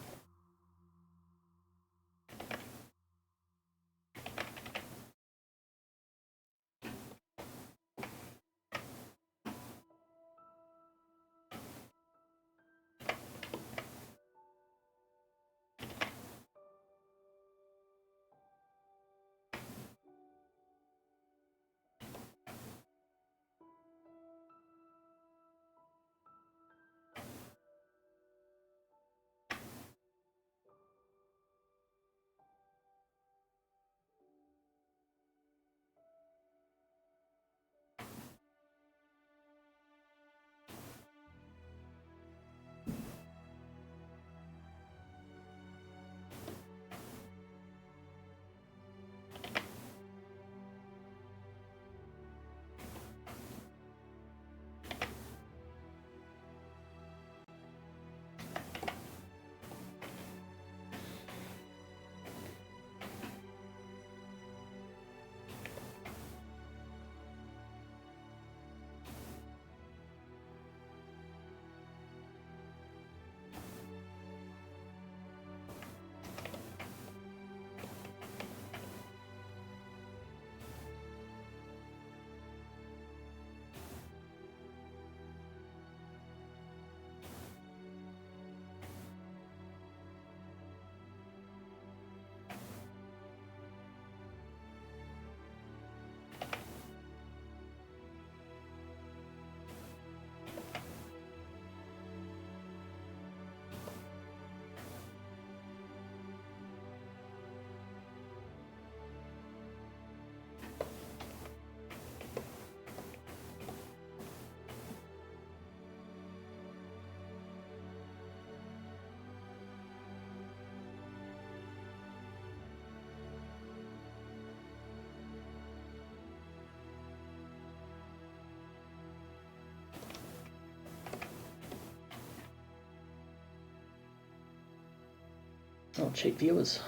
Oh, cheap viewers.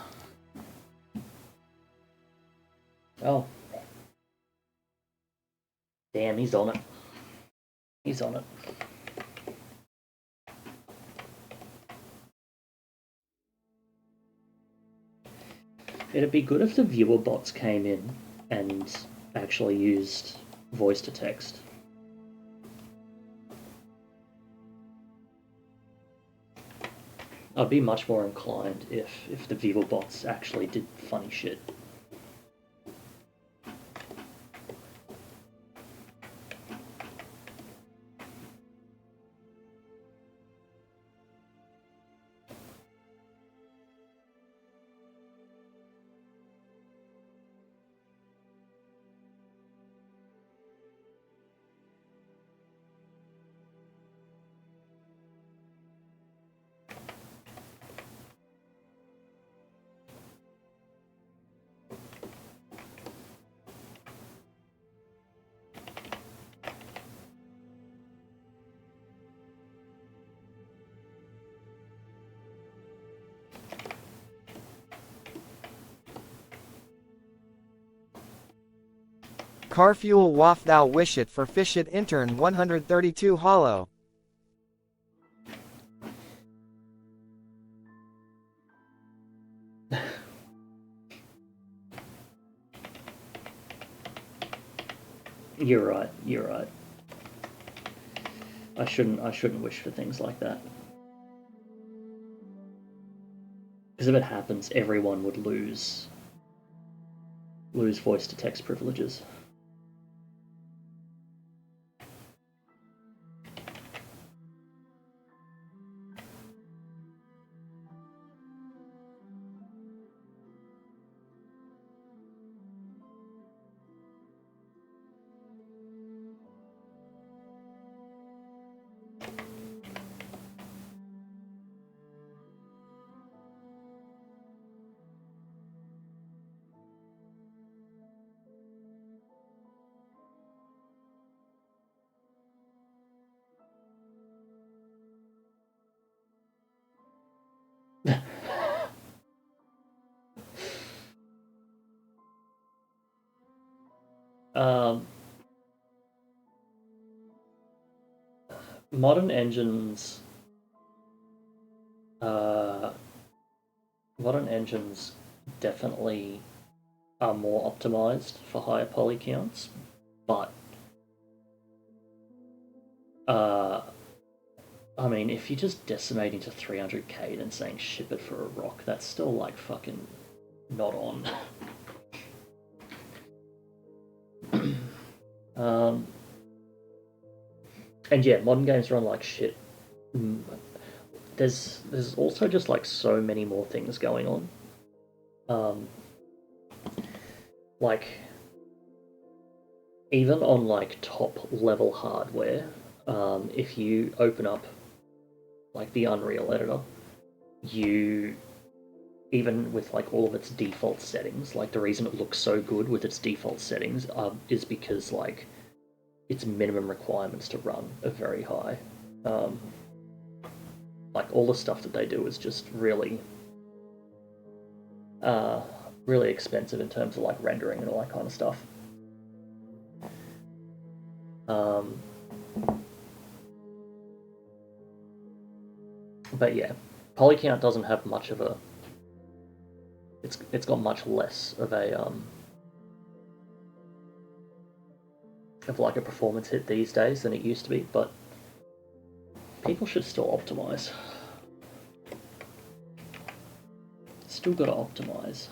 Oh. Damn, he's on it. He's on it. It'd be good if the viewer bots came in and actually used voice to text. I'd be much more inclined if the viewer bots actually did funny shit. Car fuel waft thou wish it for fish it intern 132 hollow. You're right, you're right. I shouldn't wish for things like that. Because if it happens, everyone would lose voice to text privileges. Um, modern engines, modern engines definitely are more optimized for higher poly counts, but I mean, if you're just decimating to 300k and saying ship it for a rock, that's still like fucking not on. And yeah, modern games run like shit. There's also just like so many more things going on. Like even on like top level hardware, if you open up like the Unreal editor, you, even with like all of its default settings, like the reason it looks so good with its default settings is because like its minimum requirements to run are very high. Like all the stuff that they do is just really really expensive in terms of like rendering and all that kind of stuff. But yeah, polycount doesn't have much of a. It's got much less of a of like a performance hit these days than it used to be, but people should still optimize. Still gotta optimize.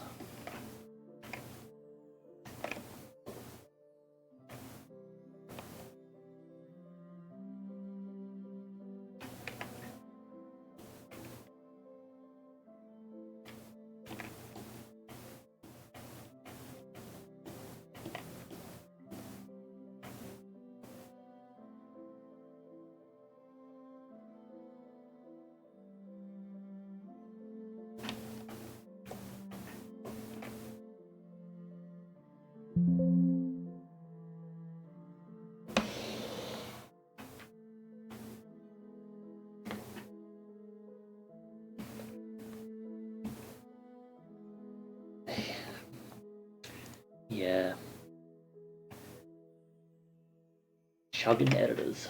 Yeah. Chugging editors.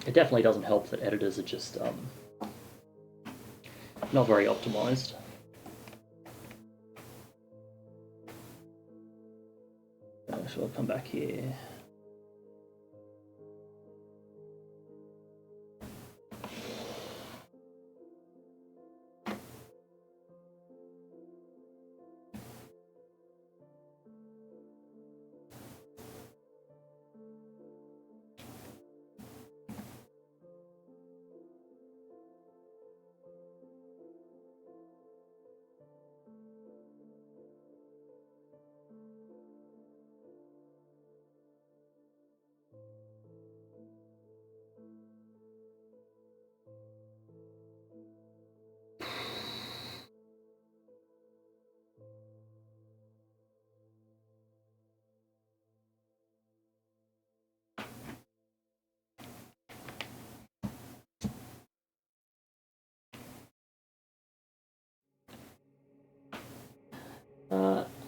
It definitely doesn't help that editors are just not very optimized. So I'll come back here.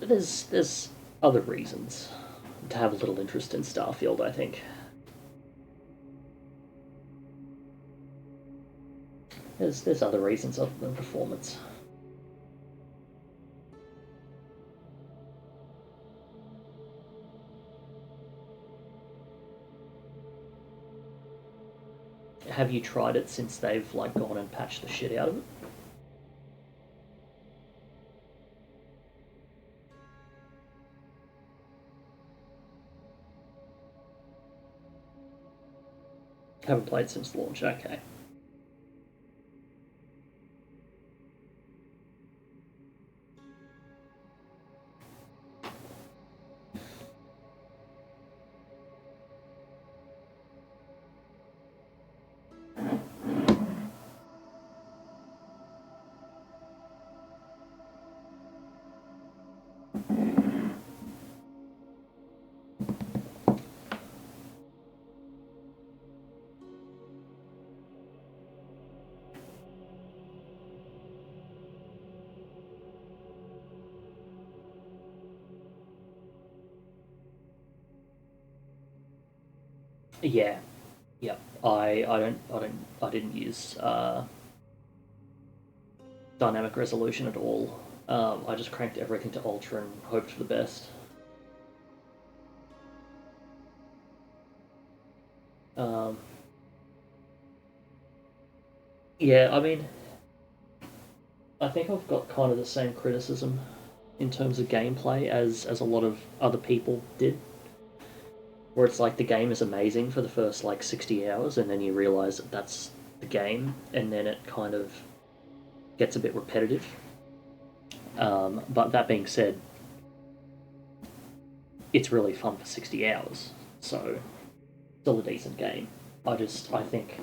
there's other reasons to have a little interest in Starfield, I think. There's other reasons other than performance. Have you tried it since they've like gone and patched the shit out of it? Haven't played since launch, okay. Yeah, yep. I didn't use dynamic resolution at all. I just cranked everything to ultra and hoped for the best. Yeah, I mean, I think I've got kind of the same criticism in terms of gameplay as a lot of other people did. Where it's like the game is amazing for the first like 60 hours, and then you realise that that's the game, and then it kind of gets a bit repetitive. But that being said, it's really fun for 60 hours, so still a decent game. I think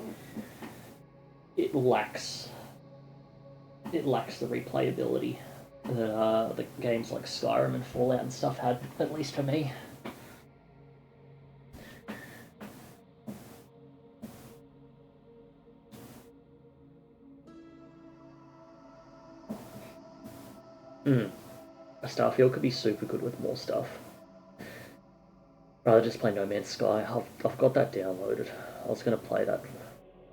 it lacks the replayability that the games like Skyrim and Fallout and stuff had, at least for me. A Starfield could be super good with more stuff. Rather just play No Man's Sky. I've got that downloaded. I was going to play that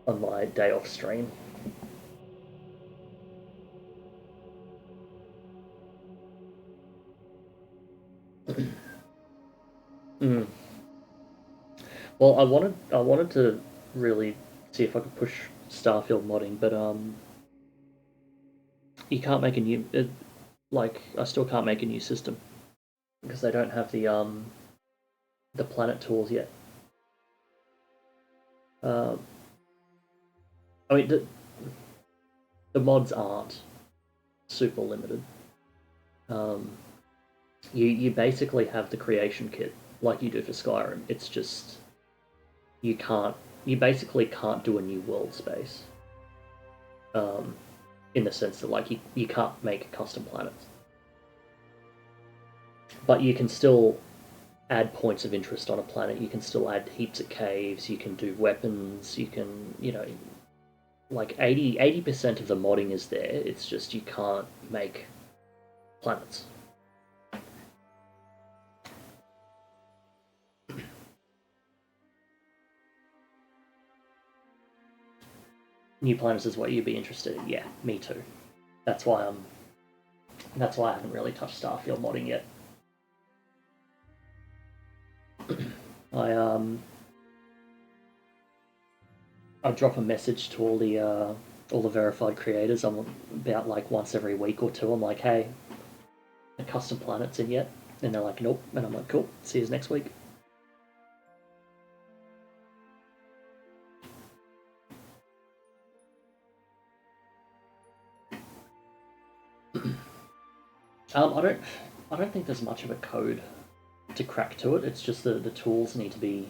on my day off stream. Well, I wanted to really see if I could push Starfield modding, but you can't make a new I still can't make a new system because they don't have the planet tools yet. I mean the mods aren't super limited. You basically have the creation kit like you do for Skyrim. It's just you basically can't do a new world space. In the sense that like you can't make custom planets. But you can still add points of interest on a planet, you can still add heaps of caves, you can do weapons, you can, like 80% of the modding is there, it's just you can't make planets. New planets is what you'd be interested in. Yeah, me too. That's why I haven't really touched Starfield modding yet. I drop a message to all the verified creators. I'm about like once every week or two. I'm like, hey, a custom planets in yet? And they're like, nope. And I'm like, cool. See you next week. I don't think there's much of a code to crack to it. It's just the tools need to be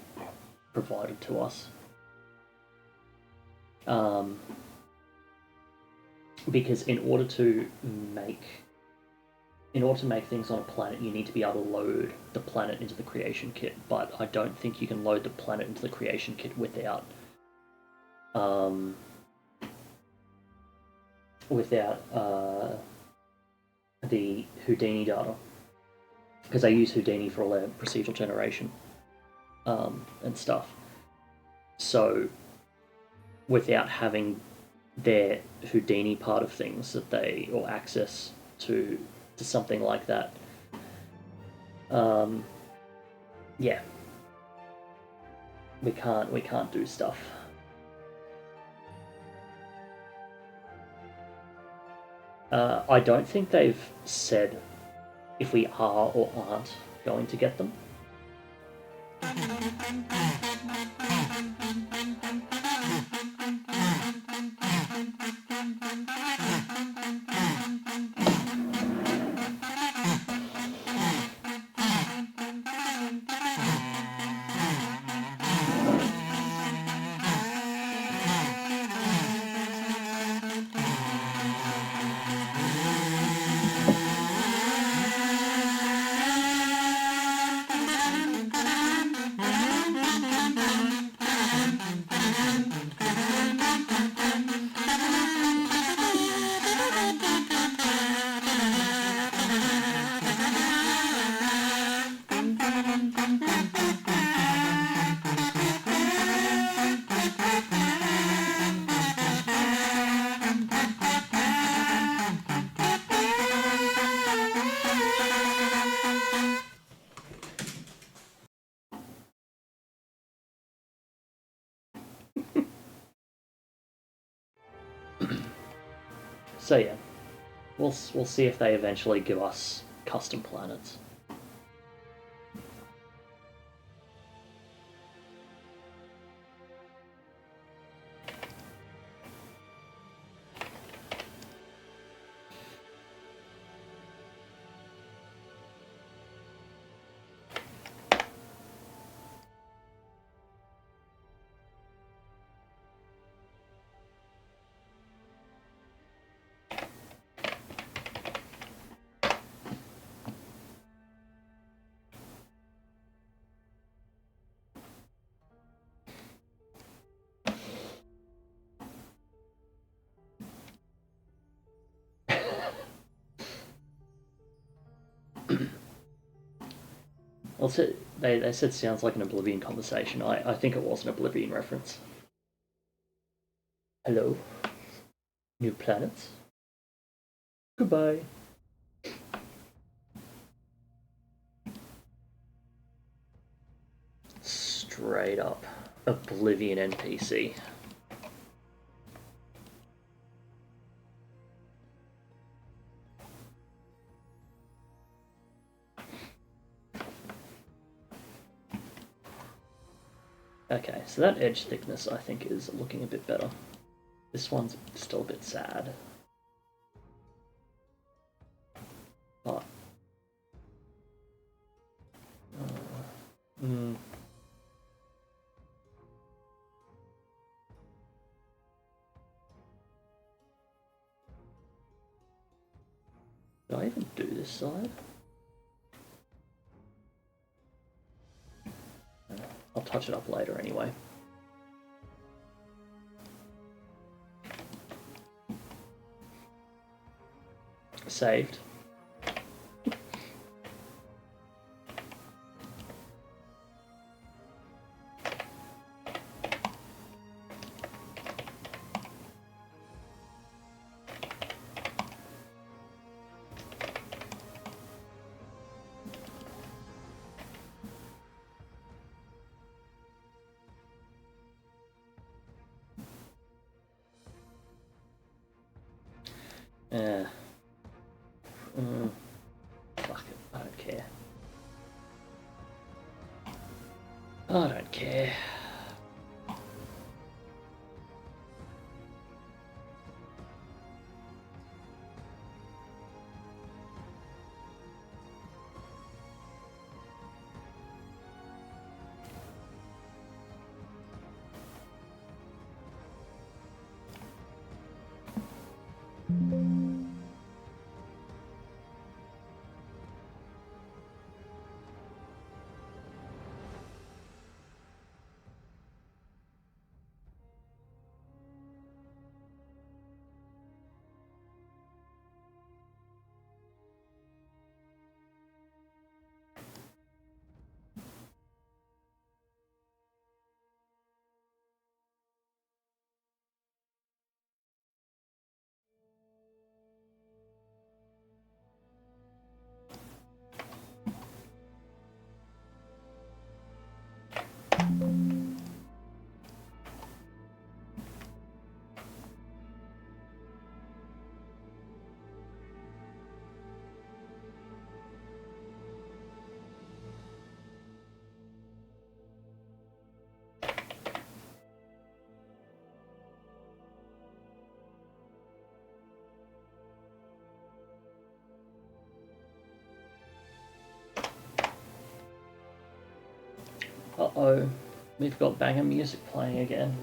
provided to us. Because in order to make things on a planet, you need to be able to load the planet into the creation kit. But I don't think you can load the planet into the creation kit without the Houdini data. because they use Houdini for all their procedural generation and stuff. So without having their Houdini part of things that they, or access to something like that, yeah, we can't do stuff. I don't think they've said if we are or aren't going to get them. So yeah, we'll see if they eventually give us custom planets. Also, they said sounds like an Oblivion conversation. I think it was an Oblivion reference. Hello? New planets? Goodbye. Straight up Oblivion NPC. Okay, so that edge thickness I think is looking a bit better. This one's still a bit sad. But... Did I even do this side? I'll touch it up later anyway. Saved. Fuck it, I don't care. I don't care. Oh, we've got banger music playing again.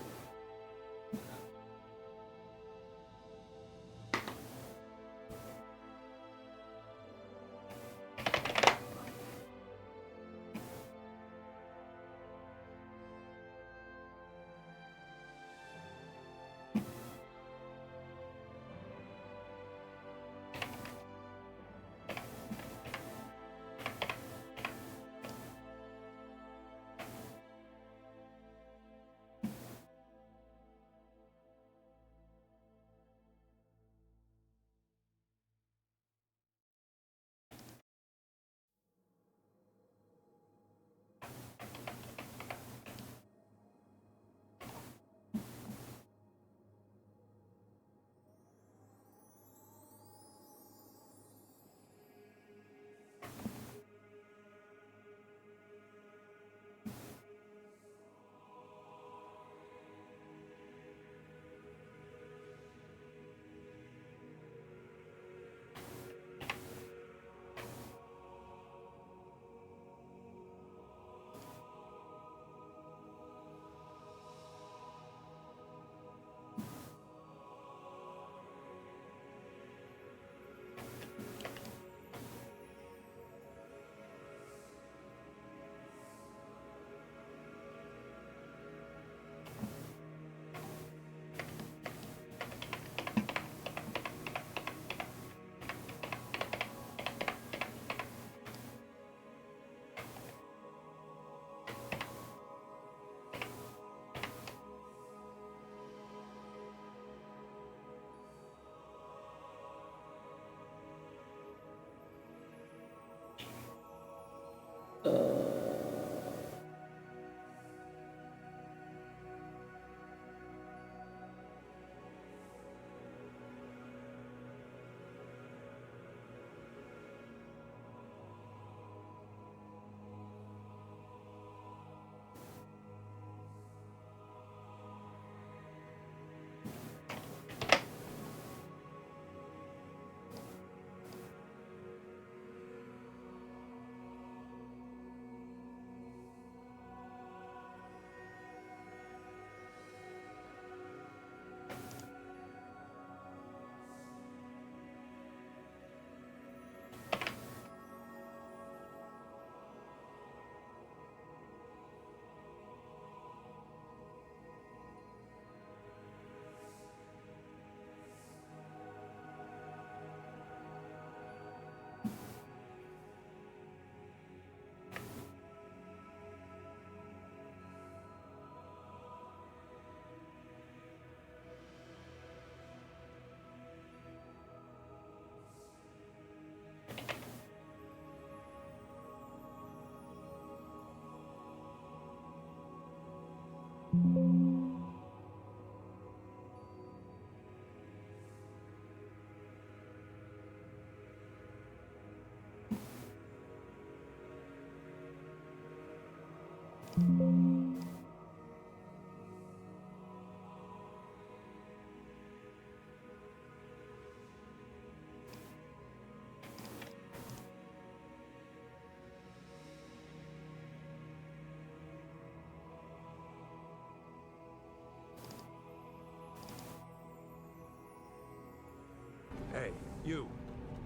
Hey, you.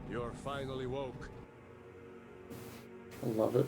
You're finally woke. I love it.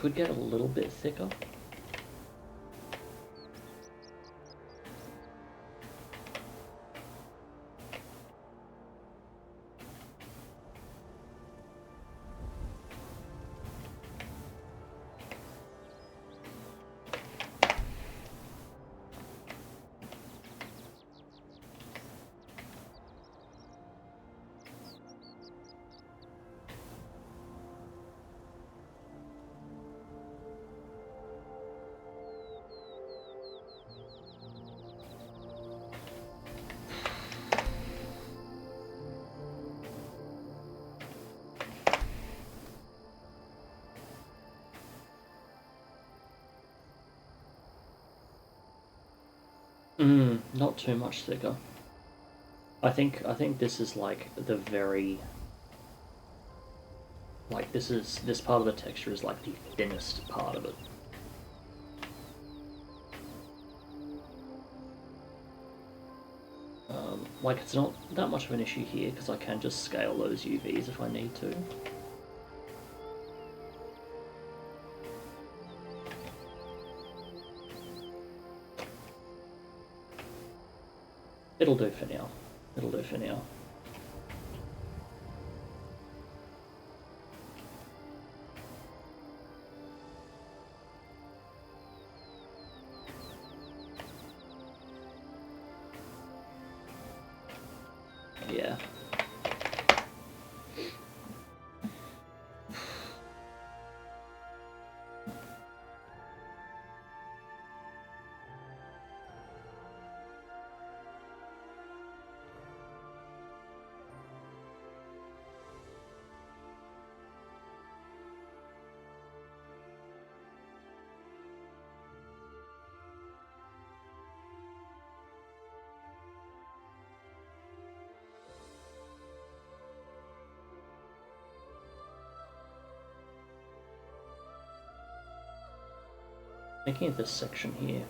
could get a little bit thicker. Not too much thicker. I think this is like the very, like this part of the texture is like the thinnest part of it. Like it's not that much of an issue here because I can just scale those UVs if I need to. It'll do for now. It'll do for now. Yeah. Thinking of this section here.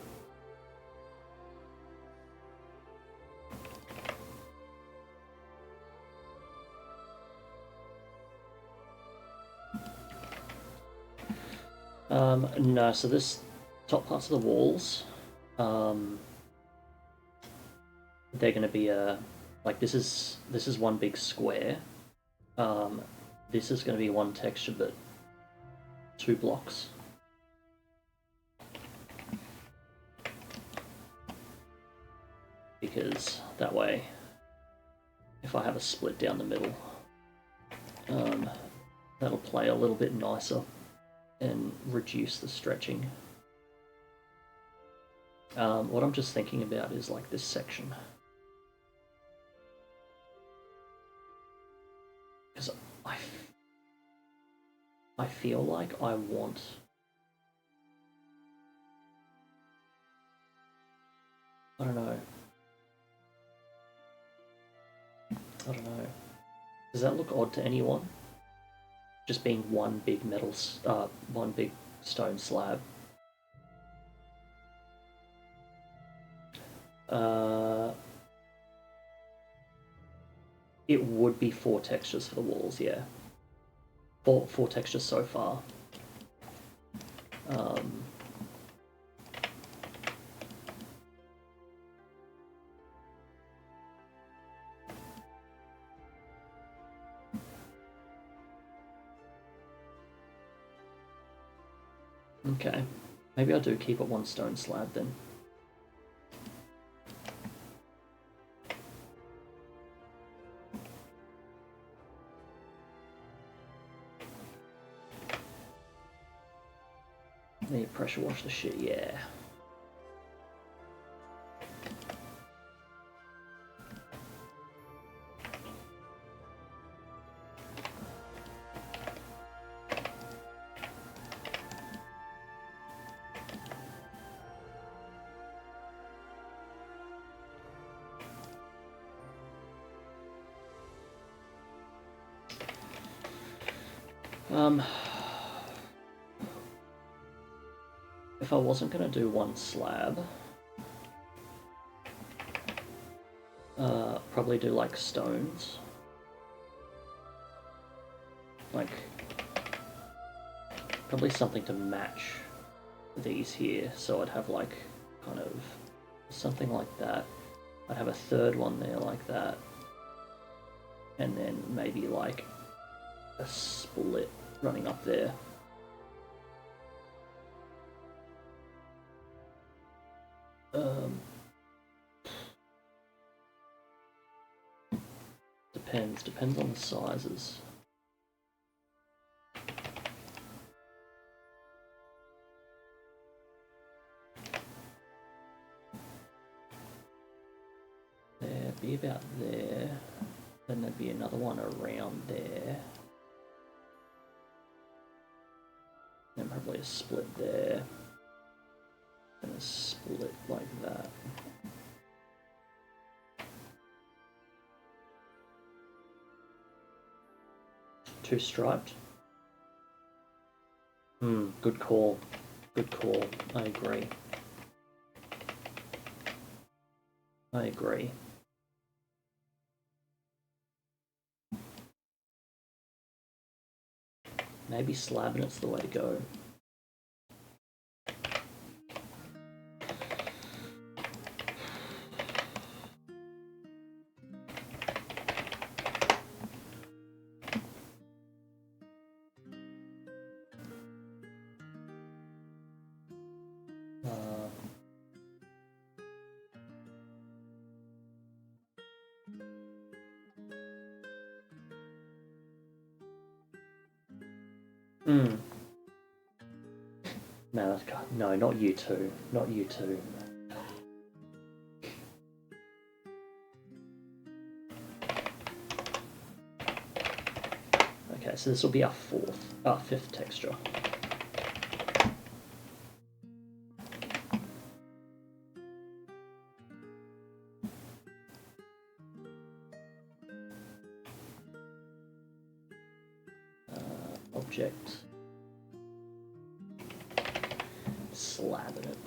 No, so this top parts of the walls, they're going to be like this is one big square. This is going to be one texture, but 2 blocks. Because that way, if I have a split down the middle, that'll play a little bit nicer and reduce the stretching. What I'm just thinking about is like this section. Because I feel like I want... I don't know. Does that look odd to anyone? Just being one big one big stone slab. It would be 4 textures for the walls, yeah. Four textures so far. Okay, maybe I do keep it 1 stone slab then. Need to pressure wash the shit, yeah. If I wasn't going to do 1 slab, probably do like stones. Probably something to match these here, so I'd have like kind of something like that. I'd have a third one there like that, and then maybe like a split running up there. Depends on the sizes. There'd be about there, then there'd be another one around there, then probably a split there, and a split like that. Two striped. Good call. Good call. I agree. I agree. Maybe slabbing it's the way to go. No, no, not you two. Not you two. Okay, so this will be our fifth texture. Object. Slabbing it.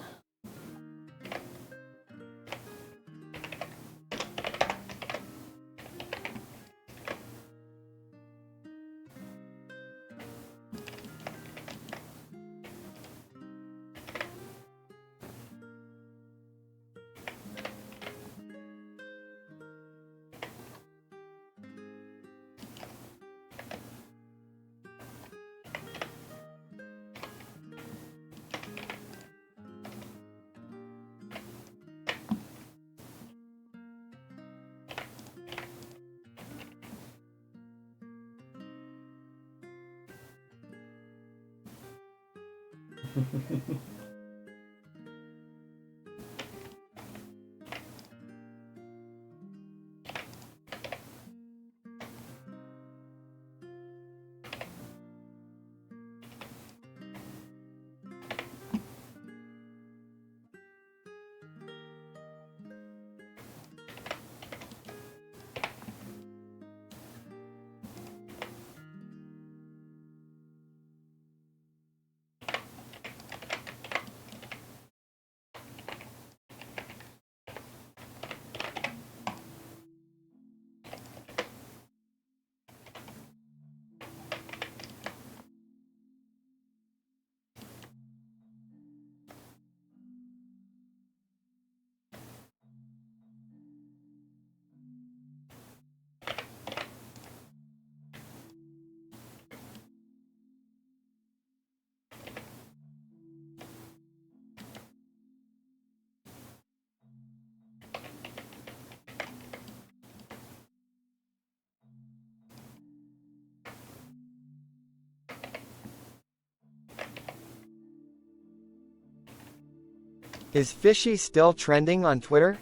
Is Fishy still trending on Twitter?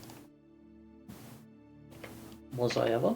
Was I ever?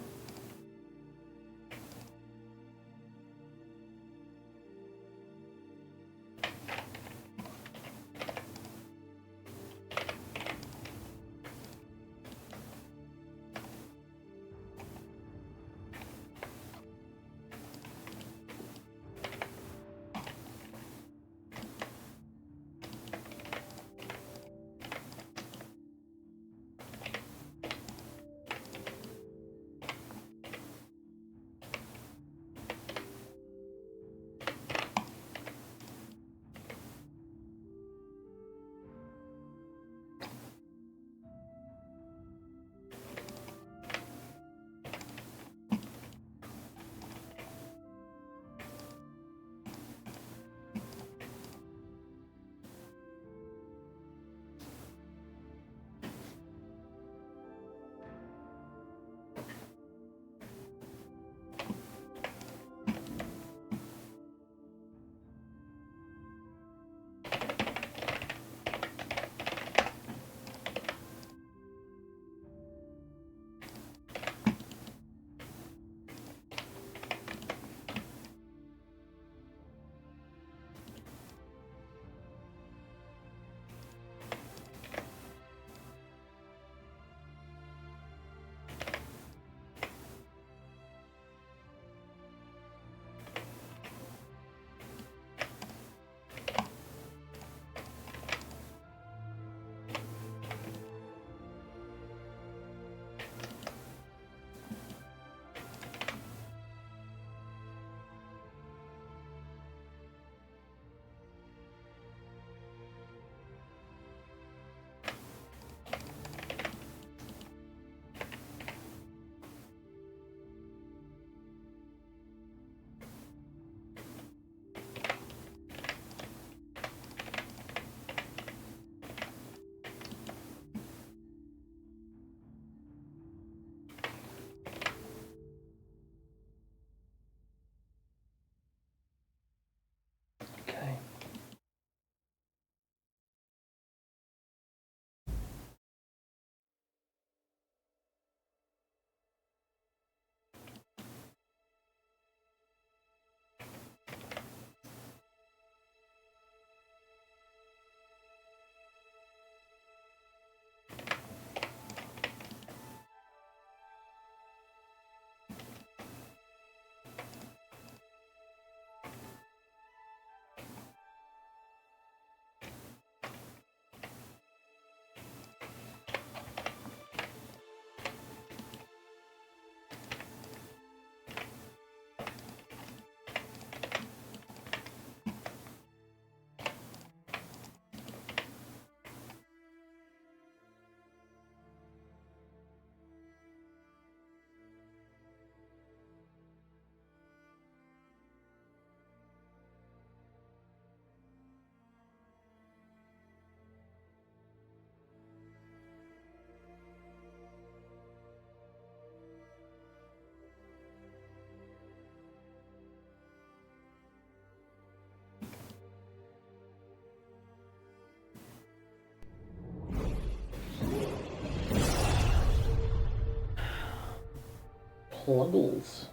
Pluggles,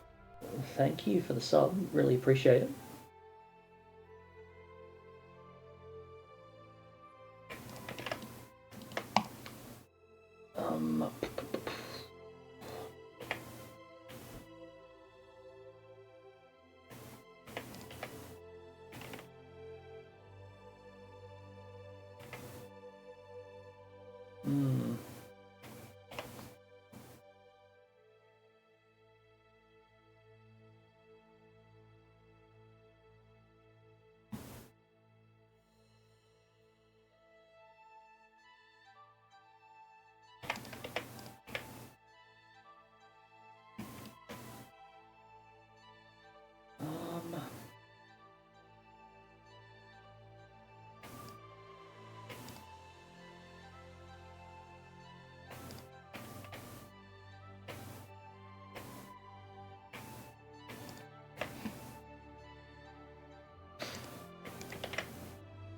thank you for the sub. Really appreciate it.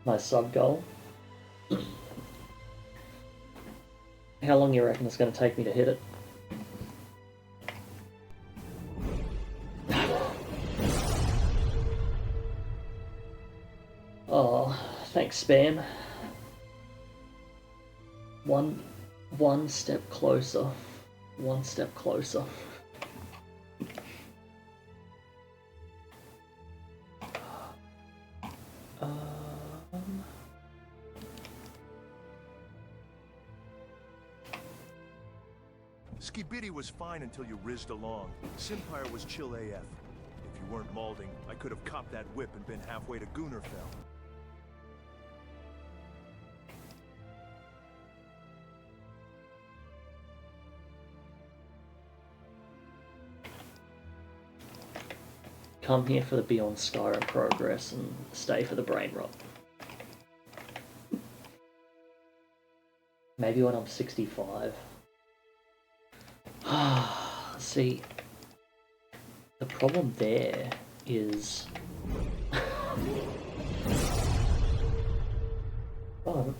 My sub goal. How long you reckon it's going to take me to hit it? Oh, thanks, Spam. One step closer. One step closer. Skibidi was fine until you rizzed along. Simpire was chill AF. If you weren't malding, I could have copped that whip and been halfway to Gunnerfell. Come here for the Beyond Skyrim progress and stay for the brain rot. Maybe when I'm 65. See, the problem there is... Oh,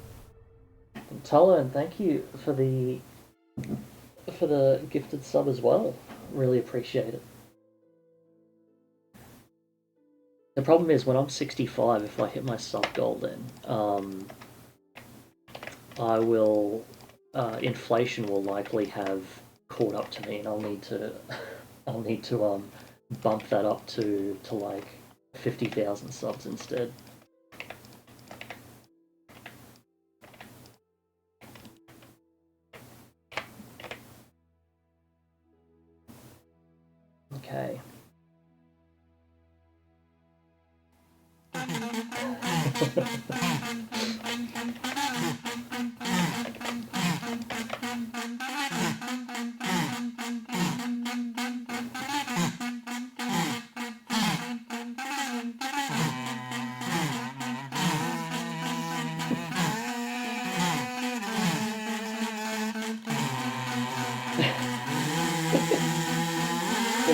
Talon, thank you for the gifted sub as well. Really appreciate it. The problem is when I'm 65, if I hit my sub goal, then I will inflation will likely have caught up to me, and I'll need to bump that up to like 50,000 subs instead. Okay.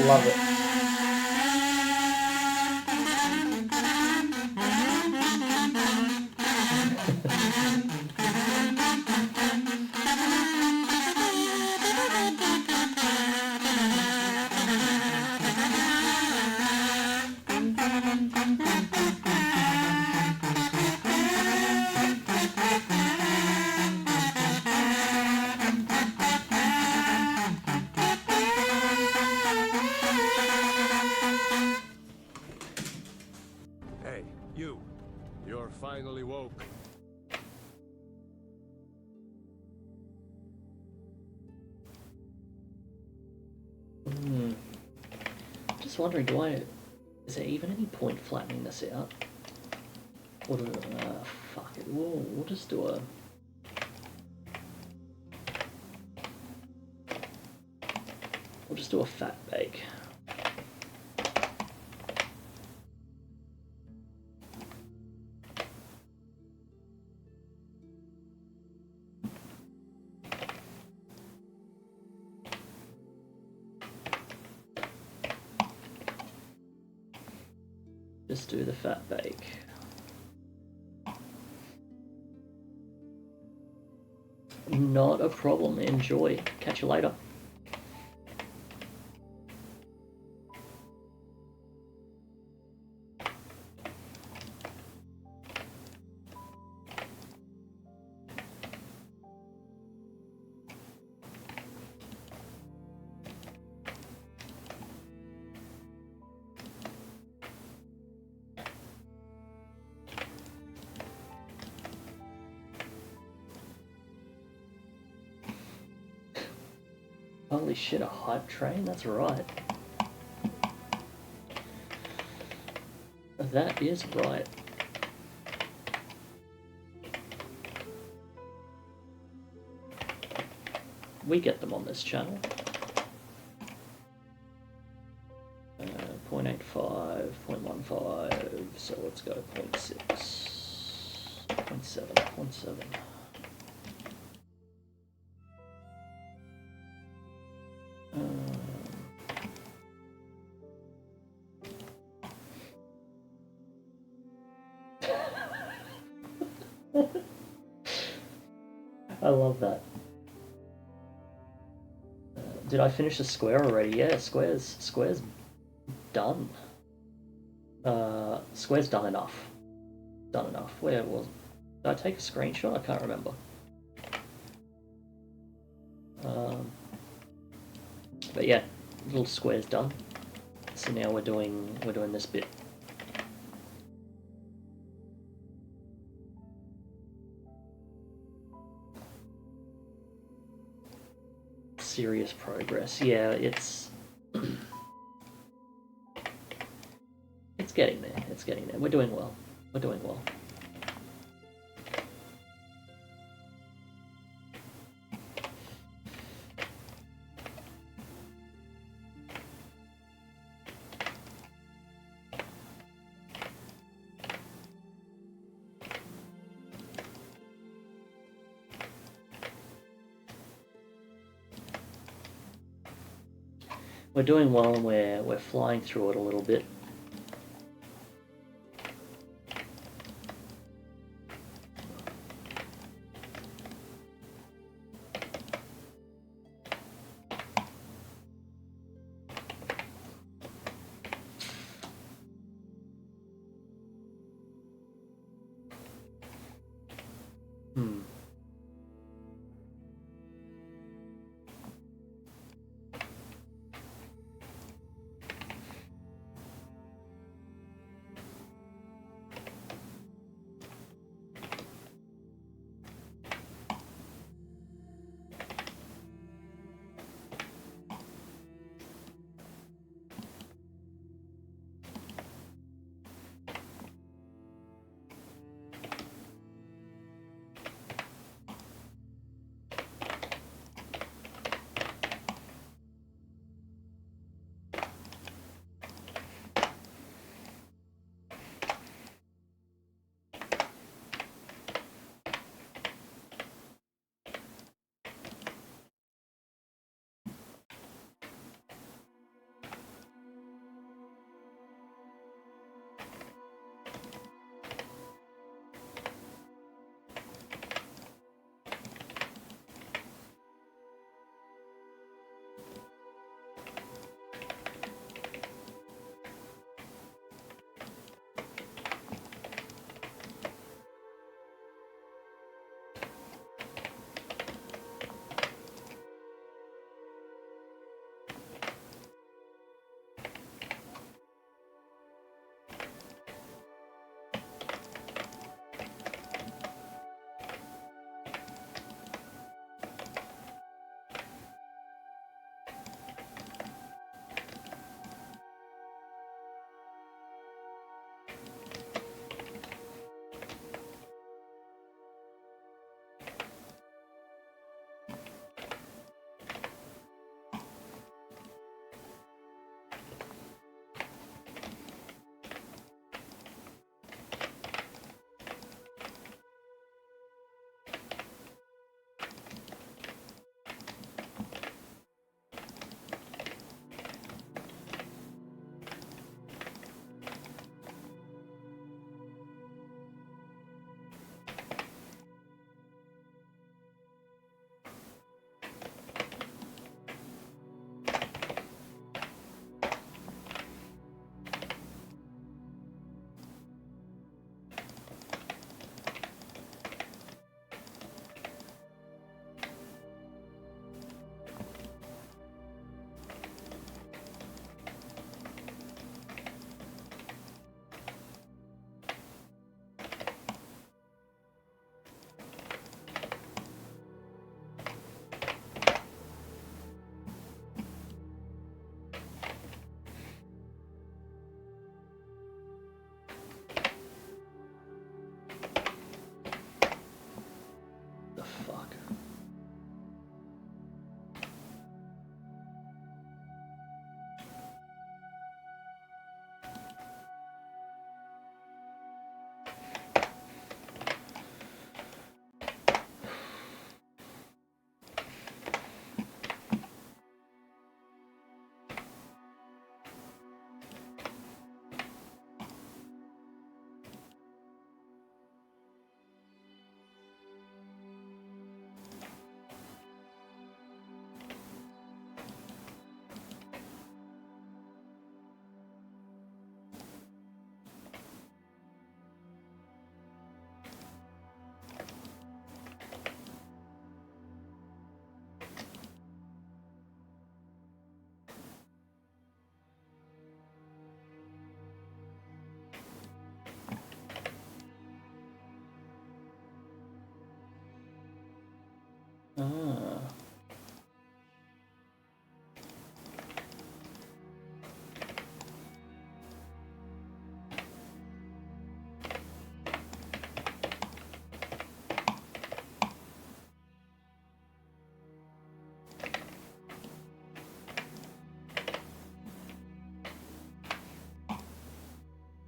Love it. Hey, you. You're finally woke. Just wondering, is there even any point flattening this out? Or do, fuck it, we'll just do a fat bake. Just do the fat bake. Not a problem. Enjoy. Catch you later. Holy shit, a hype train? That's right. That is right. We get them on this channel. 0.85, 0.15, so let's go 0.6, 0.7, 0.7. I love that. Did I finish the square already? Yeah, square's done. Square's done enough. Done enough. Where was? Did I take a screenshot? I can't remember. But yeah, little square's done. So now we're doing this bit. Serious progress. Yeah, it's it's getting there. It's getting there. We're doing well. We're doing well. We're doing well, and we're flying through it a little bit. Ah.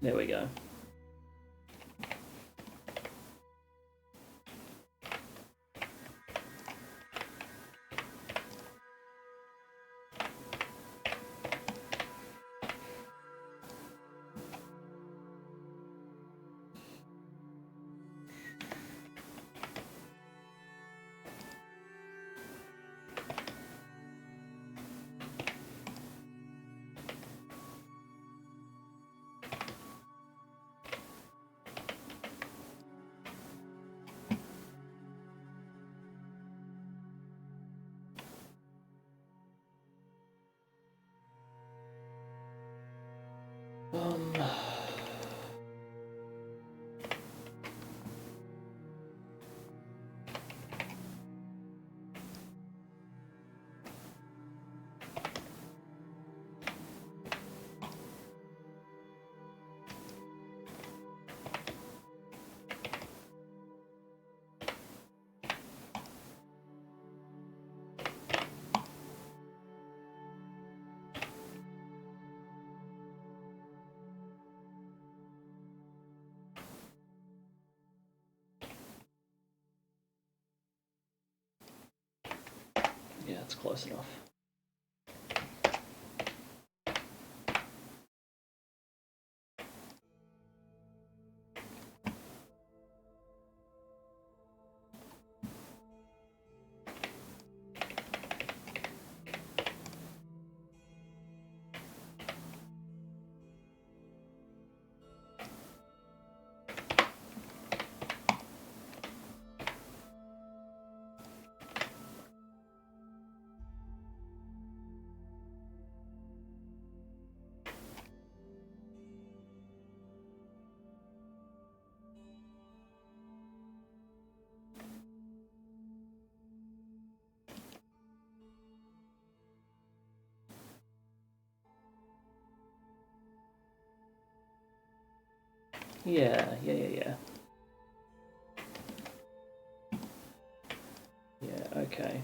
There we go. Um, yeah, it's close enough. Yeah. Yeah, okay.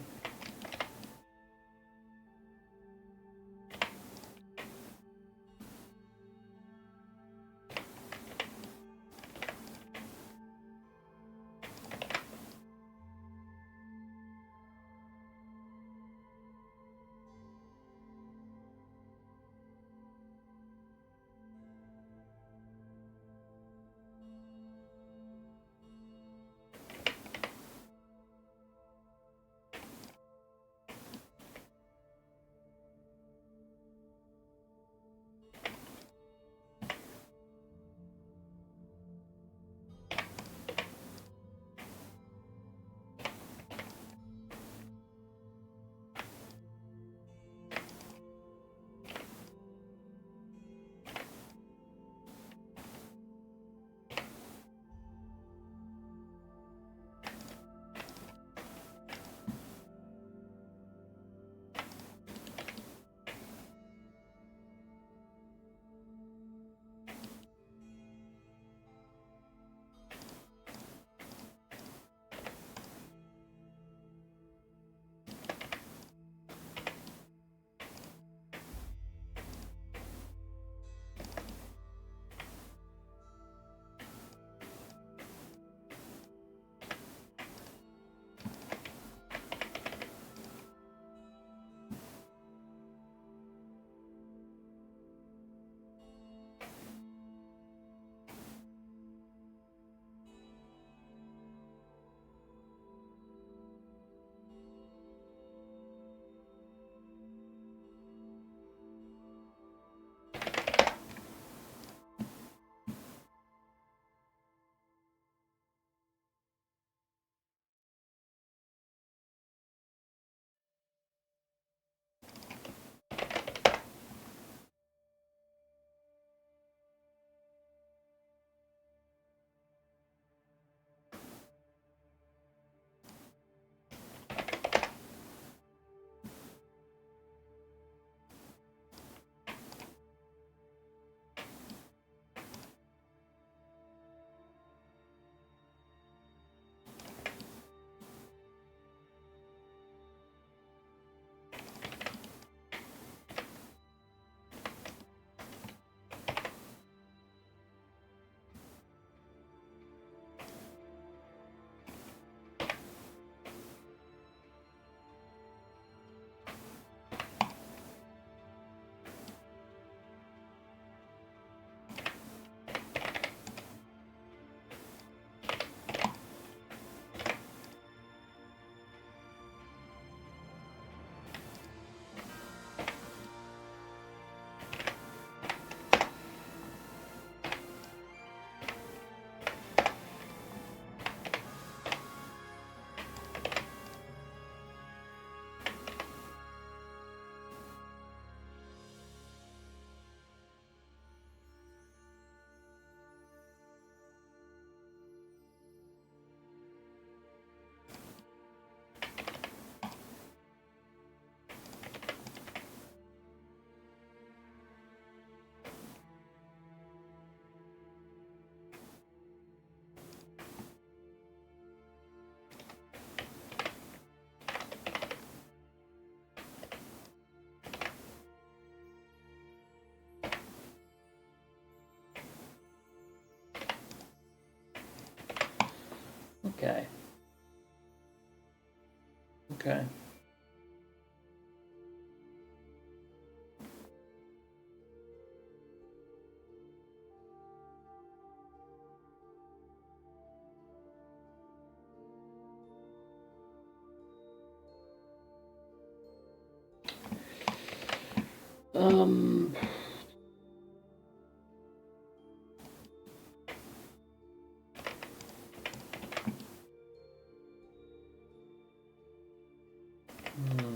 Okay. Okay. Um. hmm.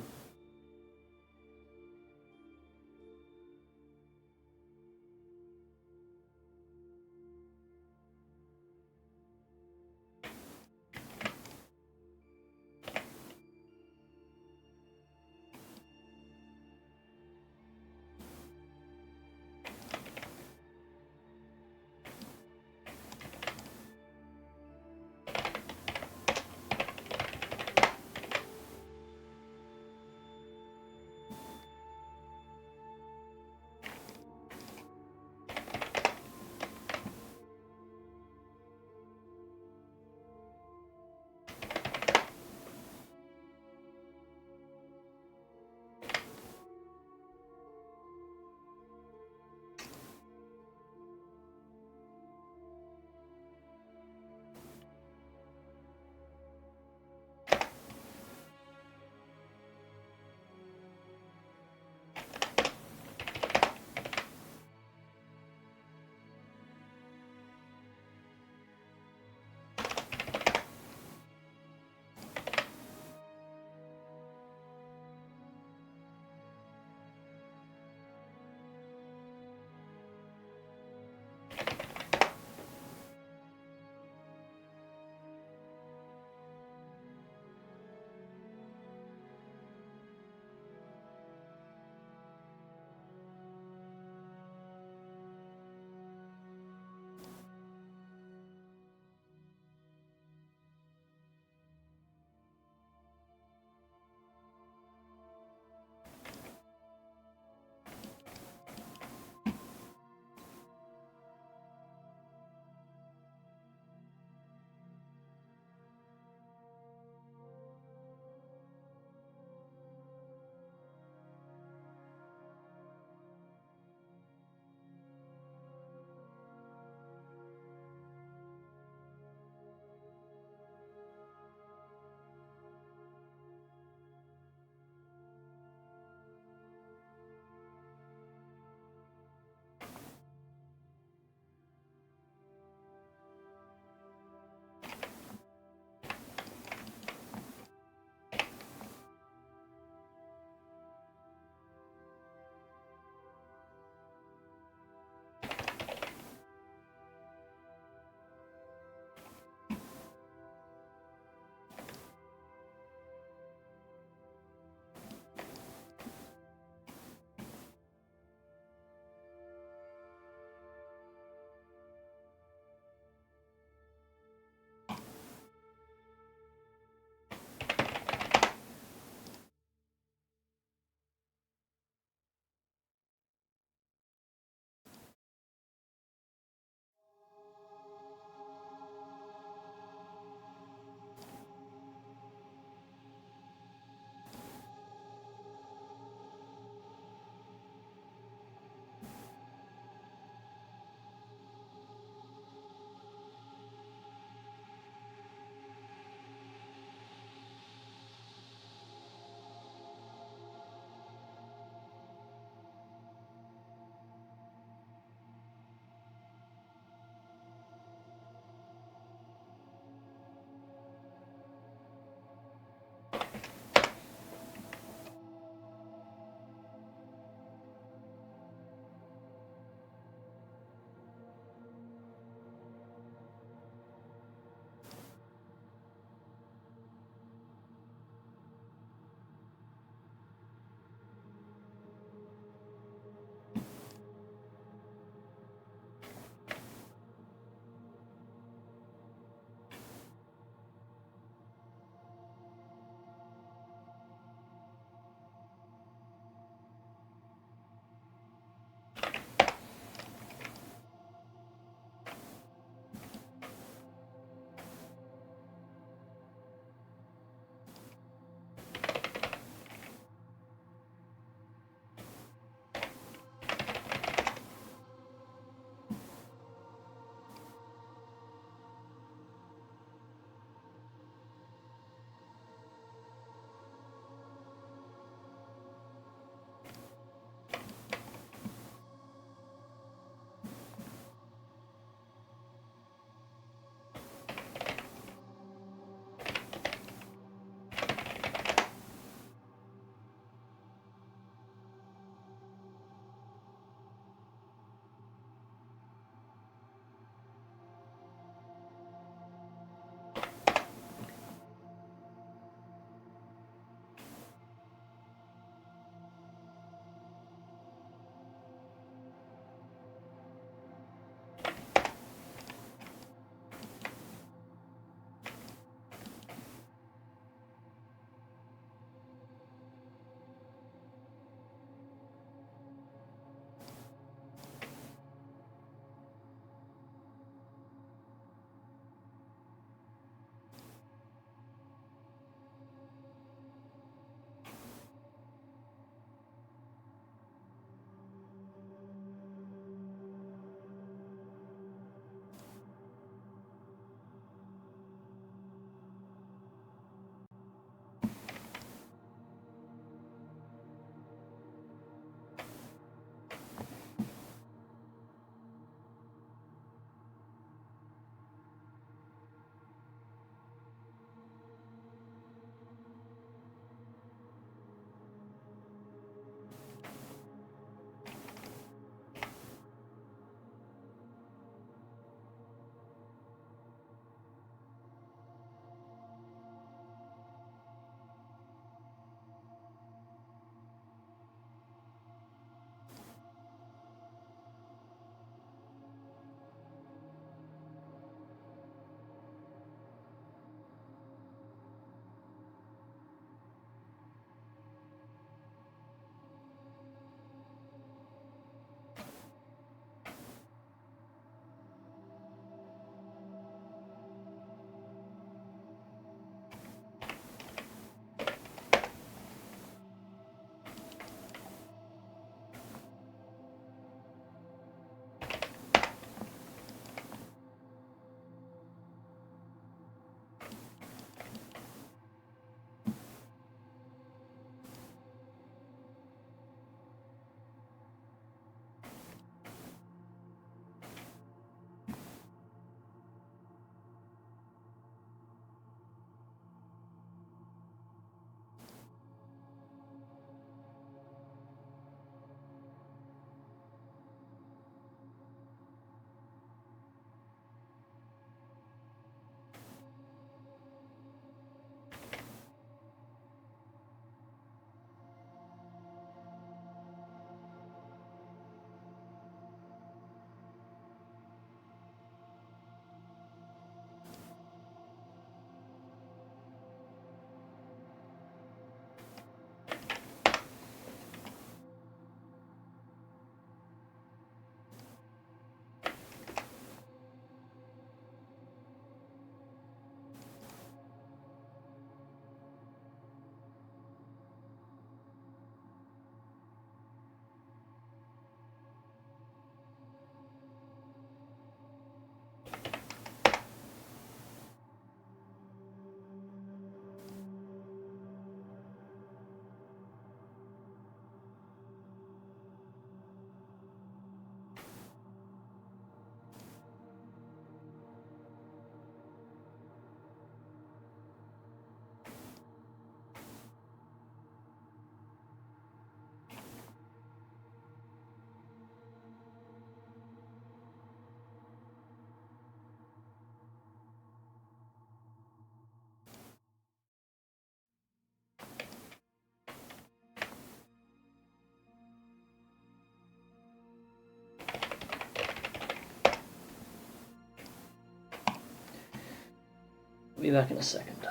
be back in a second.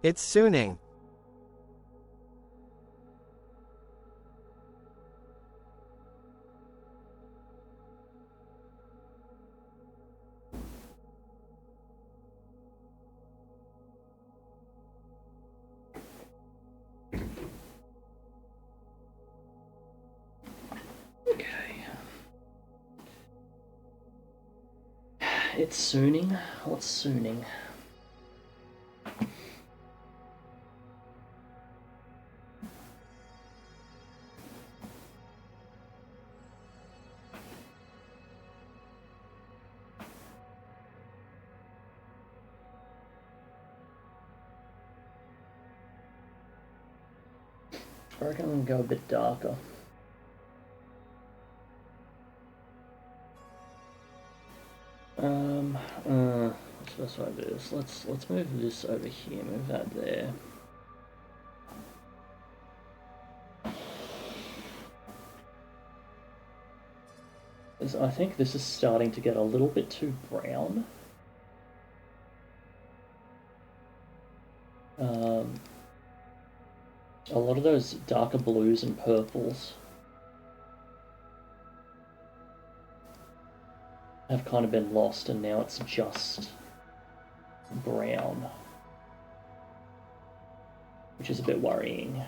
It's sooning. Okay. It's sooning? What's sooning? I reckon I'm gonna go a bit darker. What's the best way to do this? Let's move this over here, move that there. I think this is starting to get a little bit too brown. A lot of those darker blues and purples have kind of been lost, and now it's just brown, which is a bit worrying.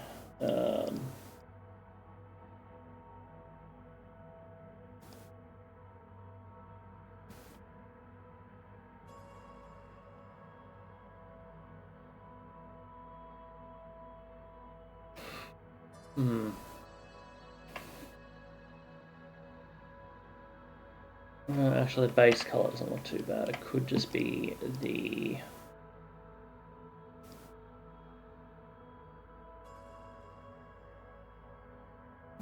Actually, the base color doesn't look too bad. It could just be the...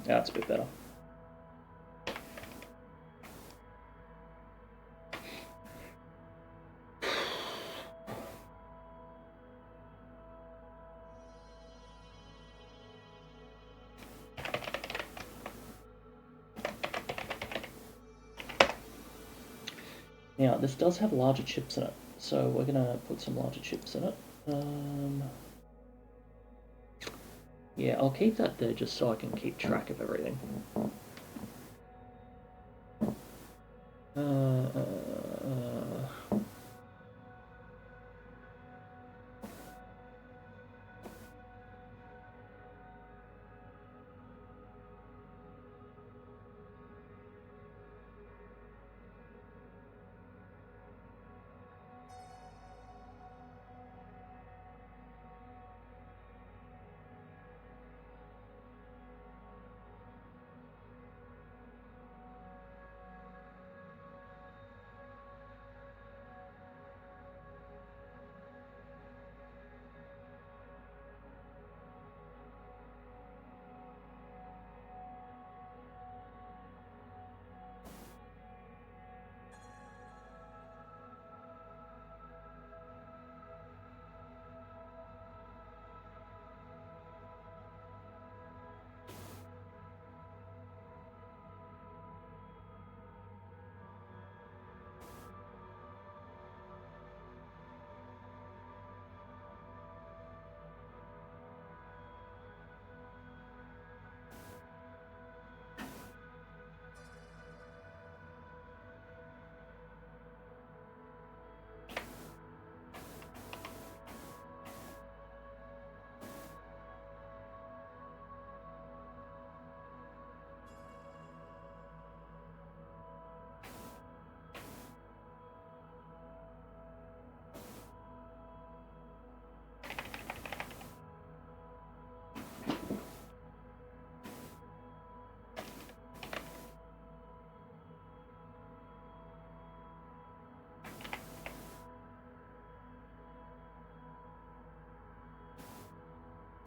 Yeah, it's a bit better. Now, this does have larger chips in it, so we're going to put some larger chips in it. Yeah, I'll keep that there just so I can keep track of everything.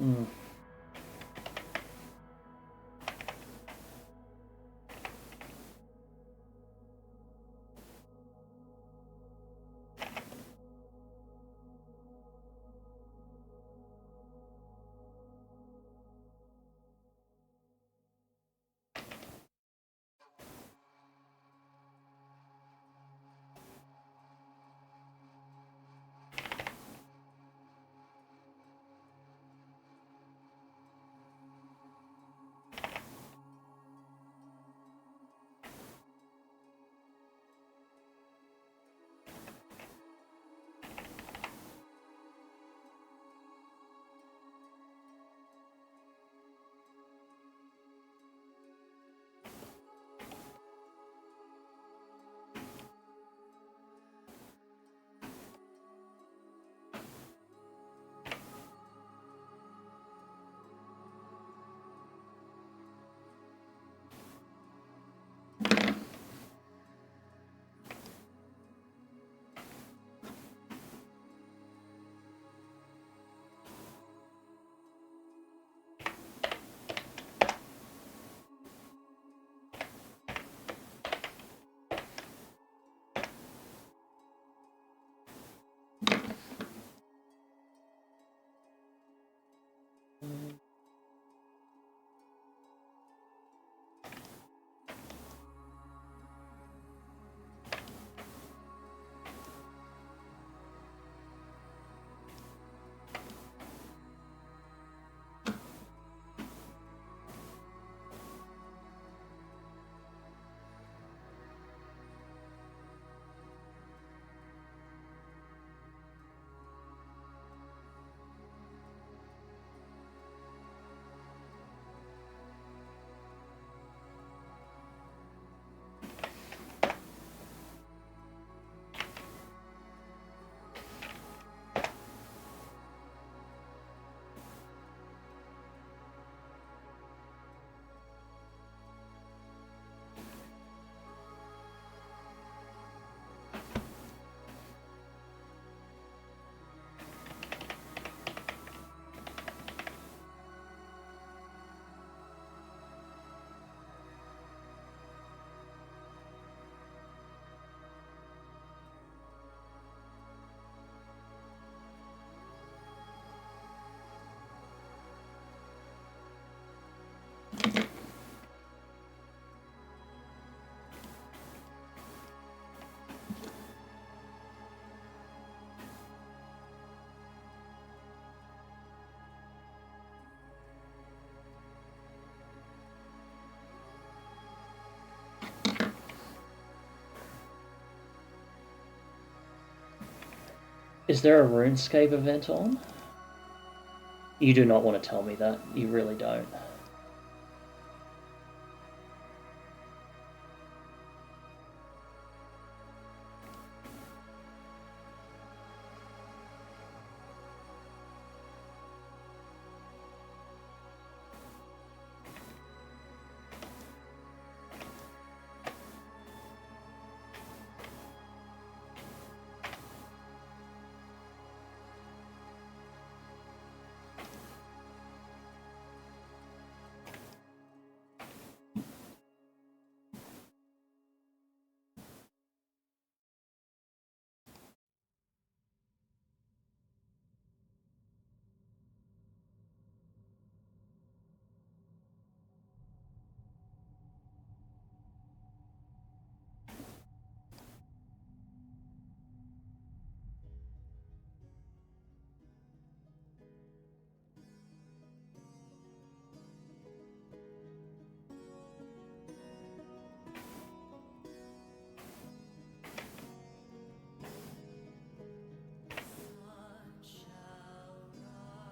Mm. Is there a RuneScape event on? You do not want to tell me that. You really don't.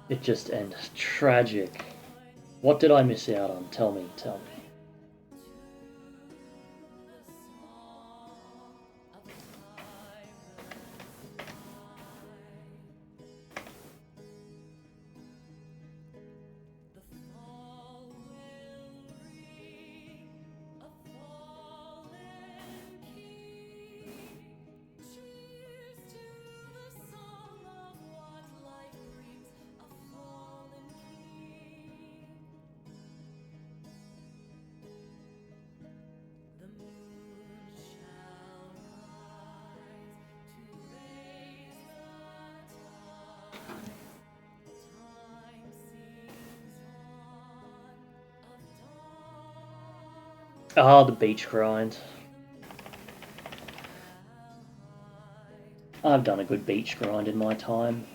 It just ended. Tragic. What did I miss out on? Tell me, tell me. Ah, the beach grind. I've done a good beach grind in my time.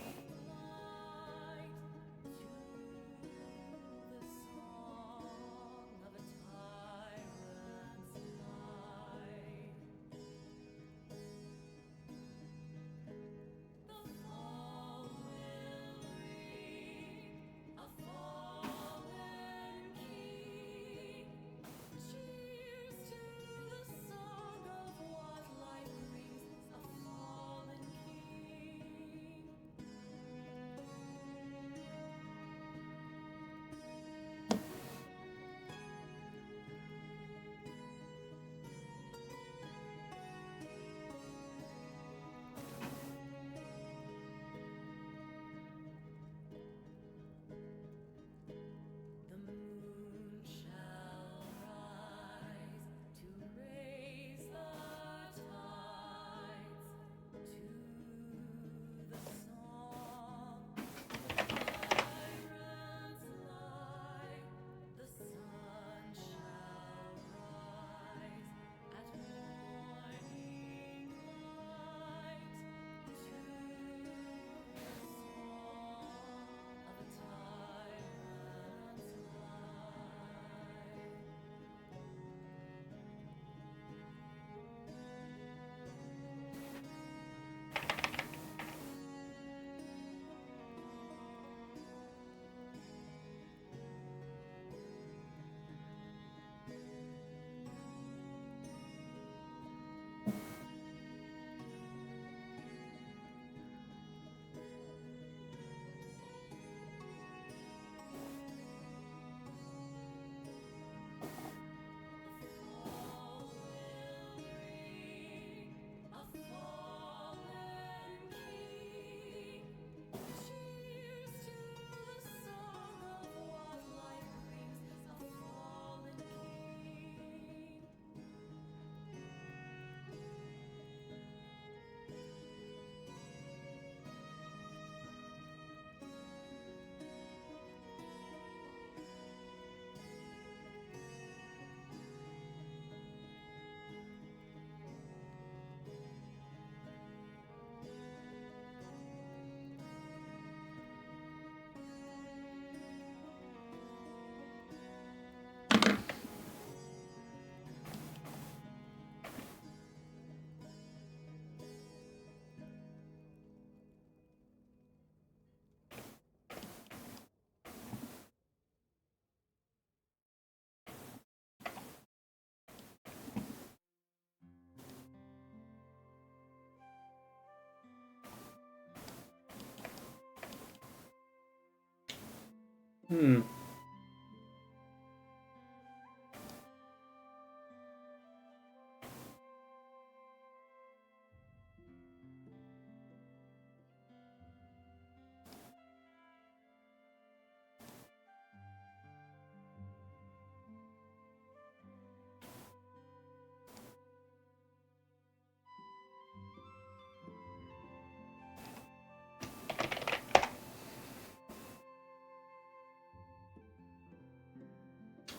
Hmm.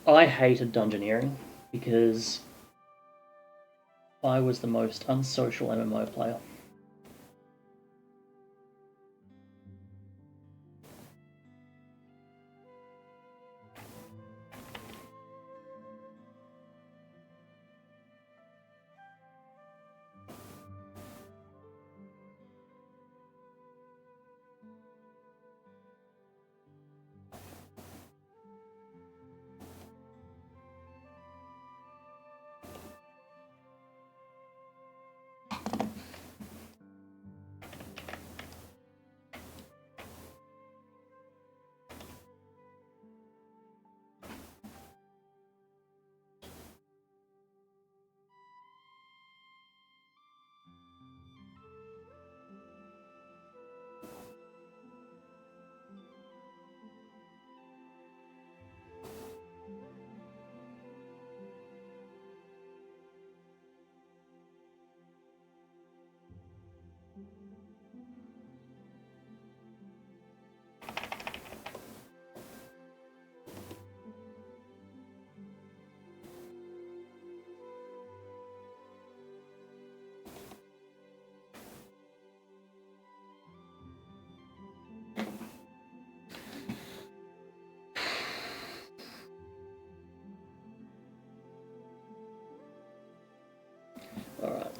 I hated dungeoneering because I was the most unsocial MMO player.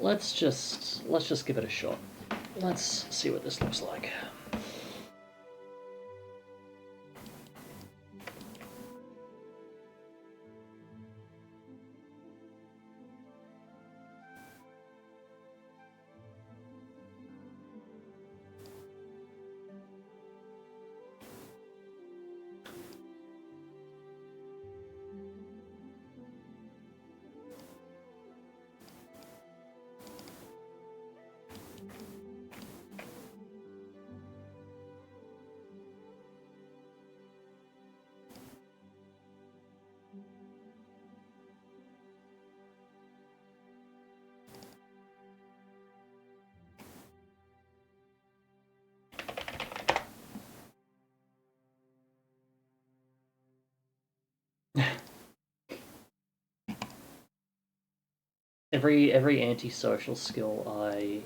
let's just give it a shot. Let's see what this looks like. Every antisocial skill I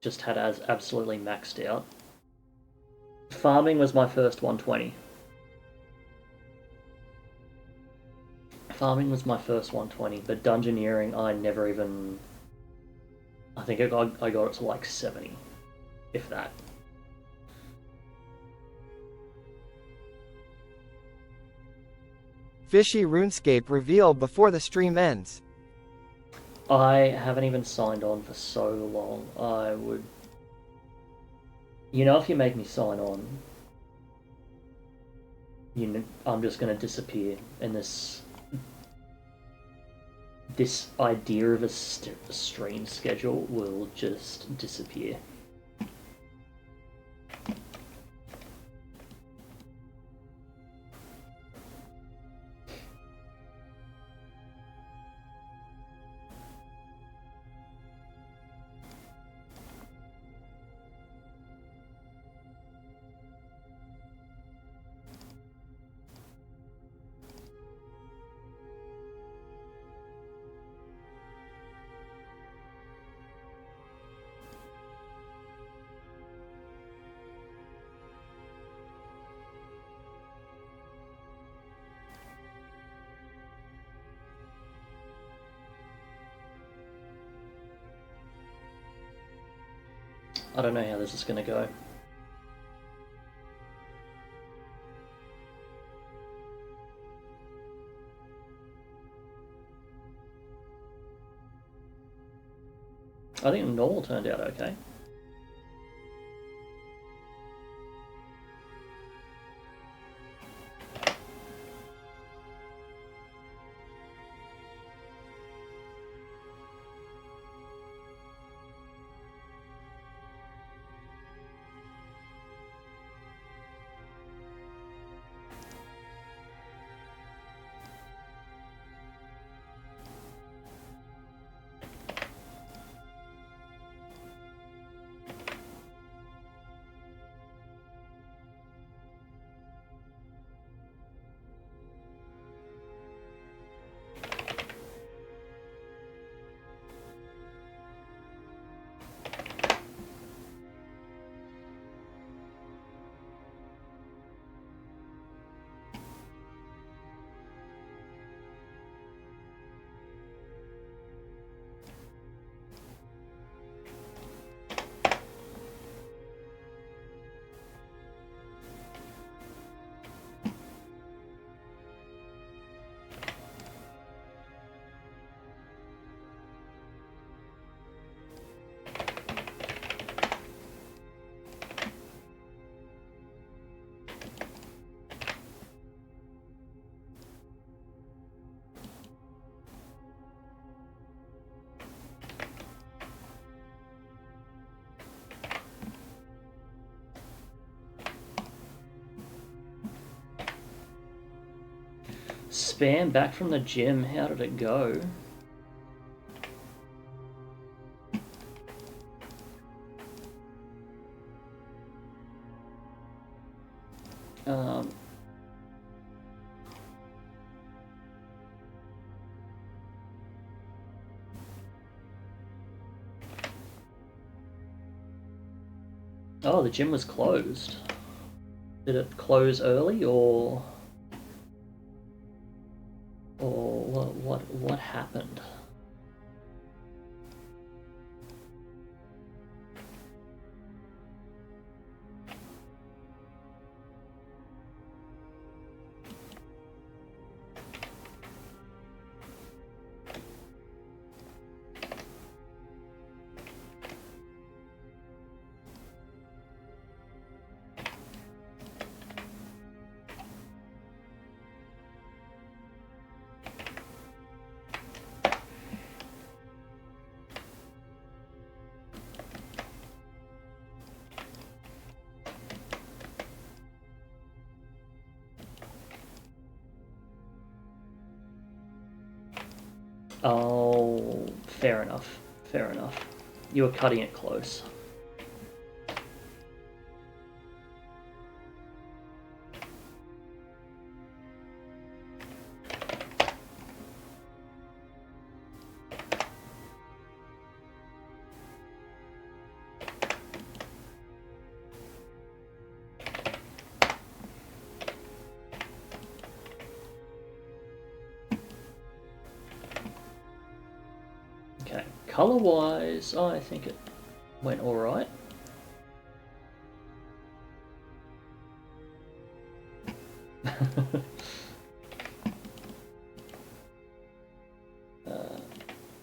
just had as absolutely maxed out. Farming was my first 120. Farming was my first 120, but dungeoneering I never even... I think I got it to like 70, if that. Fishy RuneScape reveal before the stream ends. I haven't even signed on for so long. I would... You know, if you make me sign on, you know, I'm just going to disappear, and this idea of a stream schedule will just disappear. I don't know how this is going to go. I think normal turned out okay. Spam back from the gym, how did it go? Oh, the gym was closed. Did it close early, or what happened? Oh, fair enough. Fair enough. You were cutting it close. Okay, color-wise, I think it went alright.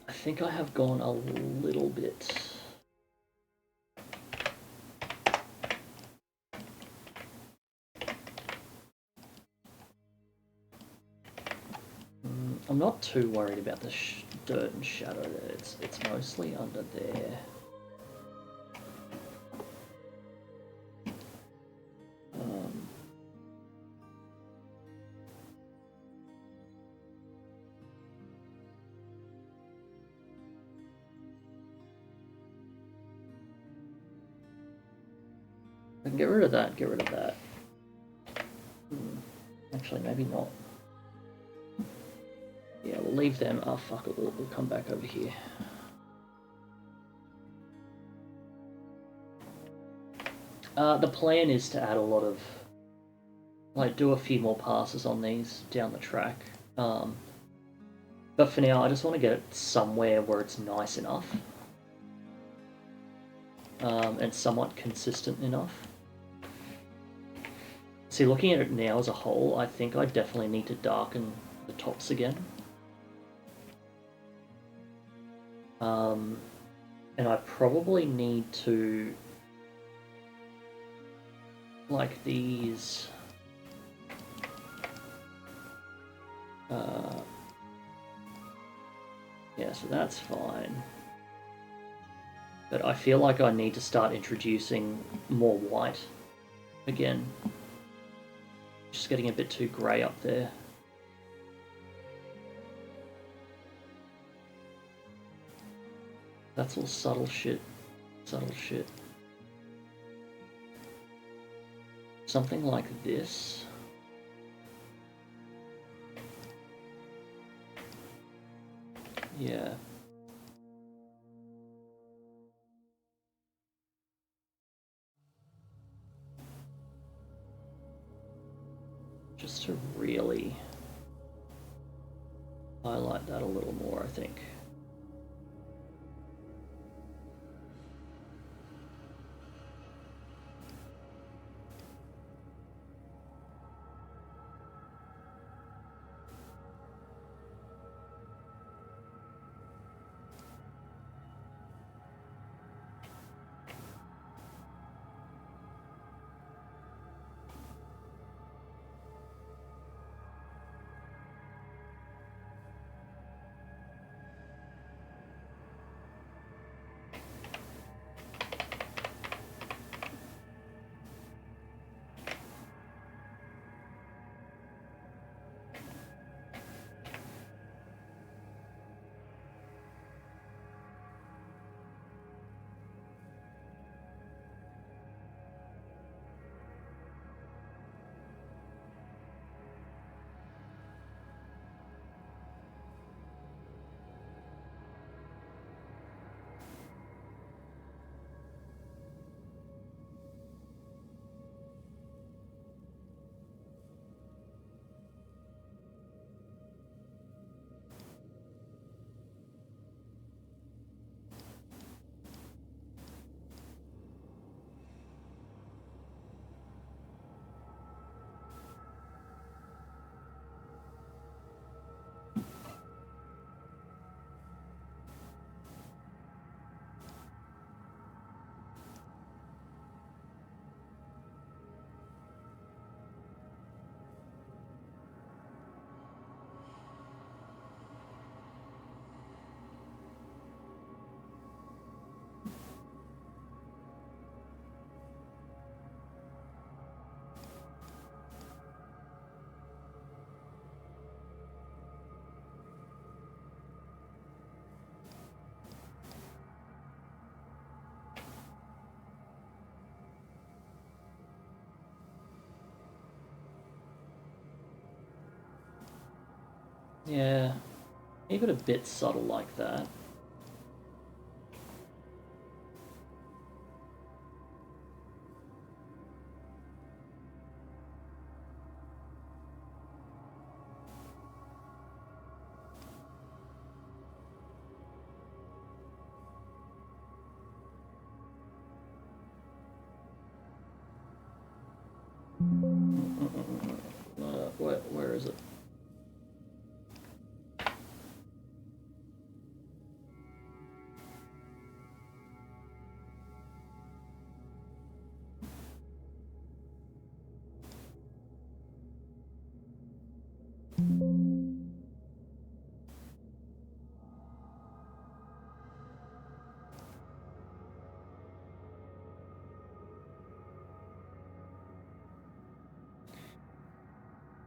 I think I have gone a little bit... I'm not too worried about the dirt and shadow there. It's mostly under there. I can get rid of that, get rid of that. Actually, maybe not. Yeah, we'll leave them. Oh, fuck it, we'll come back over here. The plan is to add a lot of... like, do a few more passes on these down the track. But for now, I just want to get it somewhere where it's nice enough. And somewhat consistent enough. See, looking at it now as a whole, I think I definitely need to darken the tops again. And I probably need to... like these... yeah, so that's fine. But I feel like I need to start introducing more white again. Just getting a bit too grey up there. That's all subtle shit. Subtle shit. Something like this. Yeah. Just to really highlight that a little more, I think. Yeah, keep it a bit subtle like that. Where is it?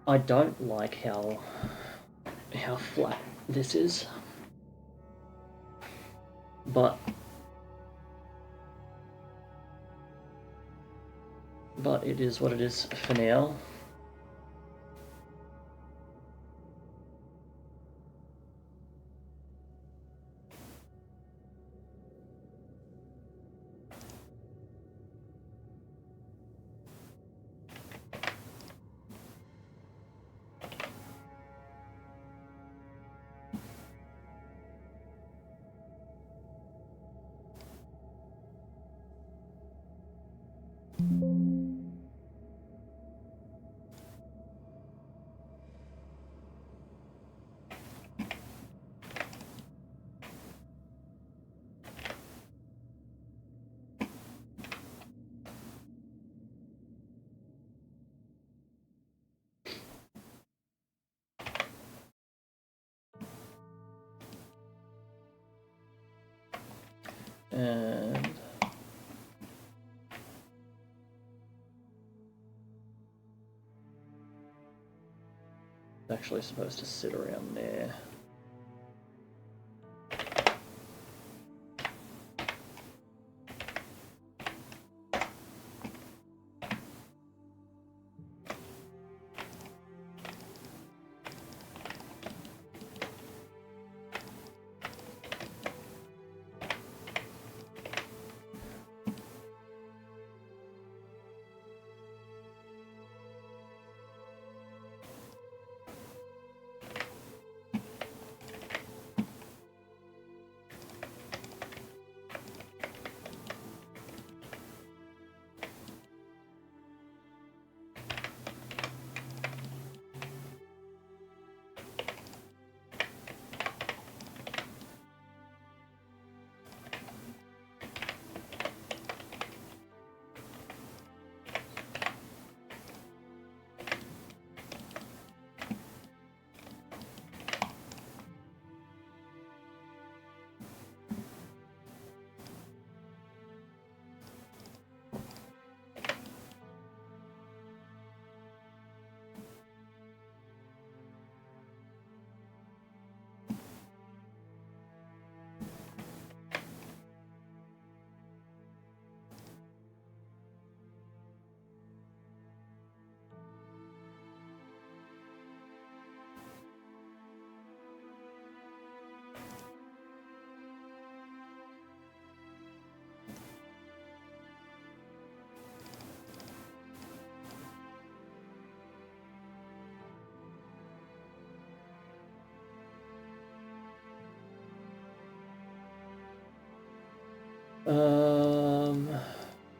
I don't like how flat this is, but it is what it is for now. And it's actually supposed to sit around there.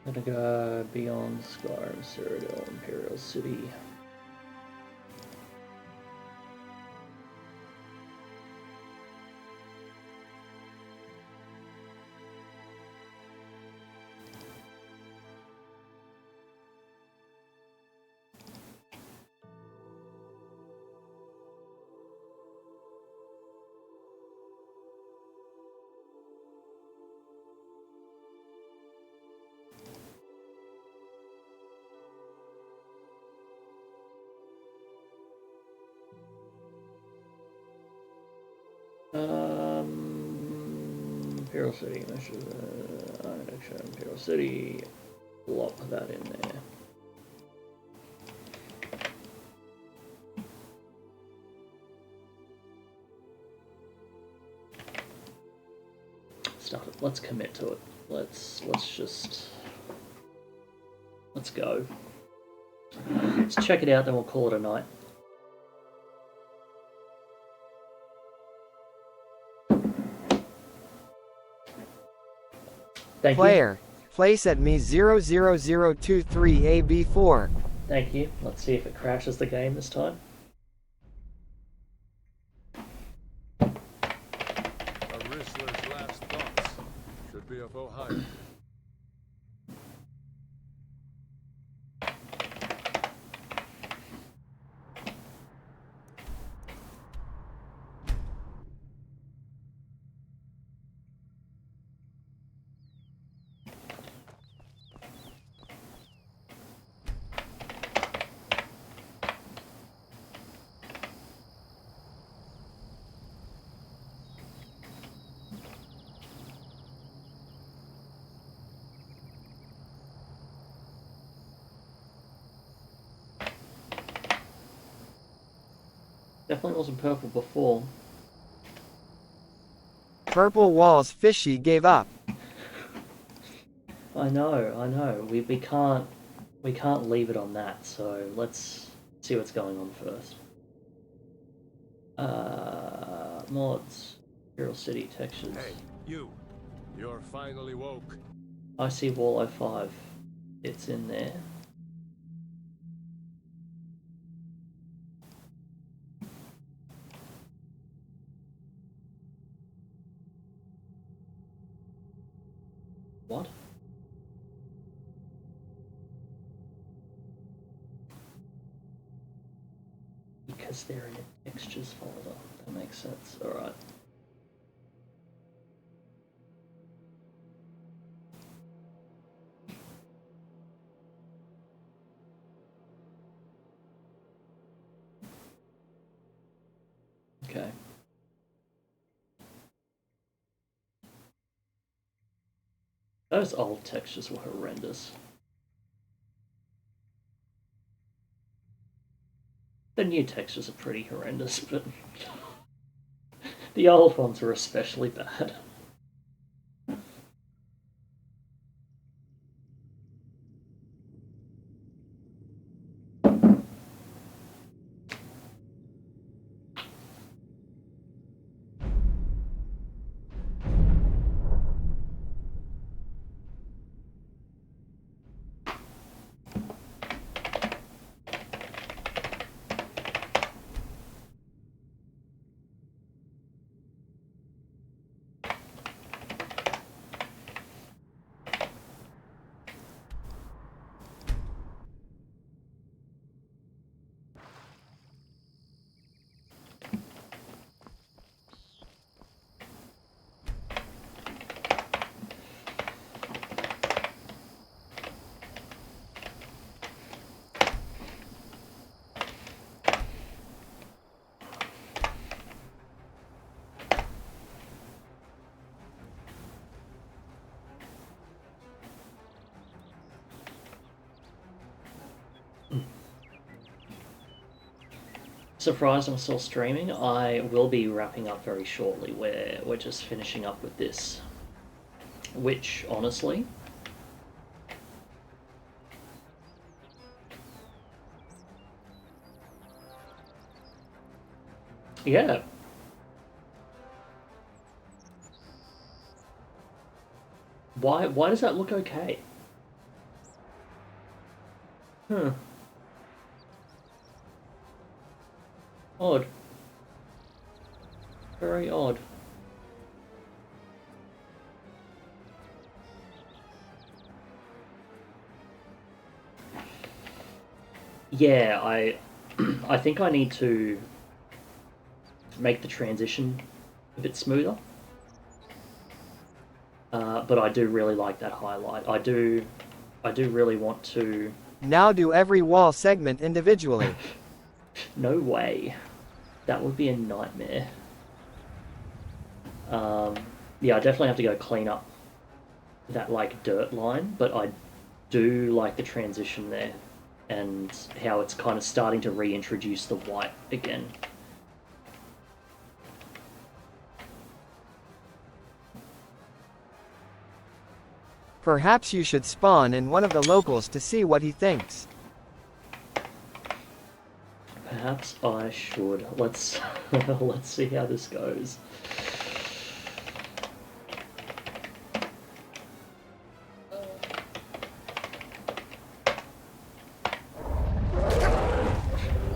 Gonna go beyond Skyrim, Cyrodiil, Imperial City. Imperial City, architecture, Imperial City, lock that in there. stuff it. Let's commit to it. Let's go. Let's check it out, then we'll call it a night. Thank Player, place at me 00023AB4. you. Thank you. Let's see if it crashes the game this time. A Rizzler's last thoughts should be of Ohio. Definitely wasn't purple before. Purple walls fishy gave up. I know. We can't leave it on that. So let's see what's going on first. Mods, Imperial City Textures. Hey, you. You're finally woke. I see Wall 05. It's in there. What? Because they're in a textures folder. That makes sense. Alright. Okay. Those old textures were horrendous. The new textures are pretty horrendous, but the old ones were especially bad. Surprised I'm still streaming. I will be wrapping up very shortly. We're just finishing up with this, which honestly, yeah. Why does that look okay? Odd. Very odd. Yeah, I think I need to make the transition a bit smoother. But I do really like that highlight. I do really want to... Now do every wall segment individually. No way. That would be a nightmare. Yeah, I definitely have to go clean up that like dirt line, but I do like the transition there and how it's kind of starting to reintroduce the white again. Perhaps you should spawn in one of the locals to see what he thinks. Perhaps I should. Let's let's see how this goes.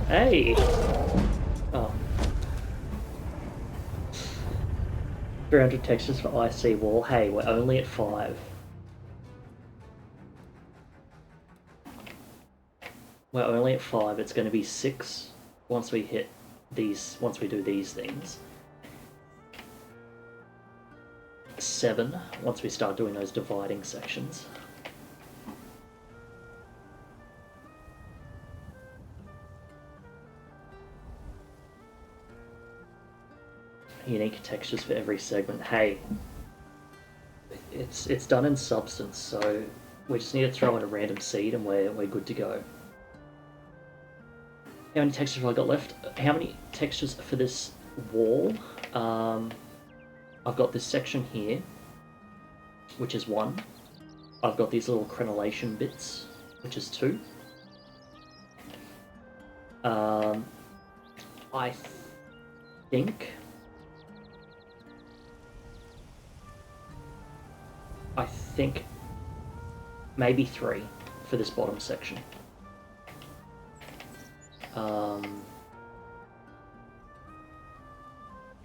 Hey! Oh. 300 textures for IC wall. Hey, we're only at 5. We're only at 5. It's going to be 6 once we hit these. Once we do these things. 7 once we start doing those dividing sections. Unique textures for every segment. Hey, it's done in substance, so we just need to throw in a random seed and we're good to go. How many textures have I got left? How many textures for this wall? I've got this section here, which is 1. I've got these little crenellation bits, which is 2. I think maybe 3 for this bottom section.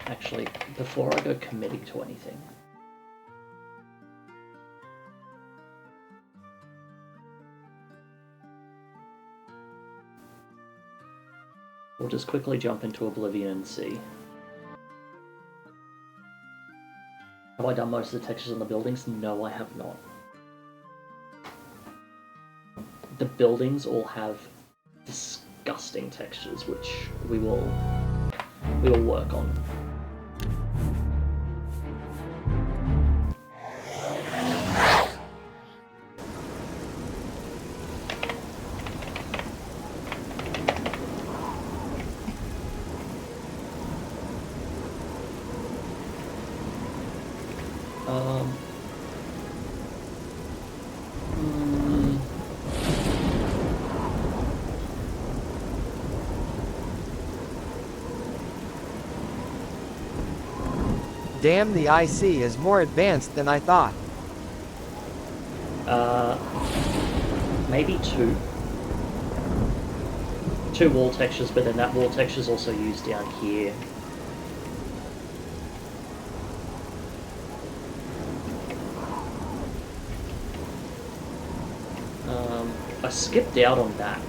Actually, before I go committing to anything, we'll just quickly jump into Oblivion and see. Have I done most of the textures on the buildings? No, I have not. The buildings all have disgusting textures, which we will work on. Damn, the IC is more advanced than I thought. Maybe 2. 2 wall textures, but then that wall texture is also used down here. I skipped out on that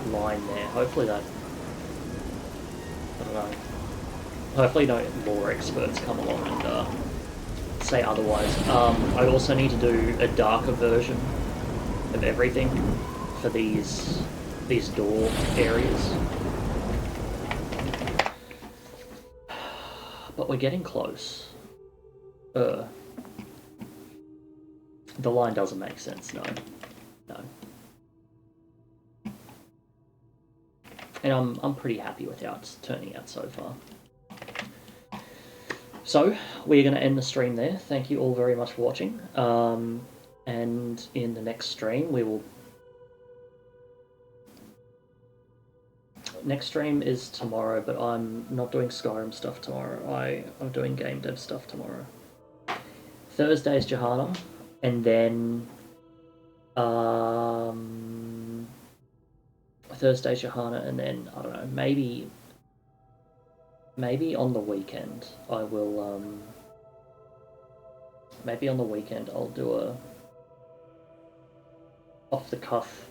line there. Hopefully that, I don't know. Hopefully no lore experts come along and say otherwise. I also need to do a darker version of everything for these door areas. But we're getting close. The line doesn't make sense, no. And I'm pretty happy with how it's turning out so far. So, we're going to end the stream there. Thank you all very much for watching. And in the next stream, Next stream is tomorrow, but I'm not doing Skyrim stuff tomorrow. I'm doing game dev stuff tomorrow. Thursday is Johanna, and then... Thursday's Johanna, and then, I don't know, maybe on the weekend I will, maybe on the weekend I'll do a off the cuff,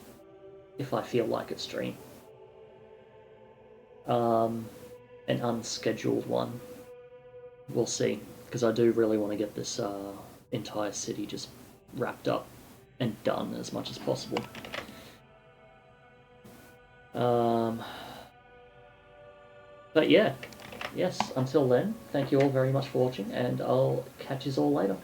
if I feel like it, stream. An unscheduled one. We'll see, because I do really want to get this entire city just wrapped up and done as much as possible. But yeah, yes, until then, thank you all very much for watching, and I'll catch you all later.